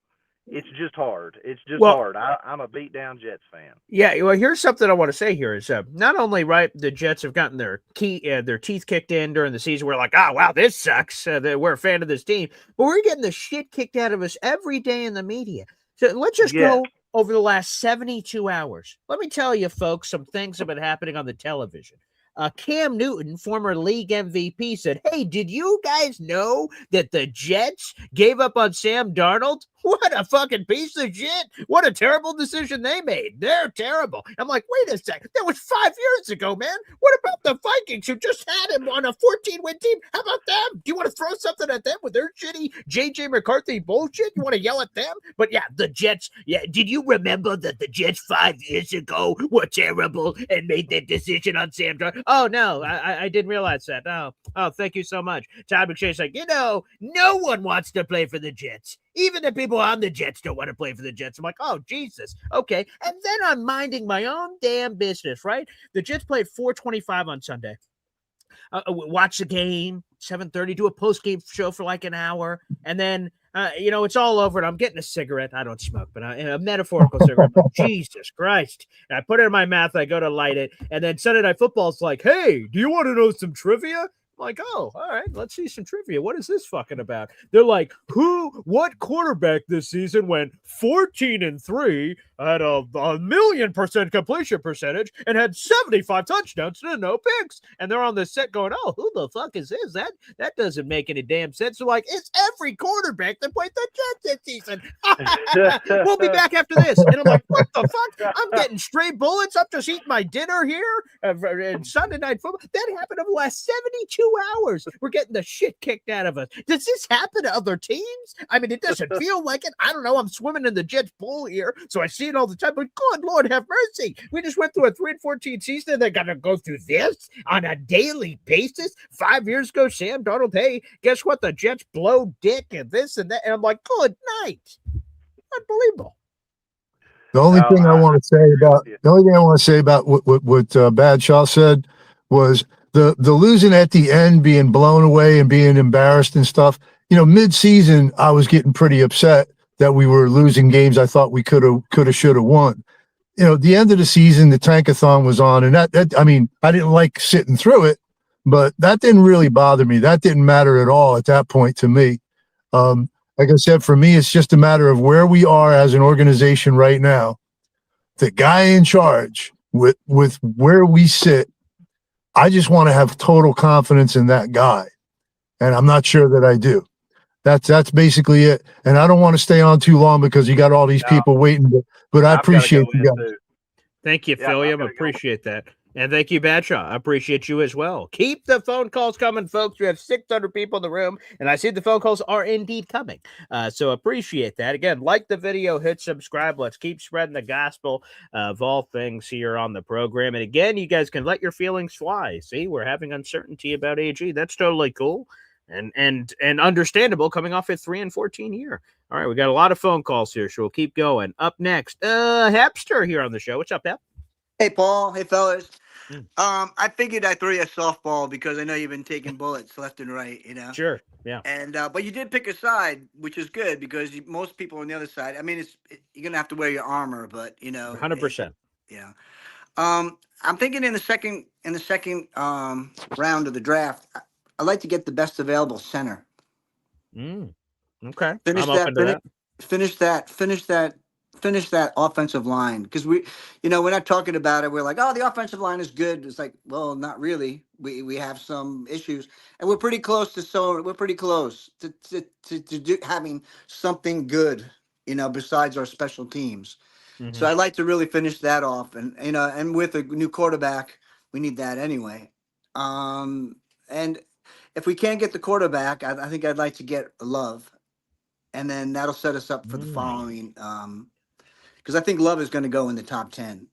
it's just hard. It's just hard. I'm a beat-down Jets fan. Yeah, well, here's something I want to say here is not only, right, the Jets have gotten their teeth kicked in during the season. We're like, oh, wow, this sucks. We're a fan of this team. But we're getting the shit kicked out of us every day in the media. So let's just go over the last 72 hours. Let me tell you, folks, some things have been happening on the television. Cam Newton, former league MVP, said, hey, did you guys know that the Jets gave up on Sam Darnold? What a fucking piece of shit. What a terrible decision they made. They're terrible. I'm like, wait a sec. That was 5 years ago, man. What about the Vikings who just had him on a 14-win team? How about them? Do you want to throw something at them with their shitty J.J. McCarthy bullshit? You want to yell at them? But yeah, the Jets. Yeah, did you remember that the Jets 5 years ago were terrible and made that decision on Sam Darnold? Oh, no, I didn't realize that. Oh, thank you so much. Todd McShay's like, you know, no one wants to play for the Jets. Even the people on the Jets don't want to play for the Jets. I'm like, oh, Jesus. Okay. And then I'm minding my own damn business, right? The Jets played 4:25 on Sunday. Watch the game, 7:30, do a post-game show for like an hour. And then, you know, it's all over. And I'm getting a cigarette. I don't smoke, but a metaphorical cigarette. Jesus Christ. And I put it in my mouth. I go to light it. And then Sunday Night Football's like, hey, do you want to know some trivia? I'm like, oh, all right, let's see some trivia. What is this fucking about? They're like, what quarterback this season went 14-3, had a 1,000,000% completion percentage, and had 75 touchdowns and no picks? And they're on the set going, oh, who the fuck is this? That doesn't make any damn sense. They're like, it's every quarterback that played the Jets this season. We'll be back after this. And I'm like, what the fuck? I'm getting stray bullets. I'm just eating my dinner here and Sunday Night Football. That happened over the last 72 hours. We're getting the shit kicked out of us. Does this happen to other teams? I mean, it doesn't feel like it. I don't know. I'm swimming in the Jets pool here, so I see see it all the time. But good Lord have mercy. We just went through a 3-14 season, and they're going to go through this on a daily basis. 5 years ago, Sam Darnold, hey, guess what? The Jets blow dick and this and that. And I'm like, good night. Unbelievable. The only thing I want to say about what Badshaw said was the losing at the end, being blown away and being embarrassed and stuff. Mid-season, I was getting pretty upset that we were losing games I thought we could have, should have won. The end of the season, the tankathon was on, and that I mean, I didn't like sitting through it, but that didn't really bother me. That didn't matter at all at that point to me. Like I said, for me, it's just a matter of where we are as an organization right now. The guy in charge with where we sit, I just want to have total confidence in that guy. And I'm not sure that I do. That's basically it. And I don't want to stay on too long because you got all these people waiting, but I appreciate you guys. Thank you, Philliam. Appreciate that. And thank you, Badshaw. I appreciate you as well. Keep the phone calls coming, folks. We have 600 people in the room, and I see the phone calls are indeed coming. So appreciate that. Again, like the video, hit subscribe. Let's keep spreading the gospel of all things here on the program. And again, you guys can let your feelings fly. See, we're having uncertainty about AG. That's totally cool and understandable coming off a 3-14 year. All right, we got a lot of phone calls here, so we'll keep going. Up next, Hepster here on the show. What's up, Hep? Hey, Paul. Hey, fellas. I figured I'd throw you a softball because I know you've been taking bullets left and right, Sure, yeah. And but you did pick a side, which is good because most people on the other side. I mean, you're gonna have to wear your armor, but 100%. Yeah. I'm thinking in the second round of the draft, I'd like to get the best available center. Okay. Finish that offensive line because we're not talking about it. We're like, oh, the offensive line is good. It's like, well, not really. We have some issues, and we're pretty close to having something good, besides our special teams. Mm-hmm. So I'd like to really finish that off, and and with a new quarterback, we need that anyway. And if we can't get the quarterback, I think I'd like to get Love, and then that'll set us up for the following. Because I think Love is going to go in the top 10.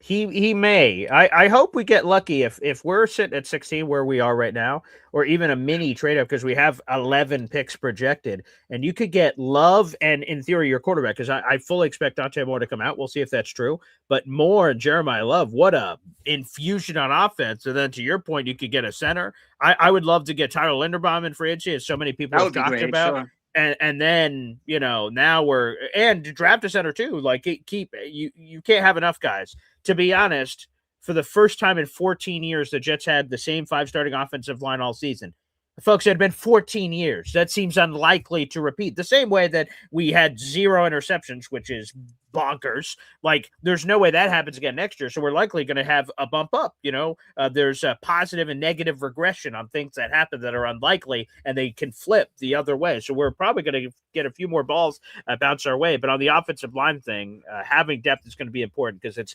He may. I hope we get lucky if we're sitting at 16 where we are right now, or even a mini trade up because we have 11 picks projected, and you could get Love and in theory your quarterback because I fully expect Dante Moore to come out. We'll see if that's true. But Moore and Jeremiah Love, what a infusion on offense. And then to your point, you could get a center. I would love to get Tyler Linderbaum in free agency, as so many people have talked about. Sure. And then now we're and draft a center too. Like you can't have enough guys. To be honest, for the first time in 14 years, the Jets had the same 5 starting offensive line all season. Folks, it had been 14 years. That seems unlikely to repeat. The same way that we had 0 interceptions, which is bonkers. Like, there's no way that happens again next year. So we're likely going to have a bump up. There's a positive and negative regression on things that happen that are unlikely, and they can flip the other way. So we're probably going to get a few more balls bounce our way. But on the offensive line thing, having depth is going to be important because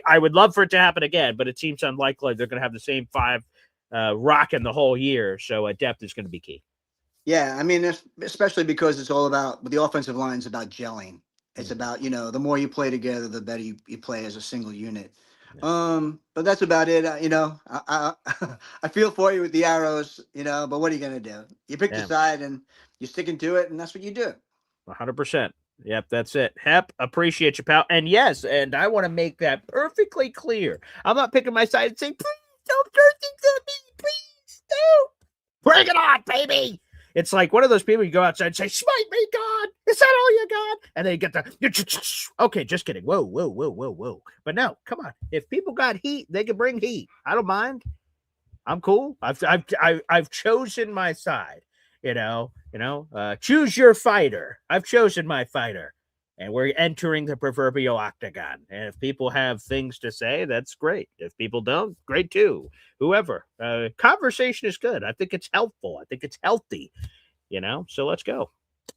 I would love for it to happen again, but it seems unlikely they're going to have the same 5 rocking the whole year. So depth is going to be key. Yeah, I mean, especially because it's all about the offensive line is about gelling. It's about, the more you play together, the better you play as a single unit. Yeah. But that's about it. I feel for you with the arrows, but what are you going to do? You pick the side and you're sticking to it, and that's what you do. 100%. Yep, that's it. Hep, appreciate you, pal. And yes, and I want to make that perfectly clear. I'm not picking my side and saying, please don't throw things at me. Please don't. Bring it on, baby. It's like one of those people you go outside and say, smite me, God. Is that all you got? And then you get okay, just kidding. Whoa. But no, come on. If people got heat, they can bring heat. I don't mind. I'm cool. I've chosen my side. Choose your fighter. I've chosen my fighter. And we're entering the proverbial octagon. And if people have things to say, that's great. If people don't, great too. Whoever. Conversation is good. I think it's helpful. I think it's healthy. So let's go.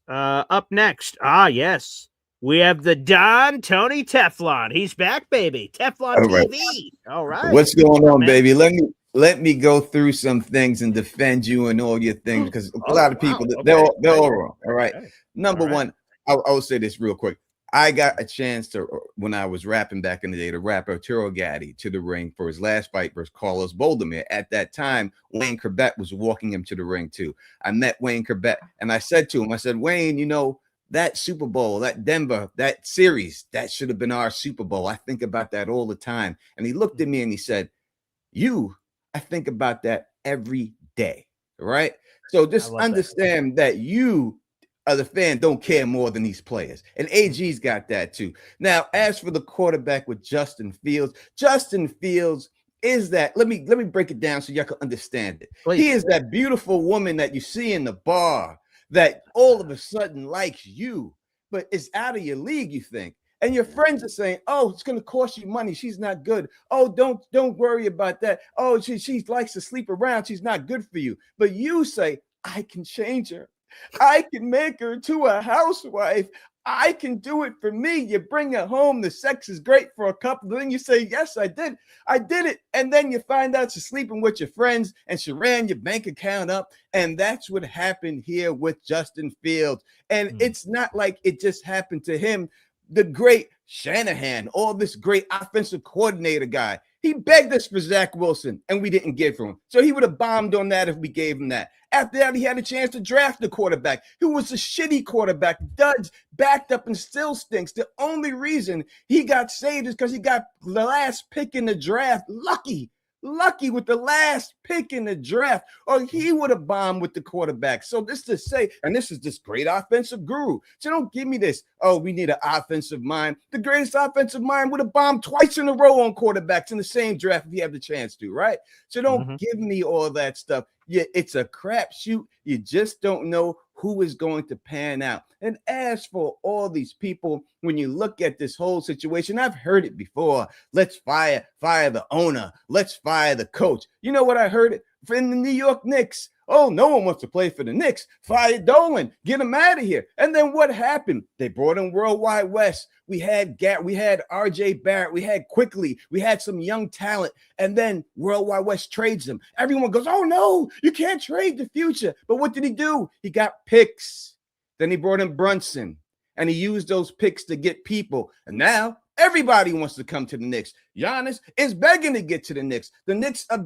Up next. Yes. We have the Don Tony Teflon. He's back, baby. Teflon all right. TV. All right. What's going on, baby? Let me go through some things and defend you and all your things because a lot of people, they're all wrong. All right. Number one, I will say this real quick. I got a chance to, when I was rapping back in the day, to rap Arturo Gatti to the ring for his last fight versus Carlos Boldemir. At that time, Wayne Corbett was walking him to the ring too. I met Wayne Corbett and I said to him, I said, Wayne, you know, that Super Bowl, that Denver, that series, that should have been our Super Bowl. I think about that all the time. And he looked at me and he said, I think about that every day, right? So just understand that you, as a fan, don't care more than these players. And AG's got that too. Now, as for the quarterback with Justin Fields is that, let me break it down so y'all can understand it. Please. He is that beautiful woman that you see in the bar that all of a sudden likes you, but is out of your league, you think. And your friends are saying, oh, it's going to cost you money. She's not good. Oh, don't worry about that. Oh, she likes to sleep around. She's not good for you. But you say, I can change her. I can make her to a housewife. I can do it for me. You bring her home. The sex is great for a couple. Then you say, yes, I did. I did it. And then you find out she's sleeping with your friends and she ran your bank account up. And that's what happened here with Justin Fields. And it's not like it just happened to him. The great Shanahan, all this great offensive coordinator guy, he begged us for Zach Wilson and we didn't give him. So he would have bombed on that if we gave him that. After that, he had a chance to draft the quarterback who was a shitty quarterback, duds, backed up and still stinks. The only reason he got saved is because he got the last pick in the draft. Lucky with the last pick in the draft, or he would have bombed with the quarterback. So this to say, and this is this great offensive guru. So don't give me this, oh, we need an offensive mind. The greatest offensive mind would have bombed twice in a row on quarterbacks in the same draft if he had the chance to, right? So don't give me all that stuff. Yeah, it's a crapshoot. You just don't know who is going to pan out. And as for all these people, when you look at this whole situation, I've heard it before. Let's fire the owner. Let's fire the coach. You know what I heard it in the New York Knicks? Oh, no one wants to play for the Knicks. Fire Dolan. Get him out of here. And then what happened? They brought in Worldwide West. We had RJ Barrett. We had Quickly. We had some young talent. And then Worldwide West trades them. Everyone goes, oh, no, you can't trade the future. But what did he do? He got picks. Then he brought in Brunson. And he used those picks to get people. And now everybody wants to come to the Knicks. Giannis is begging to get to the Knicks. The Knicks are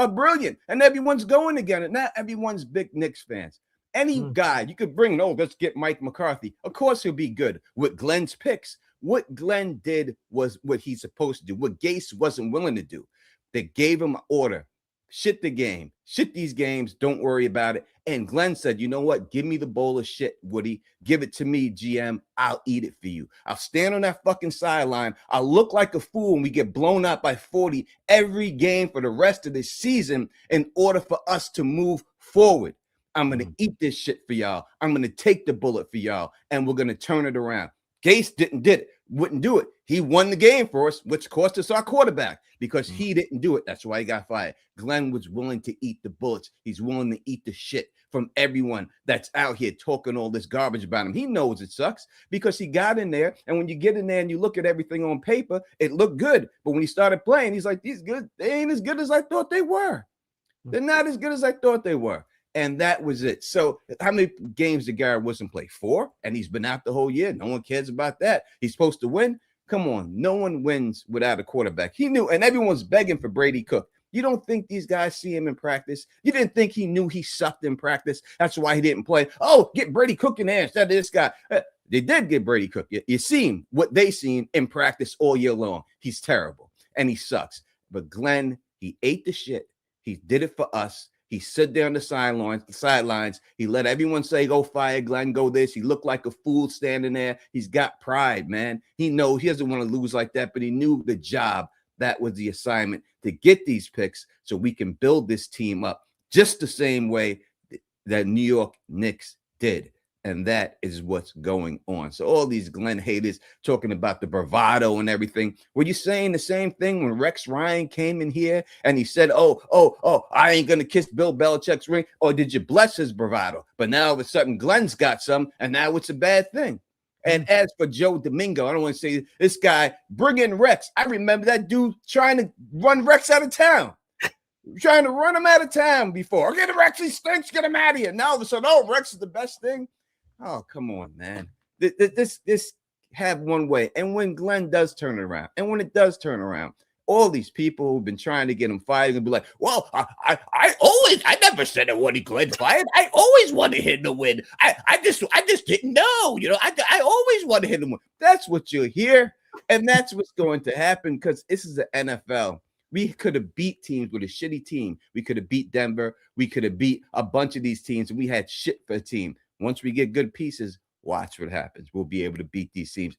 brilliant, and everyone's going again. And now everyone's big Knicks fans. Any guy you could bring, let's get Mike McCarthy. Of course he'll be good with Glenn's picks. What Glenn did was what he's supposed to do, what Gase wasn't willing to do. They gave him an order. Shit the game. Shit these games. Don't worry about it. And Glenn said, you know what? Give me the bowl of shit, Woody. Give it to me, GM. I'll eat it for you. I'll stand on that fucking sideline. I'll look like a fool when we get blown up by 40 every game for the rest of this season in order for us to move forward. I'm going to eat this shit for y'all. I'm going to take the bullet for y'all, and we're going to turn it around. Gase wouldn't do it. He won the game for us, which cost us our quarterback because he didn't do it. That's why he got fired. Glenn was willing to eat the bullets. He's willing to eat the shit from everyone that's out here talking all this garbage about him. He knows it sucks because he got in there. And when you get in there and you look at everything on paper, it looked good. But when he started playing, he's like, they ain't as good as I thought they were. They're not as good as I thought they were. And that was it. So how many games did Garrett Wilson play? 4? And he's been out the whole year. No one cares about that. He's supposed to win. Come on. No one wins without a quarterback. He knew, and everyone's begging for Brady Cook. You don't think these guys see him in practice? You didn't think he knew he sucked in practice? That's why he didn't play. Oh, get Brady Cook in there instead of this guy. They did get Brady Cook. You seen what they seen in practice all year long. He's terrible, and he sucks. But Glenn, he ate the shit. He did it for us. He stood there on the sidelines. He let everyone say, go fire Glenn, go this. He looked like a fool standing there. He's got pride, man. He knows he doesn't want to lose like that, but he knew the job. That was the assignment, to get these picks so we can build this team up just the same way that New York Knicks did. And that is what's going on. So all these Glenn haters talking about the bravado and everything. Were you saying the same thing when Rex Ryan came in here and he said, oh, I ain't going to kiss Bill Belichick's ring? Or did you bless his bravado? But now all of a sudden Glenn's got some, and now it's a bad thing. And as for Joe Domingo, I don't want to say this guy, bring in Rex. I remember that dude trying to run Rex out of town. Trying to run him out of town before. Okay, Rex, he stinks. Get him out of here. Now all of a sudden, Rex is the best thing. Oh, come on, man. This have one way. And when Glenn does turn it around, and when it does turn around, all these people who've been trying to get him fired and be like, well, I never said I wanted Glenn fired. I always wanted him to win. I just didn't know. I always wanted him to win. That's what you'll hear. And that's what's going to happen because this is the NFL. We could have beat teams with a shitty team. We could have beat Denver. We could have beat a bunch of these teams, and we had shit for a team. Once we get good pieces, watch what happens. We'll be able to beat these teams.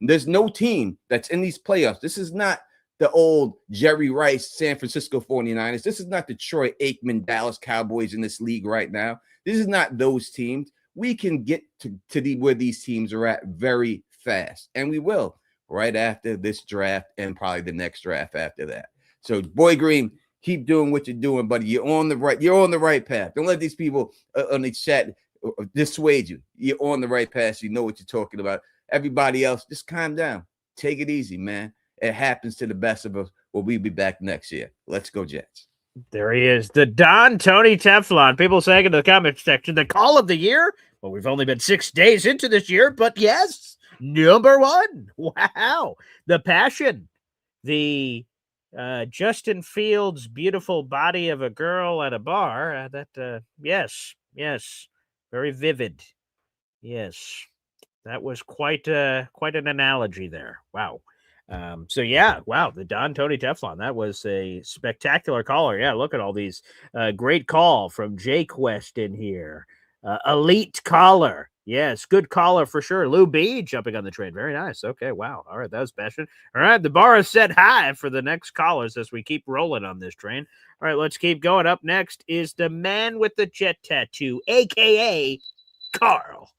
There's no team that's in these playoffs. This is not the old Jerry Rice, San Francisco 49ers. This is not the Troy Aikman, Dallas Cowboys in this league right now. This is not those teams. We can get to where these teams are at very fast, and we will right after this draft and probably the next draft after that. So, Boy Green, keep doing what you're doing, buddy. You're on the right path. Don't let these people on the chat dissuade you. You're on the right path. You know what you're talking about. Everybody else, just calm down. Take it easy, man. It happens to the best of us. Well, we'll be back next year. Let's go, Jets. There he is, the Don Tony Teflon. People saying in the comment section, the call of the year. Well, we've only been 6 days into this year, but yes, number one. Wow. The passion, the Justin Fields' beautiful body of a girl at a bar. Yes, very vivid. Yes, that was quite an analogy there. Wow. The Don Tony Teflon. That was a spectacular caller. Yeah, look at all these. Great call from Jay Quest in here. Elite caller. Yes, good caller for sure. Lou B jumping on the train. Very nice. Okay, wow. All right, that was passionate. All right, the bar is set high for the next callers as we keep rolling on this train. All right, let's keep going. Up next is the man with the jet tattoo, a.k.a. Carl.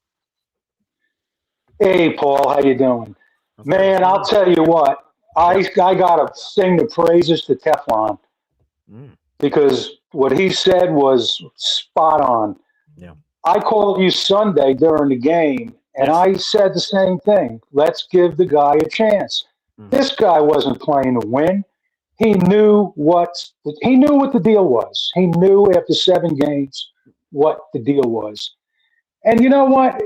Hey, Paul, how you doing? Man, I'll tell you what. I got to sing the praises to Teflon because what he said was spot on. Yeah. I called you Sunday during the game, and I said the same thing. Let's give the guy a chance. This guy wasn't playing to win. He knew what the deal was. He knew after 7 games what the deal was. And you know what?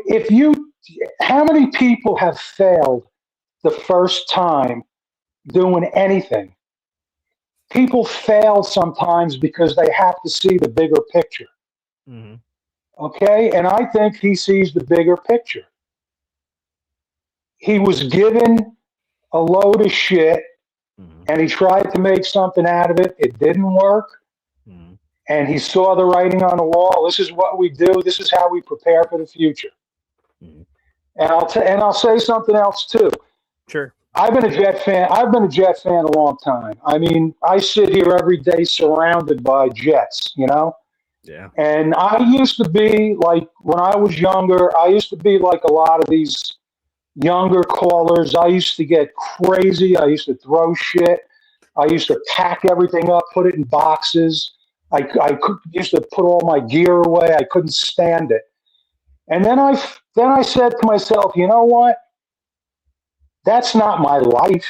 How many people have failed the first time doing anything? People fail sometimes because they have to see the bigger picture. Mm-hmm. Okay? And I think he sees the bigger picture. He was given a load of shit and he tried to make something out of it. It didn't work. And he saw the writing on the wall. This is what we do. This is how we prepare for the future. And I'll say something else too. Sure. I've been a Jet fan. I've been a Jet fan a long time. I mean, I sit here every day surrounded by Jets, you know? Yeah. And I used to be like, when I was younger, I used to be like a lot of these younger callers. I used to get crazy. I used to throw shit. I used to pack everything up, put it in boxes. I used to put all my gear away. I couldn't stand it. And then I said to myself, you know what? That's not my life.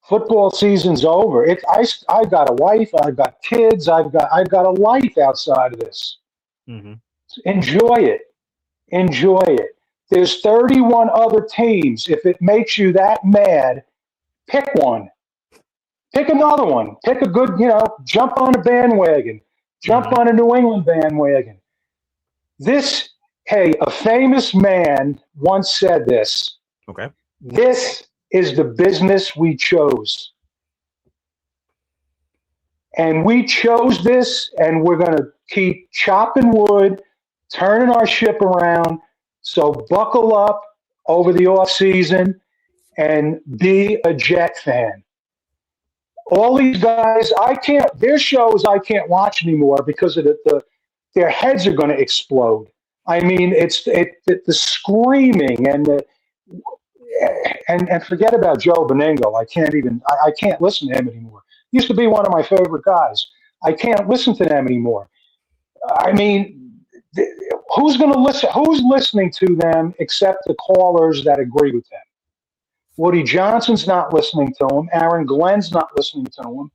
Football season's over. I got a wife. I've got kids. I've got a life outside of this. Mm-hmm. Enjoy it. Enjoy it. There's 31 other teams. If it makes you that mad, pick one. Pick another one. Pick a good, jump on a bandwagon. Jump on a New England bandwagon. A famous man once said this. Okay. This is the business we chose. And we chose this, and we're going to keep chopping wood, turning our ship around. So buckle up over the offseason and be a Jet fan. All these guys, their shows I can't watch anymore because of their heads are going to explode. I mean, the screaming and forget about Joe Beningo. I can't listen to him anymore. He used to be one of my favorite guys. I can't listen to them anymore. I mean, who's going to listen? Who's listening to them except the callers that agree with them? Woody Johnson's not listening to him. Aaron Glenn's not listening to him.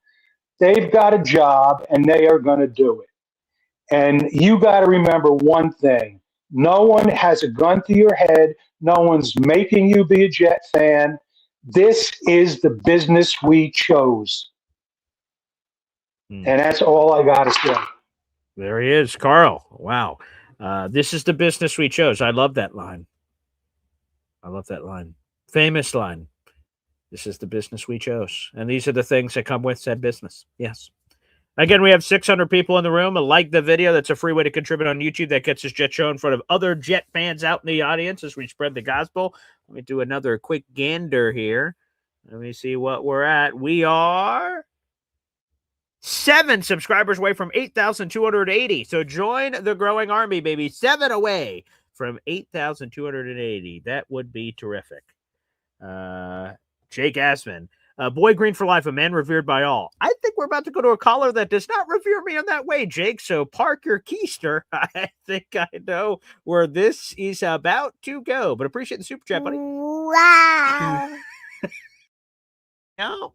They've got a job, and they are going to do it. And you got to remember one thing. No one has a gun to your head. No one's making you be a Jet fan. This is the business we chose. And that's all I got to say. There he is, Carl. Wow. This is the business we chose. I love that line. Famous line. This is the business we chose. And these are the things that come with said business. Yes. Again, we have 600 people in the room. Like the video. That's a free way to contribute on YouTube. That gets this Jet show in front of other Jet fans out in the audience as we spread the gospel. Let me do another quick gander here. Let me see what we're at. We are 7 subscribers away from 8,280. So join the growing army, baby. 7 away from 8,280. That would be terrific. Jake Asman. Boy Green for life, a man revered by all. I think we're about to go to a caller that does not revere me in that way, Jake. So park your keister. I think I know where this is about to go. But appreciate the super chat, buddy. Wow. No.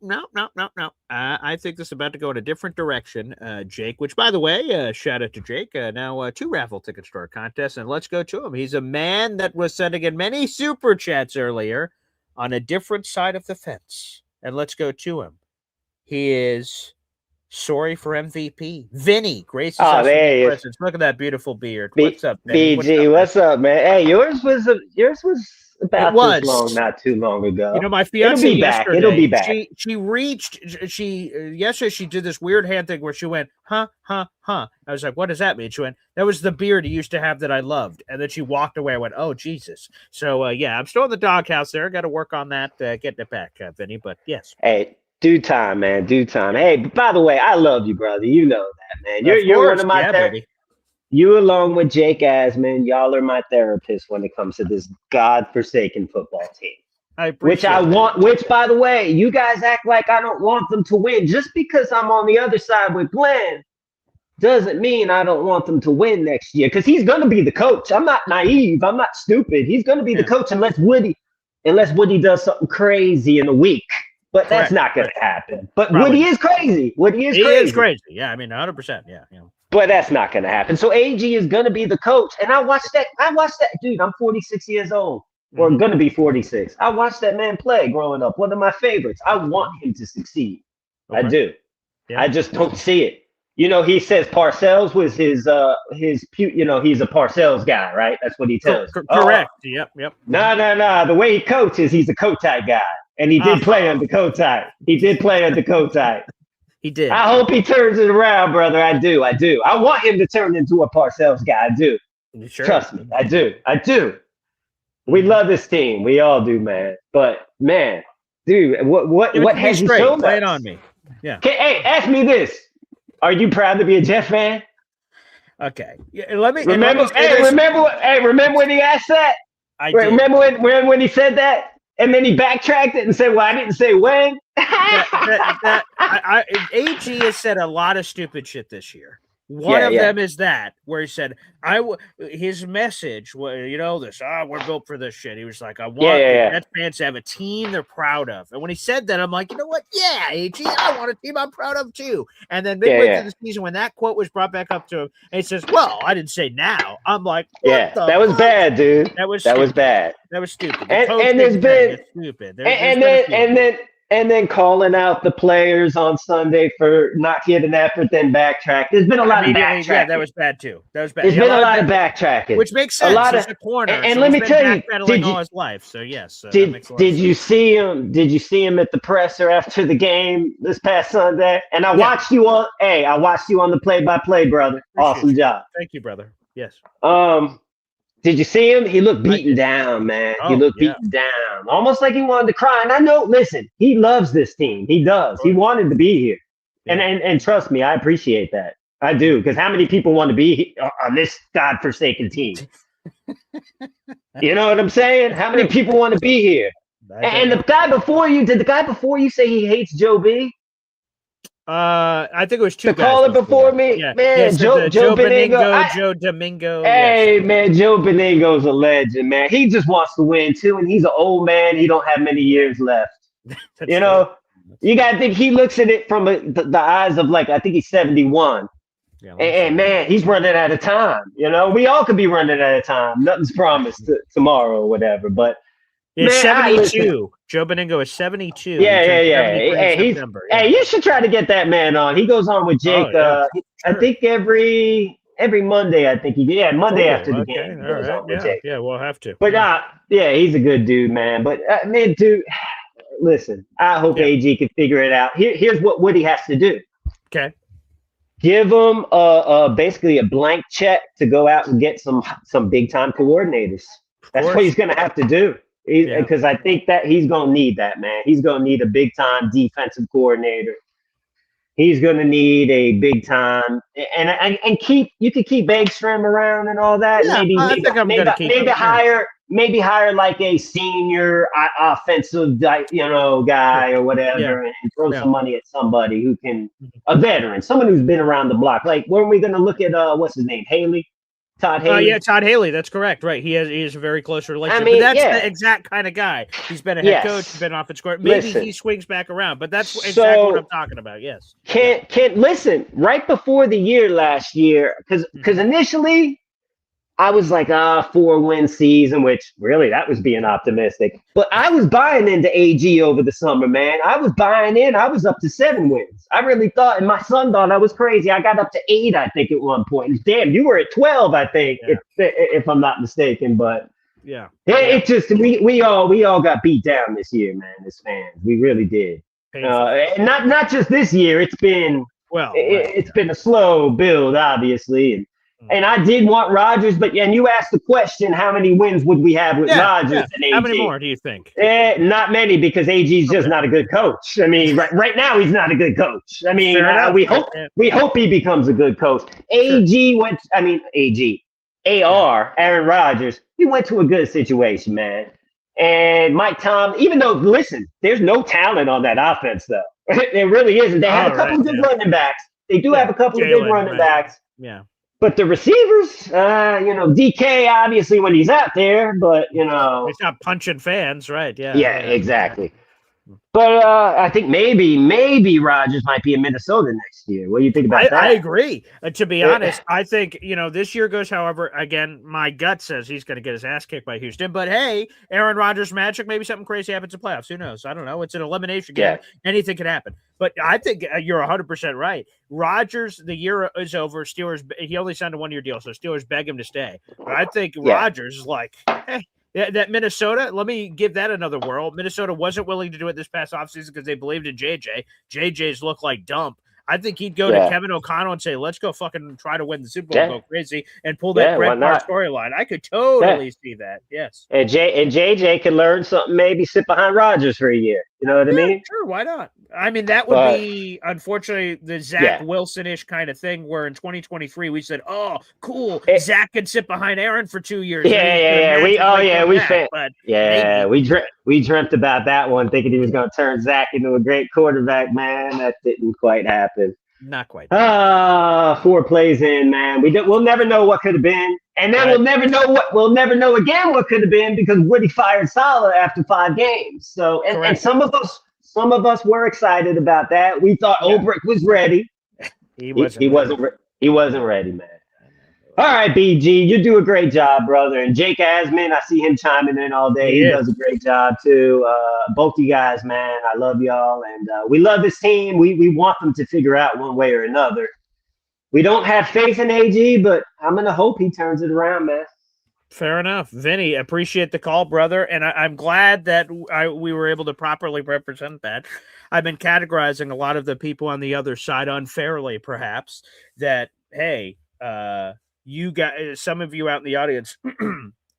I think this is about to go in a different direction, Jake, which, by the way, shout out to Jake. Now 2 raffle tickets to our contest, and let's go to him. He's a man that was sending in many super chats earlier on a different side of the fence. And let's go to him. He is sorry for MVP. Vinny, gracious. Oh, there he is. Look at that beautiful beard. What's up, Vinny? BG? What's up, man? Hey, yours was about this long, not too long ago. You know, my fiance yesterday, It'll be back. Yesterday she did this weird hand thing where she went, huh. I was like, what does that mean? She went, that was the beard he used to have that I loved. And then she walked away. I went, oh, Jesus. So, yeah, I'm still in the doghouse there. Got to work on that, getting it back, Vinny. But, yes. Hey, due time, man. Due time. Hey, by the way, I love you, brother. You know that, man. You're one of my baby. You, along with Jake Asman, y'all are my therapists when it comes to this godforsaken football team. Which, by the way, you guys act like I don't want them to win. Just because I'm on the other side with Glenn doesn't mean I don't want them to win next year. Because he's going to be the coach. I'm not naive. I'm not stupid. He's going to be the coach unless Woody does something crazy in a week. But that's not going to happen. But Woody is crazy. He is crazy. Yeah, I mean, 100%. Yeah. But that's not going to happen. So AG is going to be the coach. And I watched that. Dude, I'm 46 years old. Or going to be 46. I watched that man play growing up. One of my favorites. I want him to succeed. Okay. I do. Yeah. I just don't see it. You know, he says Parcells was his he's a Parcells guy, right? That's what he tells. Correct. Yep. No. The way he coaches, he's a Kotite guy. And he did play under Kotite. He did. I hope he turns it around, brother. I do. I want him to turn into a Parcells guy. I do. Sure? Trust me. I do. We love this team. We all do, man. But man, dude, what has he shown us? Lay it on me. Yeah. Hey, ask me this: are you proud to be a Jet fan? Okay. Yeah, let me remember. Remember when he asked that? Remember when he said that? And then he backtracked it and said, well, I didn't say when. AG has said a lot of stupid shit this year. One of them is that where he said, his message was, we're built for this shit. He was like, I want the Jets fans to have a team they're proud of. And when he said that, I'm like, you know what? Yeah, AG, I want a team I'm proud of too. And then midway through the season, when that quote was brought back up to him, and he says, well, I didn't say now. I'm like, that was bad, dude. That was bad. That was stupid. And there's been stupid. And then calling out the players on Sunday for not giving effort, then backtrack. There's been a lot of backtracking. Yeah, that was bad too. There's been a lot of backtracking, which makes sense. He's a corner, and let me tell you, all his life. So yes, did you see him? Did you see him at the presser after the game this past Sunday? And I watched you on. Hey, I watched you on the play-by-play, brother. Awesome job. Thank you, brother. Yes. Did you see him? He looked beaten down, man. He looked beaten down, almost like he wanted to cry. And I know, listen, he loves this team. He does. He wanted to be here. Yeah. And trust me, I appreciate that. I do. Because how many people want to be on this godforsaken team? You know what I'm saying? How many people want to be here? And the guy before you, did the guy before you say he hates Joe B? I think it was two guys. The caller before me, man, yes, Joe Beningo, Joe Domingo. Hey, man, Joe Beningo's a legend, man. He just wants to win too, and he's an old man. He don't have many years left. You know, you gotta think he looks at it from the eyes of, like, I think he's 71. And man, he's running out of time. You know, we all could be running out of time. Nothing's promised tomorrow or whatever. But yeah, man, 72. Joe Beningo is 72. Yeah. Hey, hey, you should try to get that man on. He goes on with Jake. Sure. I think every Monday. I think he did. Yeah, Monday after the game. All right. Yeah, we'll have to. But yeah, he's a good dude, man. But man, dude, listen. I hope AG can figure it out. Here's what Woody has to do. Okay. Give him basically a blank check to go out and get some big time coordinators. That's what he's gonna have to do. Because I think that he's gonna need that, man. He's gonna need a big time defensive coordinator. He's gonna need a big time and you could keep Bagstrom around and all that. Maybe hire like a senior offensive guy or whatever, and throw some money at somebody who can a veteran, someone who's been around the block. Like, weren't we gonna look at what's his name, Todd Haley? Todd Haley. That's correct. Right. He is a very close relationship. But that's the exact kind of guy. He's been a head coach. He's been offensive coordinator. Maybe he swings back around. But that's exactly what I'm talking about. Yes. Can't listen. Right before the year last year, because initially I was like, 4-win season, which really that was being optimistic. But I was buying into AG over the summer, man. I was buying in. I was up to 7 wins. I really thought, and my son thought I was crazy. I got up to 8, I think, at one point. And damn, you were at 12, I think, if I'm not mistaken. But it just we all got beat down this year, man. As fans, we really did. And not just this year. It's been it's been a slow build, obviously, and I did want Rodgers, and you asked the question, how many wins would we have with Rodgers and AG? How many more do you think? Not many, because AG's just not a good coach. I mean, right now he's not a good coach. I mean, we hope he becomes a good coach. Aaron Rodgers, he went to a good situation, man. And Mike Tom, even though, listen, there's no talent on that offense, though. There really isn't. They have a couple of good running backs. They do have a couple of good running backs. Yeah. But the receivers, DK, obviously, when he's out there, but, he's not punching fans, right? Yeah. Yeah, exactly. But I think maybe Rodgers might be in Minnesota next year. What do you think about that? I agree. To be honest, I think, this year goes, however, again, my gut says he's going to get his ass kicked by Houston. But, hey, Aaron Rodgers magic, maybe something crazy happens in playoffs. Who knows? I don't know. It's an elimination game. Anything could happen. But I think you're 100% right. Rodgers, the year is over. Steelers, he only signed a 1-year deal, so Steelers beg him to stay. But I think Rodgers is like, hey, that Minnesota, let me give that another whirl. Minnesota wasn't willing to do it this past offseason because they believed in JJ. JJ's look like dump. I think he'd go to Kevin O'Connell and say, let's go fucking try to win the Super Bowl, go crazy, and pull that Brett Favre storyline. I could totally see that, yes. And JJ could learn something, maybe sit behind Rodgers for a year. You know what I mean? Sure, why not? I mean, that would be, unfortunately, the Zach Wilson-ish kind of thing where in 2023 we said, oh, cool, Zach could sit behind Aaron for 2 years. We dreamt about that one, thinking he was going to turn Zach into a great quarterback, man. That didn't quite happen. Not quite. 4 plays in, man. We'll never know what could have been. And then we'll never know again what could have been, because Woody fired Saleh after 5 games. So, and some of us were excited about that. We thought Ulbrich was ready. He wasn't ready, man. All right, BG, you do a great job, brother. And Jake Asman, I see him chiming in all day. He does a great job too. Both you guys, man, I love y'all, and we love this team. We want them to figure out one way or another. We don't have faith in AG, but I'm gonna hope he turns it around, man. Fair enough. Vinny, appreciate the call, brother. And I'm glad that we were able to properly represent that. I've been categorizing a lot of the people on the other side unfairly, perhaps, that, hey, you got some of you out in the audience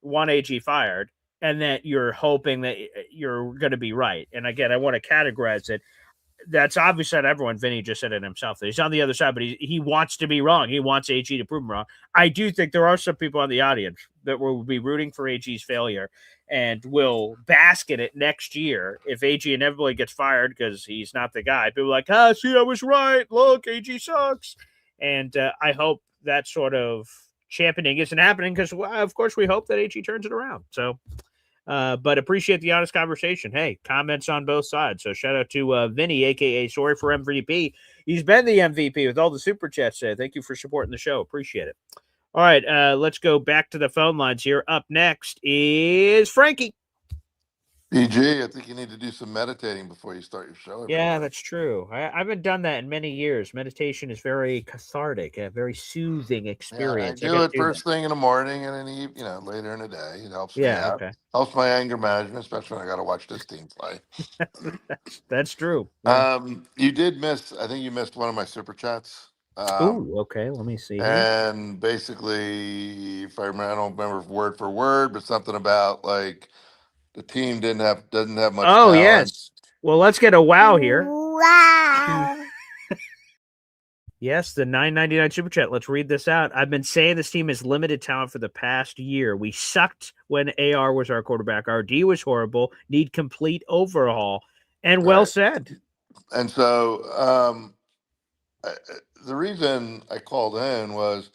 want AG fired, and that you're hoping that you're going to be right. And again, I want to categorize it. That's obviously not everyone. Vinny just said it himself. He's on the other side, but he wants to be wrong. He wants AG to prove him wrong. I do think there are some people on the audience that will be rooting for AG's failure and will bask in it next year if AG inevitably gets fired because he's not the guy. People are like, see, I was right. Look, AG sucks. And I hope that sort of championing isn't happening because, of course, we hope that AG turns it around. So But appreciate the honest conversation. Hey, comments on both sides. So shout out to Vinny, aka Sorry for MVP. He's been the MVP with all the super chats today. Thank you for supporting the show. Appreciate it. All right, let's go back to the phone lines here. Up next is Frankie. BG, I think you need to do some meditating before you start your show. Yeah, that's true. I haven't done that in many years. Meditation is very cathartic, a very soothing experience. Yeah, I do it first thing in the morning and then later in the day. It helps me out. Okay. Helps my anger management, especially when I got to watch this team play. that's true. Yeah. You did miss. I think you missed one of my super chats. Okay. Let me see. And basically, if I remember, I don't remember word for word, but something about like the team doesn't have much. Oh talent. yes. Well, let's get a wow here. Wow. Yes, the $9.99 super chat. Let's read this out. I've been saying this team has limited talent for the past year. We sucked when AR was our quarterback. Our D was horrible. Need complete overhaul. And well said. And so the reason I called in was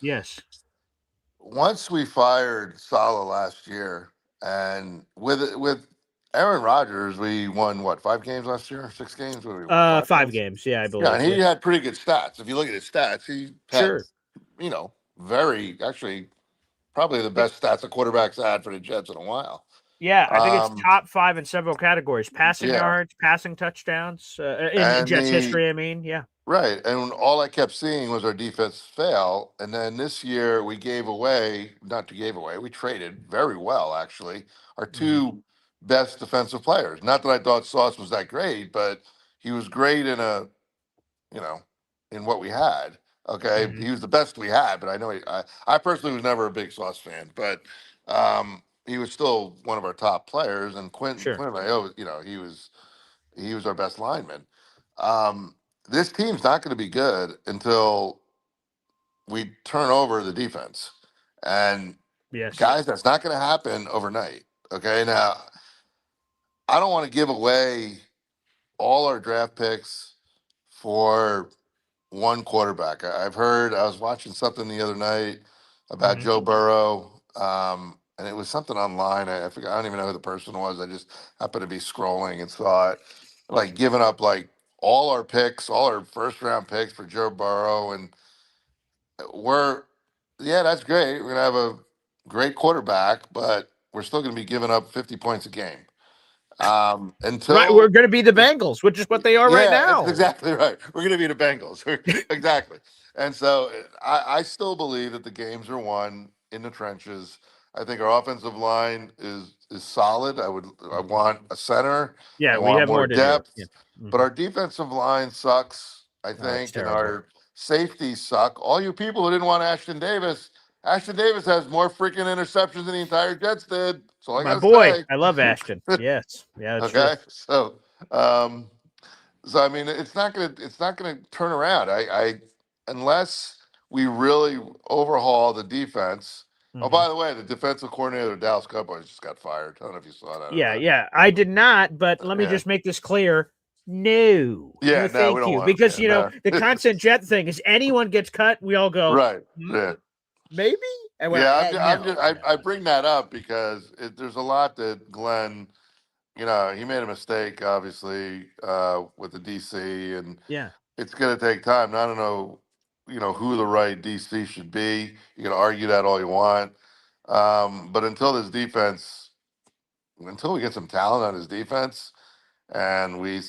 once we fired Saleh last year, and with Aaron Rodgers, we won what, 5 games last year? 6 games? What did we win, 5 games, yeah, I believe. Yeah, and he had pretty good stats. If you look at his stats, he had, actually probably the best stats a quarterback's had for the Jets in a while. Yeah, I think it's top 5 in several categories: passing yards, passing touchdowns in Jets history. I mean, yeah. Right, and all I kept seeing was our defense fail. And then this year we we traded very well, actually, our 2 best defensive players. Not that I thought Sauce was that great, but he was great in in what we had. Okay, he was the best we had, but I know I personally was never a big Sauce fan, but he was still one of our top players. And Quentin, he was our best lineman. This team's not going to be good until we turn over the defense. And guys, that's not going to happen overnight. Okay. Now, I don't want to give away all our draft picks for one quarterback. I was watching something the other night about Joe Burrow. And it was something online. I forgot. I don't even know who the person was. I just happened to be scrolling and saw it, like giving up like all our picks, all our first round picks for Joe Burrow. And that's great. We're going to have a great quarterback, but we're still going to be giving up 50 points a game. Until we're going to be the Bengals, which is what they are right now. That's exactly right. We're going to be the Bengals. Exactly. And so I still believe that the games are won in the trenches. I think our offensive line is solid. I want a center. Yeah, we have more depth. But our defensive line sucks, I think, and our safeties suck. All you people who didn't want Ashton Davis has more freaking interceptions than the entire Jets did. So my boy, I love Ashton. Yes, yeah. Okay, true. So I mean, it's not gonna turn around. I unless we really overhaul the defense. Oh, by the way, the defensive coordinator of Dallas Cowboys just got fired. I don't know if you saw that. Yeah, I did not. But let me just make this clear. No. Yeah, thank we don't you. want Because the constant Jet thing is anyone gets cut, we all go right. Yeah. Maybe. I bring that up because there's a lot that Glenn, he made a mistake obviously with the DC, and it's going to take time. And I don't know, who the right DC should be. You can argue that all you want, but until we get some talent on his defense, and we,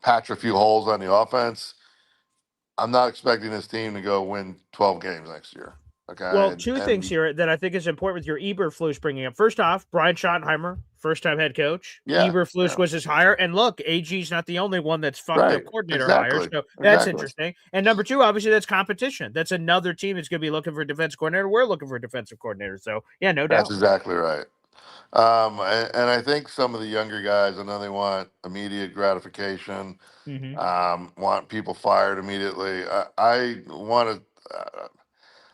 patch a few holes on the offense, I'm not expecting this team to go win 12 games next year. Okay. Well, two things here that I think is important with your Eberflus bringing up. First off, Brian Schottenheimer, first-time head coach. Eberflus was his hire. And look, AG's not the only one that's fucked up coordinator hires. So that's interesting. And number 2, obviously, that's competition. That's another team that's going to be looking for a defense coordinator. We're looking for a defensive coordinator. So, yeah, no doubt. That's exactly right. And I think some of the younger guys, I know they want immediate gratification, want people fired immediately. I want to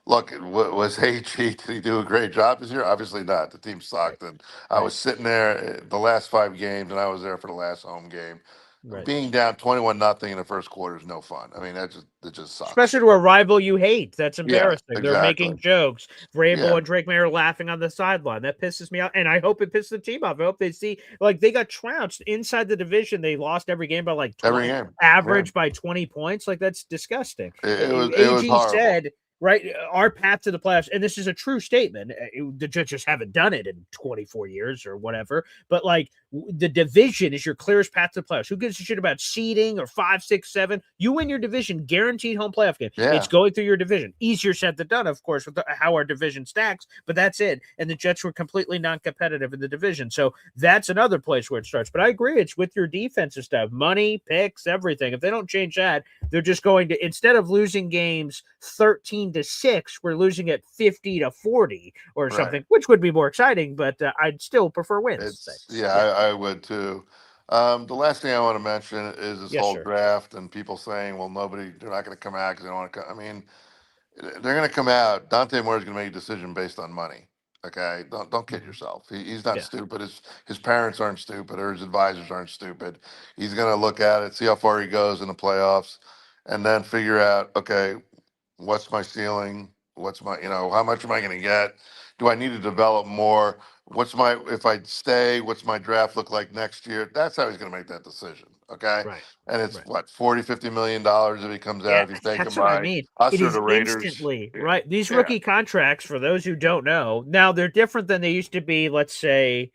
look. Was AG, did he do a great job this year? Obviously not. The team sucked, and I was sitting there the last 5 games, and I was there for the last home game. Right. being down 21-0 in the first quarter is no fun. I mean, it just sucks. Especially to a rival you hate. That's embarrassing. Yeah, They're making exactly. jokes. Vrabel Yeah. and Drake May are laughing on the sideline. That pisses me off. And I hope it pisses the team off. I hope they see, like, they got trounced inside the division. They lost every game by like 20, Every game. average by 20 points. Like, that's disgusting. It was AG horrible. said, right, our path to the playoffs, and this is a true statement. The Jets just haven't done it in 24 years or whatever. But like, the division is your clearest path to the playoffs. Who gives a shit about seeding or 5, 6, 7? You win your division, guaranteed home playoff game. Yeah. It's going through your division. Easier said than done, of course, with how our division stacks, but that's it. And the Jets were completely non-competitive in the division. So that's another place where it starts. But I agree, it's with your defensive stuff, money, picks, everything. If they don't change that, they're just going to, instead of losing games 13-6, we're losing at 50-40 or something, which would be more exciting, but I'd still prefer wins. I would too. The last thing I want to mention is this whole sir. draft and people saying, well, they're not going to come out because they don't want to come. I mean, they're going to come out. Dante Moore is going to make a decision based on money. Okay, don't kid yourself. He's not stupid. His parents aren't stupid, or his advisors aren't stupid. He's going to look at it, see how far he goes in the playoffs, and then figure out, okay, what's my ceiling? What's my, how much am I going to get? Do I need to develop more? If I stay, what's my draft look like next year? That's how he's going to make that decision. Okay. Right. And it's what, $40-50 million if he comes out, if he's taken That's what by I mean. us It or is the Raiders. instantly, right? These rookie contracts, for those who don't know, now they're different than they used to be, let's say,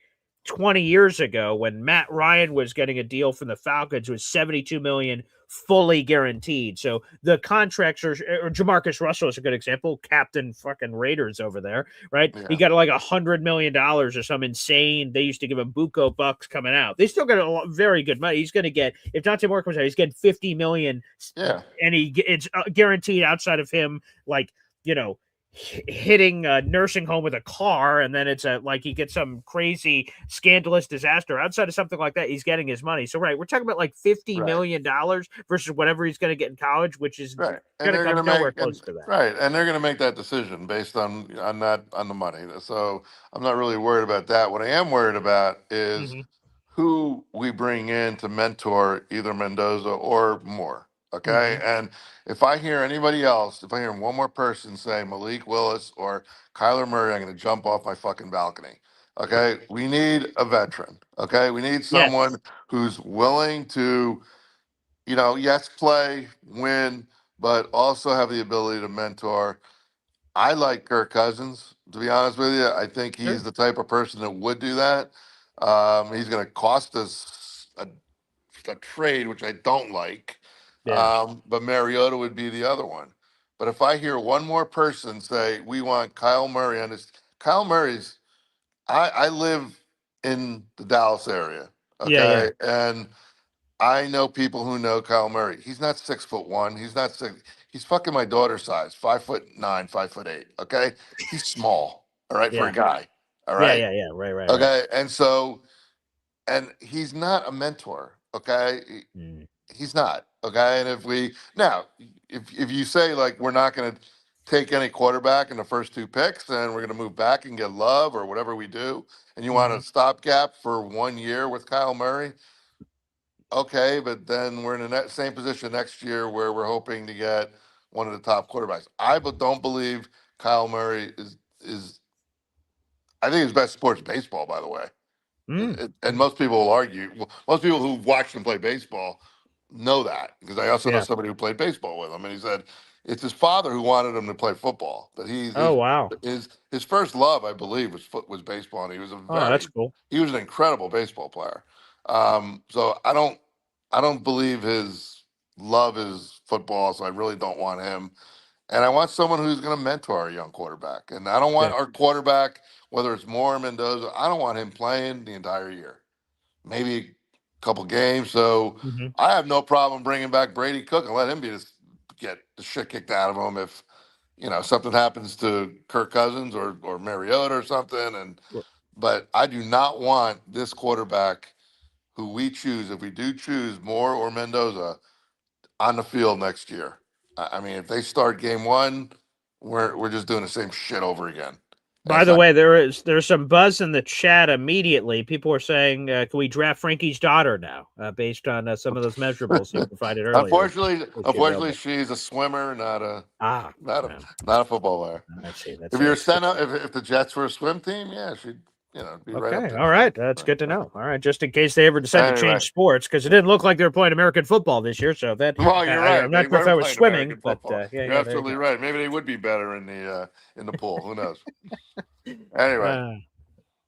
20 years ago when Matt Ryan was getting a deal from the Falcons with $72 million fully guaranteed. So the contracts or Jamarcus Russell is a good example, captain fucking Raiders over there, right? He got like $100 million or some insane. They used to give him buco bucks coming out. They still got a very good money. He's going to get, if Dante Moore comes out, he's getting $50 million. Yeah. And it's guaranteed outside of him, like, hitting a nursing home with a car, and then it's like he gets some crazy scandalous disaster. Outside of something like that, he's getting his money. So we're talking about like $50 million versus whatever he's going to get in college, which is going to come nowhere close to that. Right, and they're going to make that decision based on the money. So I'm not really worried about that. What I am worried about is who we bring in to mentor either Mendoza or Moore. Okay. And if I hear anybody else, if I hear one more person say Malik Willis or Kyler Murray, I'm going to jump off my fucking balcony. Okay. We need a veteran. Okay. We need someone who's willing to, yes, play, win, but also have the ability to mentor. I like Kirk Cousins, to be honest with you. I think he's the type of person that would do that. He's going to cost us a trade, which I don't like. But Mariota would be the other one. But if I hear one more person say, we want Kyle Murray on this, Kyle Murray's, I live in the Dallas area. Okay. And I know people who know Kyle Murray. He's not 6'1". He's not six. He's fucking my daughter's size, 5'9", 5'8". Okay. He's small. All right. For a guy. All right. Right. Okay. And he's not a mentor. Okay. He's not. Okay. And if you say, like, we're not going to take any quarterback in the first 2 picks, then we're going to move back and get Love or whatever we do, and you want a stopgap for 1 year with Kyle Murray, okay, but then we're in the same position next year where we're hoping to get one of the top quarterbacks. I don't believe Kyle Murray is I think his best sport's baseball, by the way. And most people will argue. Most people who watched him play baseball know that, because I also know somebody who played baseball with him, and he said it's his father who wanted him to play football. But his first love, I believe, was baseball, and he was that's cool. He was an incredible baseball player. So I don't believe his love is football, so I really don't want him. And I want someone who's going to mentor a young quarterback. And I don't want our quarterback, whether it's Moore or Mendoza, I don't want him playing the entire year. Maybe a couple games. So I have no problem bringing back Brady Cook and let him get the shit kicked out of him if, something happens to Kirk Cousins or Mariota or something. But I do not want this quarterback who we choose, if we do choose Moore or Mendoza, on the field next year. I mean, if they start game 1, we're just doing the same shit over again. By the way, there's some buzz in the chat immediately. People are saying, "Can we draft Frankie's daughter now?" Based on some of those measurables you provided earlier. Unfortunately, she's a swimmer, not a football player. I see. If you're if the Jets were a swim team, yeah, she'd be right up there. All right, that's good to know. All right, just in case they ever decide to change sports, because it didn't look like they were playing American football this year. So that well, you're right. I'm not sure if I was swimming, but you're absolutely right. Maybe they would be better in the pool. Who knows? Anyway,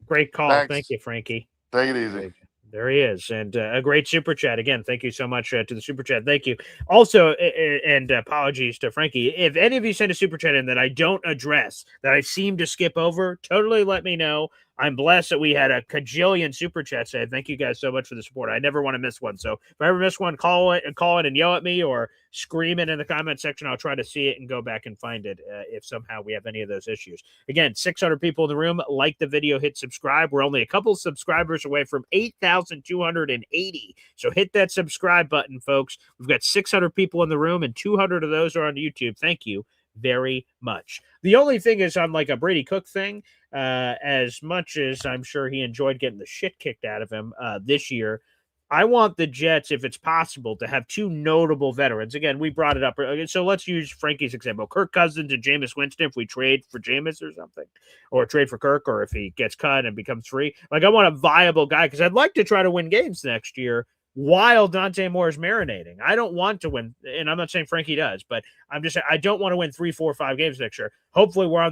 great call. Thanks. Thank you, Frankie. Take it easy. There he is, and a great super chat again. Thank you so much to the super chat. Thank you. Also, and apologies to Frankie. If any of you send a super chat in that I don't address, that I seem to skip over, totally let me know. I'm blessed that we had a cajillion super chats today. Thank you guys so much for the support. I never want to miss one. So if I ever miss one, call in and yell at me or scream it in the comment section. I'll try to see it and go back and find it if somehow we have any of those issues. Again, 600 people in the room. Like the video, hit subscribe. We're only a couple subscribers away from 8,280. So hit that subscribe button, folks. We've got 600 people in the room, and 200 of those are on YouTube. Thank you very much. The only thing is on like a Brady Cook thing, as much as I'm sure he enjoyed getting the shit kicked out of him this year, I want the Jets, if it's possible, to have two notable veterans. Again, we brought it up. So let's use Frankie's example. Kirk Cousins and Jameis Winston, if we trade for Jameis or something, or trade for Kirk, or if he gets cut and becomes free. Like, I want a viable guy because I'd like to try to win games next year while Dante Moore is marinating. I don't want to win, and I'm not saying Frankie does, but I'm just saying I don't want to win 3, 4, 5 games next year. Hopefully we're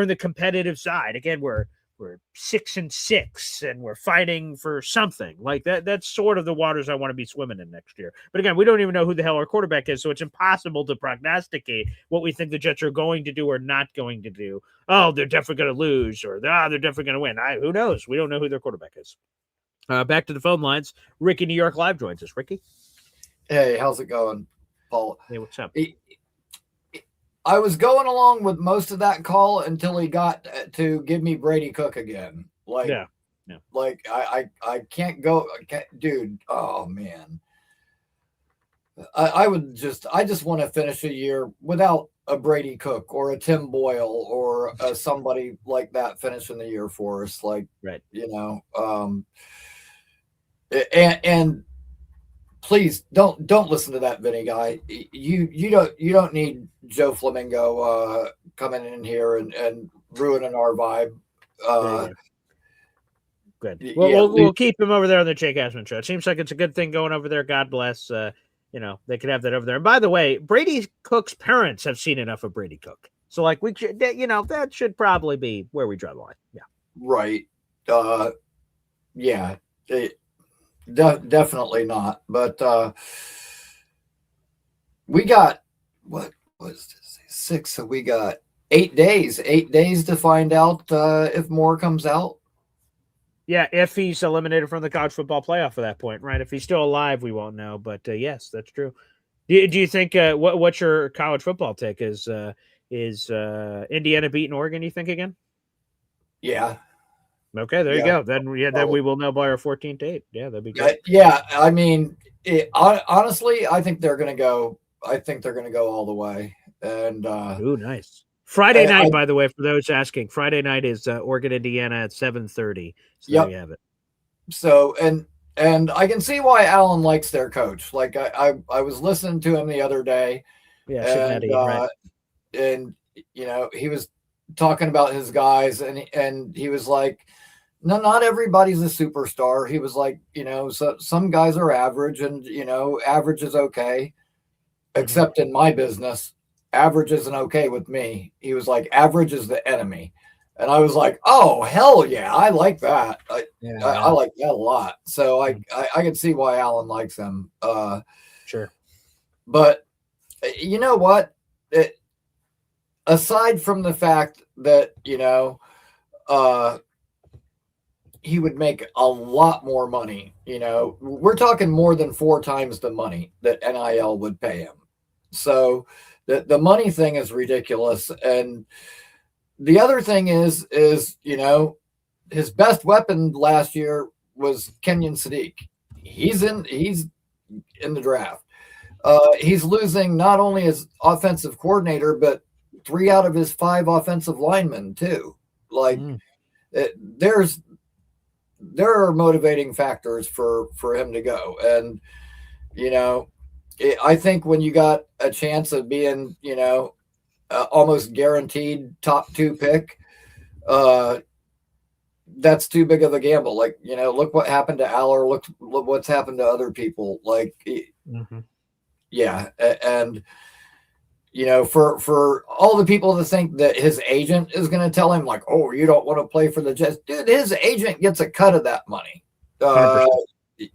in the competitive side. Again, we're 6-6 and we're fighting for something like that. That's sort of the waters I want to be swimming in next year. But again, we don't even know who the hell our quarterback is, so it's impossible to prognosticate what we think the Jets are going to do or not going to do. Oh, they're definitely going to lose, or they're definitely going to win. Who knows? We don't know who their quarterback is. Back to the phone lines. Ricky, New York Live joins us. Ricky? Hey, how's it going, Paul? Hey, what's up? I was going along with most of that call until he got to give me Brady Cook again. Like, like I can't go, dude. Oh man, I just want to finish a year without a Brady Cook or a Tim Boyle or somebody like that finishing the year for us. Like, right, and please don't listen to that Vinny guy. You don't need Joe Flamingo coming in here and ruining our vibe. Good. Well, we'll keep him over there on the Jake Asman show. It seems like it's a good thing going over there. God bless. They could have that over there. And by the way, Brady Cook's parents have seen enough of Brady Cook. So like we should, that should probably be where we draw the line. Yeah. Right. Yeah. Definitely not. But we got what was this? 6. So we got 8 days. 8 days to find out if Moore comes out. Yeah, if he's eliminated from the college football playoff at that point, right? If he's still alive, we won't know. But yes, that's true. Do you think what's your college football take? Is Indiana beating Oregon? You think again? Yeah. Okay, there you go. Then we will know by our 14th date. Yeah, that'd be good. Yeah, I mean, honestly, I think they're going to go. I think they're going to go all the way. And nice. Friday night, by the way, for those asking, Friday night is Oregon, Indiana at 7:30. So there you have it. So and I can see why Allen likes their coach. Like I was listening to him the other day. Yeah, and he was talking about his guys, and he was like, no, not everybody's a superstar. He was like, so some guys are average, and average is okay, except in my business. Average isn't okay with me. He was like, average is the enemy. And I was like, oh, hell yeah. I like that. I like that a lot. So I can see why Allen likes them. Sure. But you know what? Aside from the fact that, he would make a lot more money, we're talking more than 4 times the money that NIL would pay him. So the money thing is ridiculous. And the other thing is, his best weapon last year was Kenyon Sadiq. He's in the draft. He's losing not only his offensive coordinator, but 3 out of his 5 offensive linemen too. Like there are motivating factors for him to go. And, I think when you got a chance of being, almost guaranteed top 2 pick, that's too big of a gamble. Like, look what happened to Aller. Look what's happened to other people. Like, yeah. And, for all the people to think that his agent is going to tell him, like, oh, you don't want to play for the Jets. Dude, his agent gets a cut of that money.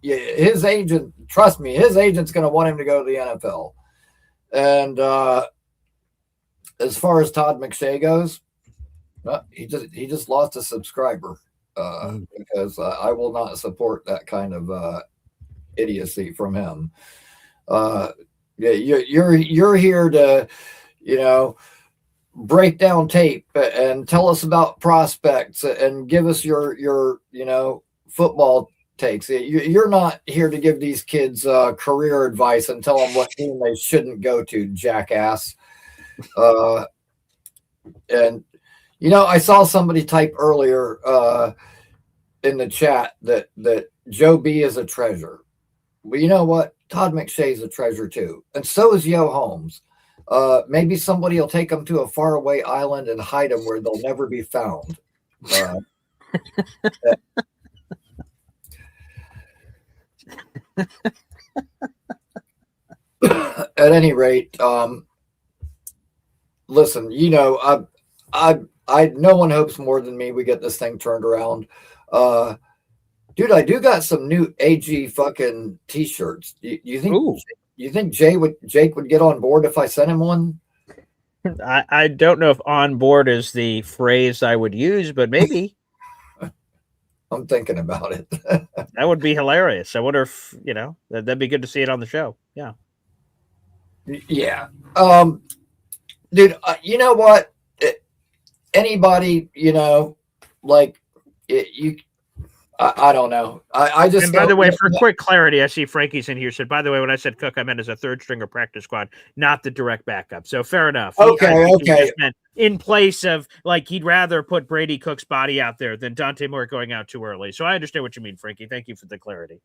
His agent, trust me, his agent's going to want him to go to the NFL. And as far as Todd McShay goes, he just lost a subscriber because I will not support that kind of idiocy from him. You're here to, break down tape and tell us about prospects and give us your football takes. You're not here to give these kids career advice and tell them what team they shouldn't go to, jackass. And I saw somebody type earlier in the chat that Joe B is a treasure. Well, you know what? Todd McShay is a treasure too, and so is Yo Holmes. Maybe somebody will take them to a faraway island and hide them where they'll never be found. At any rate, listen, I no one hopes more than me we get this thing turned around. Dude, I do got some new AG fucking t-shirts. You think Jake would get on board if I sent him one? I don't know if on board is the phrase I would use, but maybe. I'm thinking about it. That would be hilarious. I wonder if, that'd be good to see it on the show. Yeah. Yeah. Dude, you know what? Anybody, I don't know. I just. And by the way, for quick clarity, I see Frankie's in here. Said, by the way, when I said Cook, I meant as a third stringer practice squad, not the direct backup. So fair enough. Okay. In place of, like, he'd rather put Brady Cook's body out there than Dante Moore going out too early. So I understand what you mean, Frankie. Thank you for the clarity.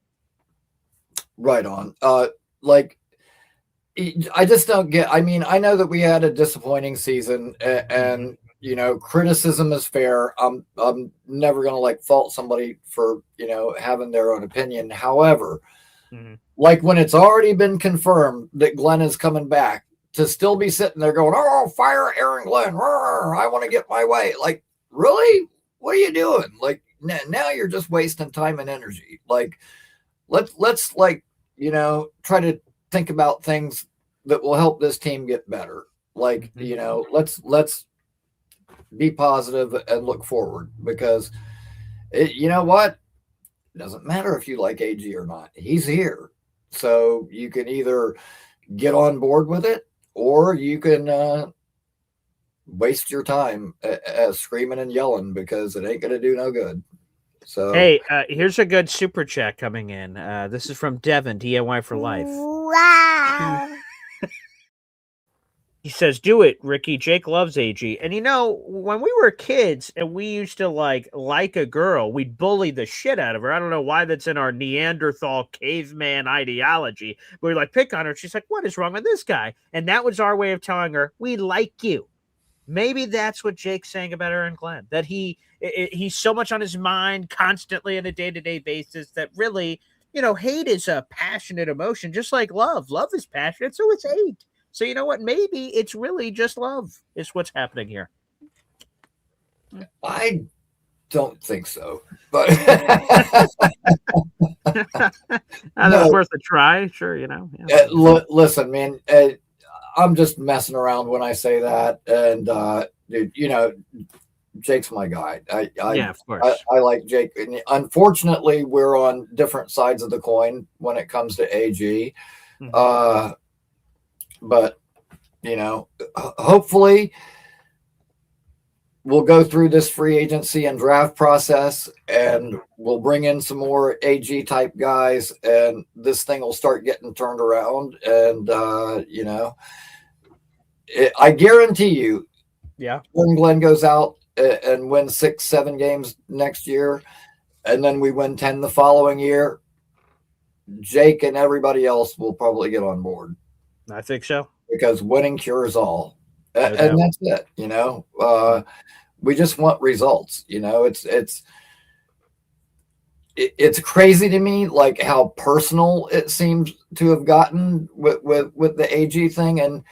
Right on. I just don't get. I mean, I know that we had a disappointing season, and criticism is fair. I'm never going to fault somebody for, having their own opinion. However, like when it's already been confirmed that Glenn is coming back, to still be sitting there going, oh, fire Aaron Glenn. I want to get my way. Like, really? What are you doing? Like, now you're just wasting time and energy. Like, let's try to think about things that will help this team get better. Like, let's be positive and look forward, because you know what? It doesn't matter if you like AG or not. He's here. So you can either get on board with it, or you can waste your time screaming and yelling, because it ain't going to do no good. So, hey, here's a good super chat coming in. This is from Devin, DIY for life. Wow. He says, do it, Ricky. Jake loves AG. And when we were kids and we used to like a girl, we'd bully the shit out of her. I don't know why that's in our Neanderthal caveman ideology. But we'd pick on her. She's like, what is wrong with this guy? And that was our way of telling her, we like you. Maybe that's what Jake's saying about Aaron Glenn, that he's so much on his mind constantly on a day-to-day basis that really, hate is a passionate emotion, just like love. Love is passionate, so it's hate. So you know what? Maybe it's really just love is what's happening here. I don't think so, but that's worth a try. Sure, Yeah. Listen, man, I'm just messing around when I say that, and dude, Jake's my guy. Yeah, of course. I like Jake. And unfortunately, we're on different sides of the coin when it comes to AG. But, hopefully we'll go through this free agency and draft process, and we'll bring in some more AG type guys, and this thing will start getting turned around. And, I guarantee you, yeah, when Glenn goes out, and win 6-7 games next year, and then we win 10 the following year, Jake and everybody else will probably get on board. I think so. Because winning cures all. No And doubt. that's it, you know. We just want results, you know. It's crazy to me, like how personal it seems to have gotten with the AG thing, and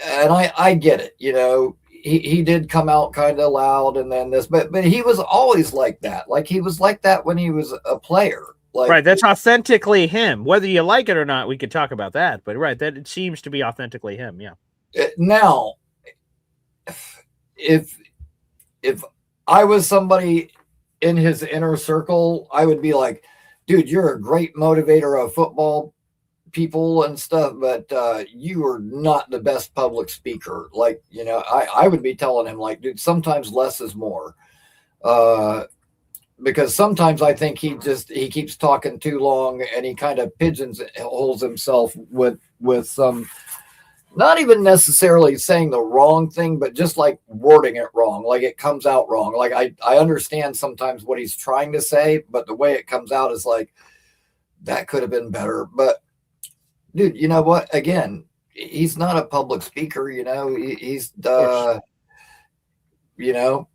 I get it, you know. He did come out kind of loud, and then this, but he was always like that. Like he was like that when he was a player. Like, right, that's authentically him. Whether you like it or not, we could talk about that. But right, that it seems to be authentically him. Yeah. Now, if I was somebody in his inner circle, I would be like, dude, you're a great motivator of football people and stuff, but you are not the best public speaker. Like, you know, I would be telling him, like, dude, sometimes less is more. Because sometimes I think he keeps talking too long, and he kind of pigeonholes himself with some, not even necessarily saying the wrong thing, but just like wording it wrong. Like it comes out wrong. Like I understand sometimes what he's trying to say, but the way it comes out is like, that could have been better. But dude, you know what? Again, he's not a public speaker, you know, he's, you know,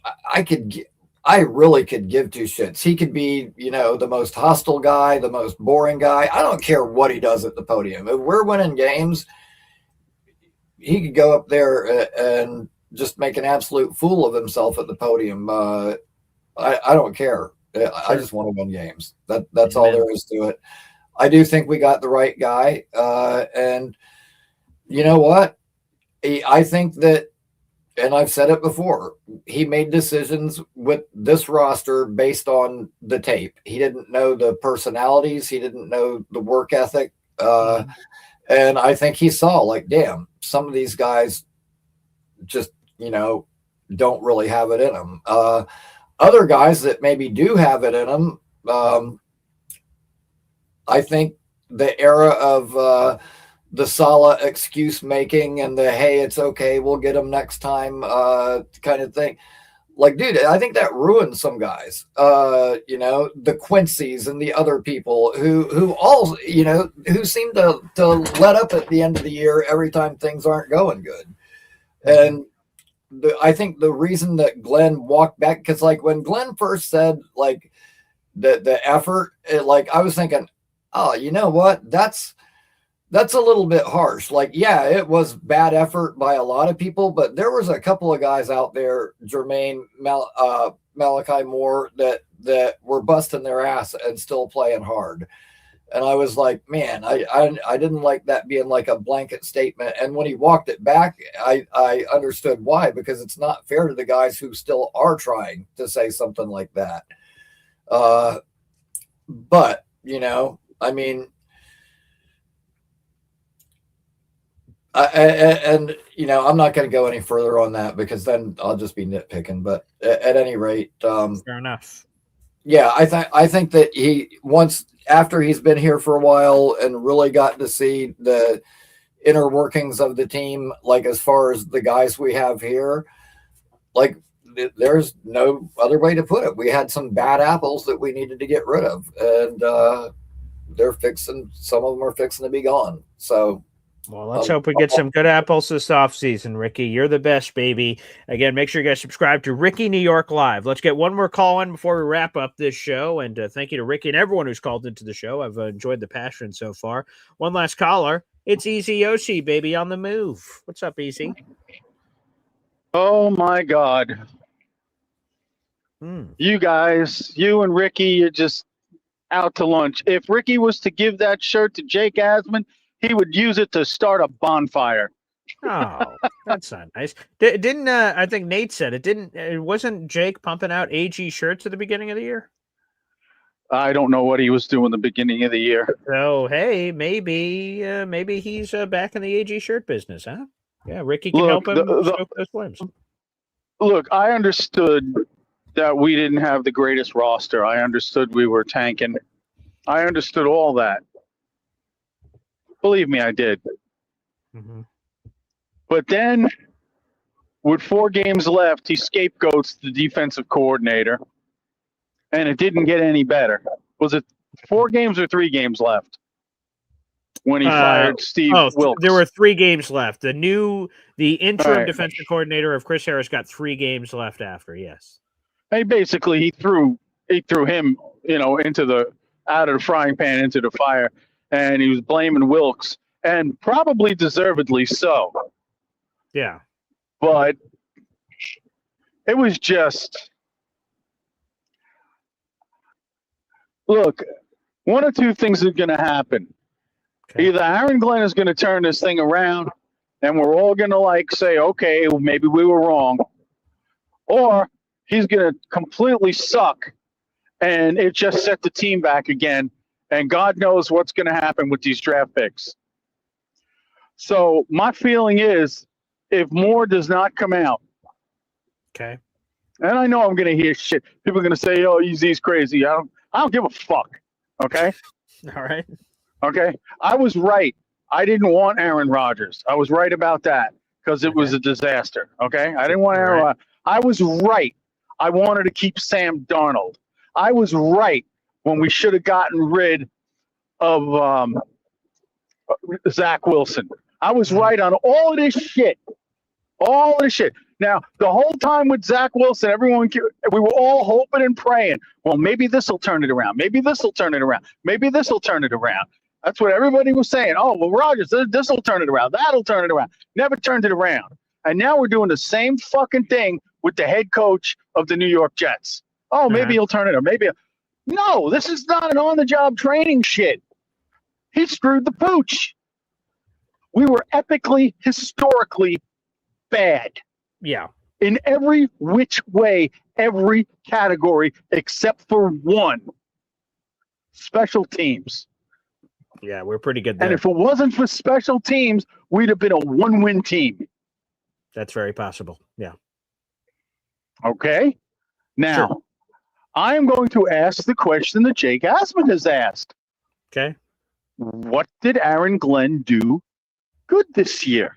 I really could give two shits. He could be, you know, the most hostile guy, the most boring guy. I don't care what he does at the podium. If we're winning games, he could go up there and just make an absolute fool of himself at the podium. I don't care. I just want to win games. That's all there is to it. I do think we got the right guy. And you know what? I think that, and I've said it before, he made decisions with this roster based on the tape. He didn't know the personalities. He didn't know the work ethic. And I think he saw, like, damn, some of these guys just, you know, don't really have it in them. Other guys that maybe do have it in them, I think the era of the Saleh excuse making and the, hey, it's okay, we'll get them next time kind of thing. Like, dude, I think that ruined some guys. You know, the Quincy's and the other people who all, you know, who seem to let up at the end of the year every time things aren't going good. And I think the reason that Glenn walked back, because like when Glenn first said like the effort, like I was thinking, oh, you know what? That's a little bit harsh. Like, yeah, it was bad effort by a lot of people, but there was a couple of guys out there, Jermaine, Malachi Moore, that were busting their ass and still playing hard. And I was like, man, I didn't like that being like a blanket statement. And when he walked it back, I understood why, because it's not fair to the guys who still are trying to say something like that. But, you know, I mean, and you know, I'm not going to go any further on that because then I'll just be nitpicking. But at any rate, fair enough. Yeah, I think that once after he's been here for a while and really got to see the inner workings of the team, like as far as the guys we have here, like there's no other way to put it. We had some bad apples that we needed to get rid of, and some of them are fixing to be gone. So. Well, let's hope we get some good apples this offseason, Ricky. You're the best, baby. Again, make sure you guys subscribe to Ricky New York Live. Let's get one more call in before we wrap up this show. And thank you to Ricky and everyone who's called into the show. I've enjoyed the passion so far. One last caller. It's Easy Yoshi, baby, on the move. What's up, Easy? Oh, my God. You guys, you and Ricky, you're just out to lunch. If Ricky was to give that shirt to Jake Asman, he would use it to start a bonfire. Oh, that's not nice. Didn't I think Nate said it? It wasn't Jake pumping out AG shirts at the beginning of the year? I don't know what he was doing the beginning of the year. So hey, maybe he's back in the AG shirt business, huh? Yeah, Ricky can help him soak those flames. Look, I understood that we didn't have the greatest roster. I understood we were tanking. I understood all that. Believe me, I did. Mm-hmm. But then with 4 games left, he scapegoats the defensive coordinator, and it didn't get any better. Was it 4 games or 3 games left when he fired Steve Wilkes? There were 3 games left. The interim defensive coordinator of Chris Harris got 3 games left after. Yes. Hey, basically, he threw him, out of the frying pan into the fire, and he was blaming Wilkes, and probably deservedly so. Yeah. But it was just, look, one or two things are going to happen. Okay. Either Aaron Glenn is going to turn this thing around and we're all going to say, okay, well, maybe we were wrong. Or he's going to completely suck and it just set the team back again. And God knows what's going to happen with these draft picks. So my feeling is, if Moore does not come out, okay, and I know I'm going to hear shit. People are going to say, "Oh, he's crazy." I don't give a fuck. Okay. All right. Okay. I was right. I didn't want Aaron Rodgers. I was right about that because it was a disaster. Okay. I didn't want Aaron Rodgers. I was right. I wanted to keep Sam Darnold. I was right when we should have gotten rid of Zach Wilson. I was right on all of this shit. All of this shit. Now, the whole time with Zach Wilson, we were all hoping and praying, well, maybe this will turn it around. Maybe this will turn it around. Maybe this will turn it around. That's what everybody was saying. Oh, well, Rodgers, this will turn it around. That'll turn it around. Never turned it around. And now we're doing the same fucking thing with the head coach of the New York Jets. Oh, maybe he'll turn it around. No, this is not an on-the-job training shit. He screwed the pooch. We were epically, historically bad. Yeah. In every which way, every category, except for one. Special teams. Yeah, we're pretty good there. And if it wasn't for special teams, we'd have been a 1-win team. That's very possible. Yeah. Okay. Now, I am going to ask the question that Jake Asman has asked. Okay. What did Aaron Glenn do good this year?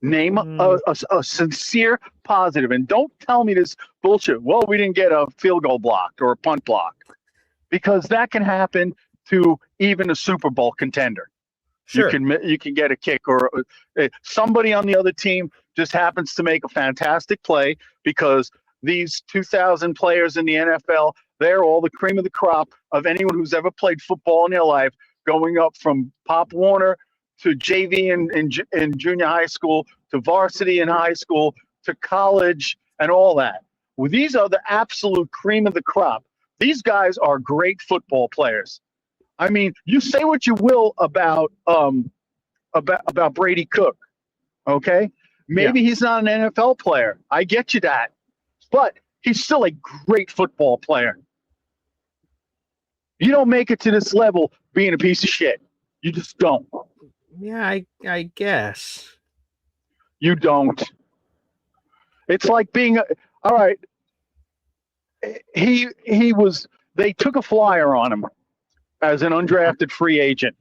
Name a sincere positive, and don't tell me this bullshit. Well, we didn't get a field goal blocked or a punt blocked, because that can happen to even a Super Bowl contender. Sure. You can get a kick, or somebody on the other team just happens to make a fantastic play, because these 2,000 players in the NFL, they're all the cream of the crop of anyone who's ever played football in their life, going up from Pop Warner to JV in junior high school, to varsity in high school, to college, and all that. Well, these are the absolute cream of the crop. These guys are great football players. I mean, you say what you will about Brady Cook, okay? Maybe he's not an NFL player. I get you that. But he's still a great football player. You don't make it to this level being a piece of shit. You just don't. Yeah, I guess. You don't. It's like being all right. They took a flyer on him as an undrafted free agent.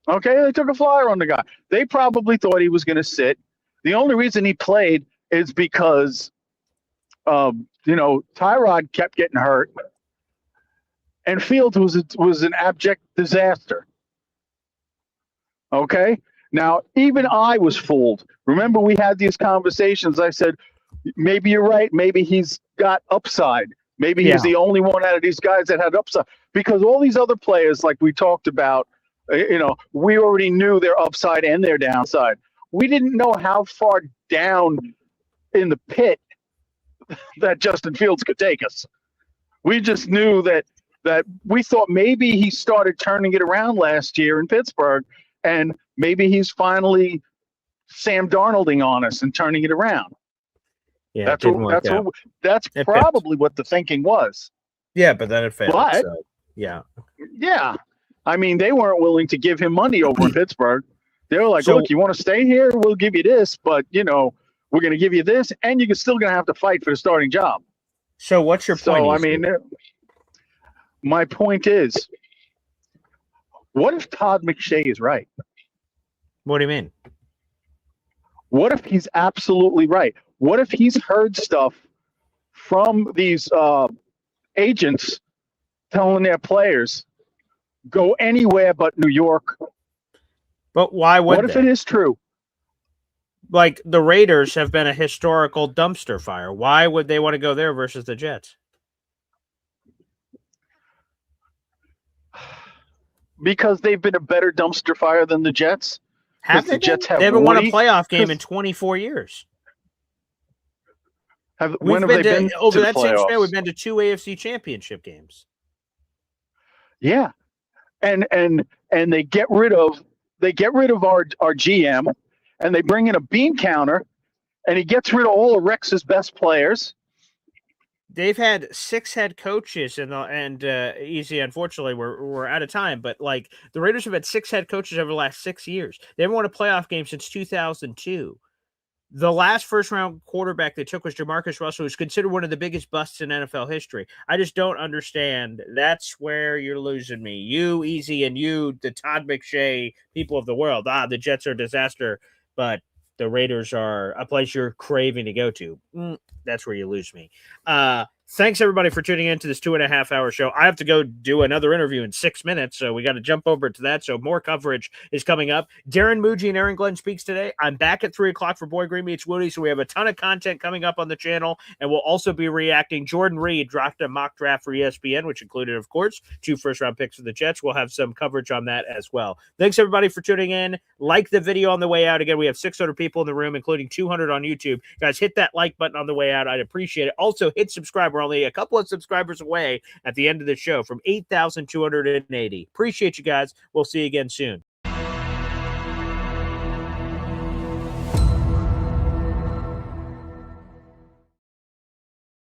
Okay, they took a flyer on the guy. They probably thought he was going to sit. The only reason he played is because Tyrod kept getting hurt, and Fields was an abject disaster. Okay? Now, even I was fooled. Remember, we had these conversations. I said, maybe you're right. Maybe he's got upside. Maybe he's the only one out of these guys that had upside. Because all these other players, like we talked about, we already knew their upside and their downside. We didn't know how far down in the pit that Justin Fields could take us. We just knew that we thought maybe he started turning it around last year in Pittsburgh, and maybe he's finally Sam Darnolding on us and turning it around. Yeah, that's probably what the thinking was. Yeah, but then it failed. But, yeah. I mean, they weren't willing to give him money over in Pittsburgh. They were like, look, you want to stay here? We'll give you this, but, we're going to give you this, and you're still going to have to fight for the starting job. So what's your point? So, I mean, my point is, what if Todd McShay is right? What do you mean? What if he's absolutely right? What if he's heard stuff from these agents telling their players, go anywhere but New York? But why would What if they? it is true? Like, the Raiders have been a historical dumpster fire. Why would they want to go there versus the Jets? Because they've been a better dumpster fire than the Jets. Have the Jets have they haven't won a Woody? playoff game in 24 years. When have they been over to that the same span? playoffs? We've been to 2 AFC Championship games. Yeah, and they get rid of our GM, and they bring in a bean counter, and he gets rid of all of Rex's best players. They've had 6 head coaches, and easy. Unfortunately, we're out of time. But like, the Raiders have had 6 head coaches over the last 6 years. They haven't won a playoff game since 2002. The last first-round quarterback they took was Jamarcus Russell, who's considered one of the biggest busts in NFL history. I just don't understand. That's where you're losing me. You, Easy, and you, the Todd McShay people of the world. The Jets are a disaster, but the Raiders are a place you're craving to go to. That's where you lose me. Thanks, everybody, for tuning in to this 2.5-hour show. I have to go do another interview in 6 minutes, so we got to jump over to that. So more coverage is coming up. Darren Muji and Aaron Glenn speaks today. I'm back at 3 o'clock for Boy Green Meets Woody, so we have a ton of content coming up on the channel, and we'll also be reacting. Jordan Reed dropped a mock draft for ESPN, which included, of course, 2 first-round picks for the Jets. We'll have some coverage on that as well. Thanks, everybody, for tuning in. Like the video on the way out. Again, we have 600 people in the room, including 200 on YouTube. Guys, hit that like button on the way out. I'd appreciate it. Also, hit subscribe. We're only a couple of subscribers away at the end of the show from 8,280. Appreciate you guys. We'll see you again soon.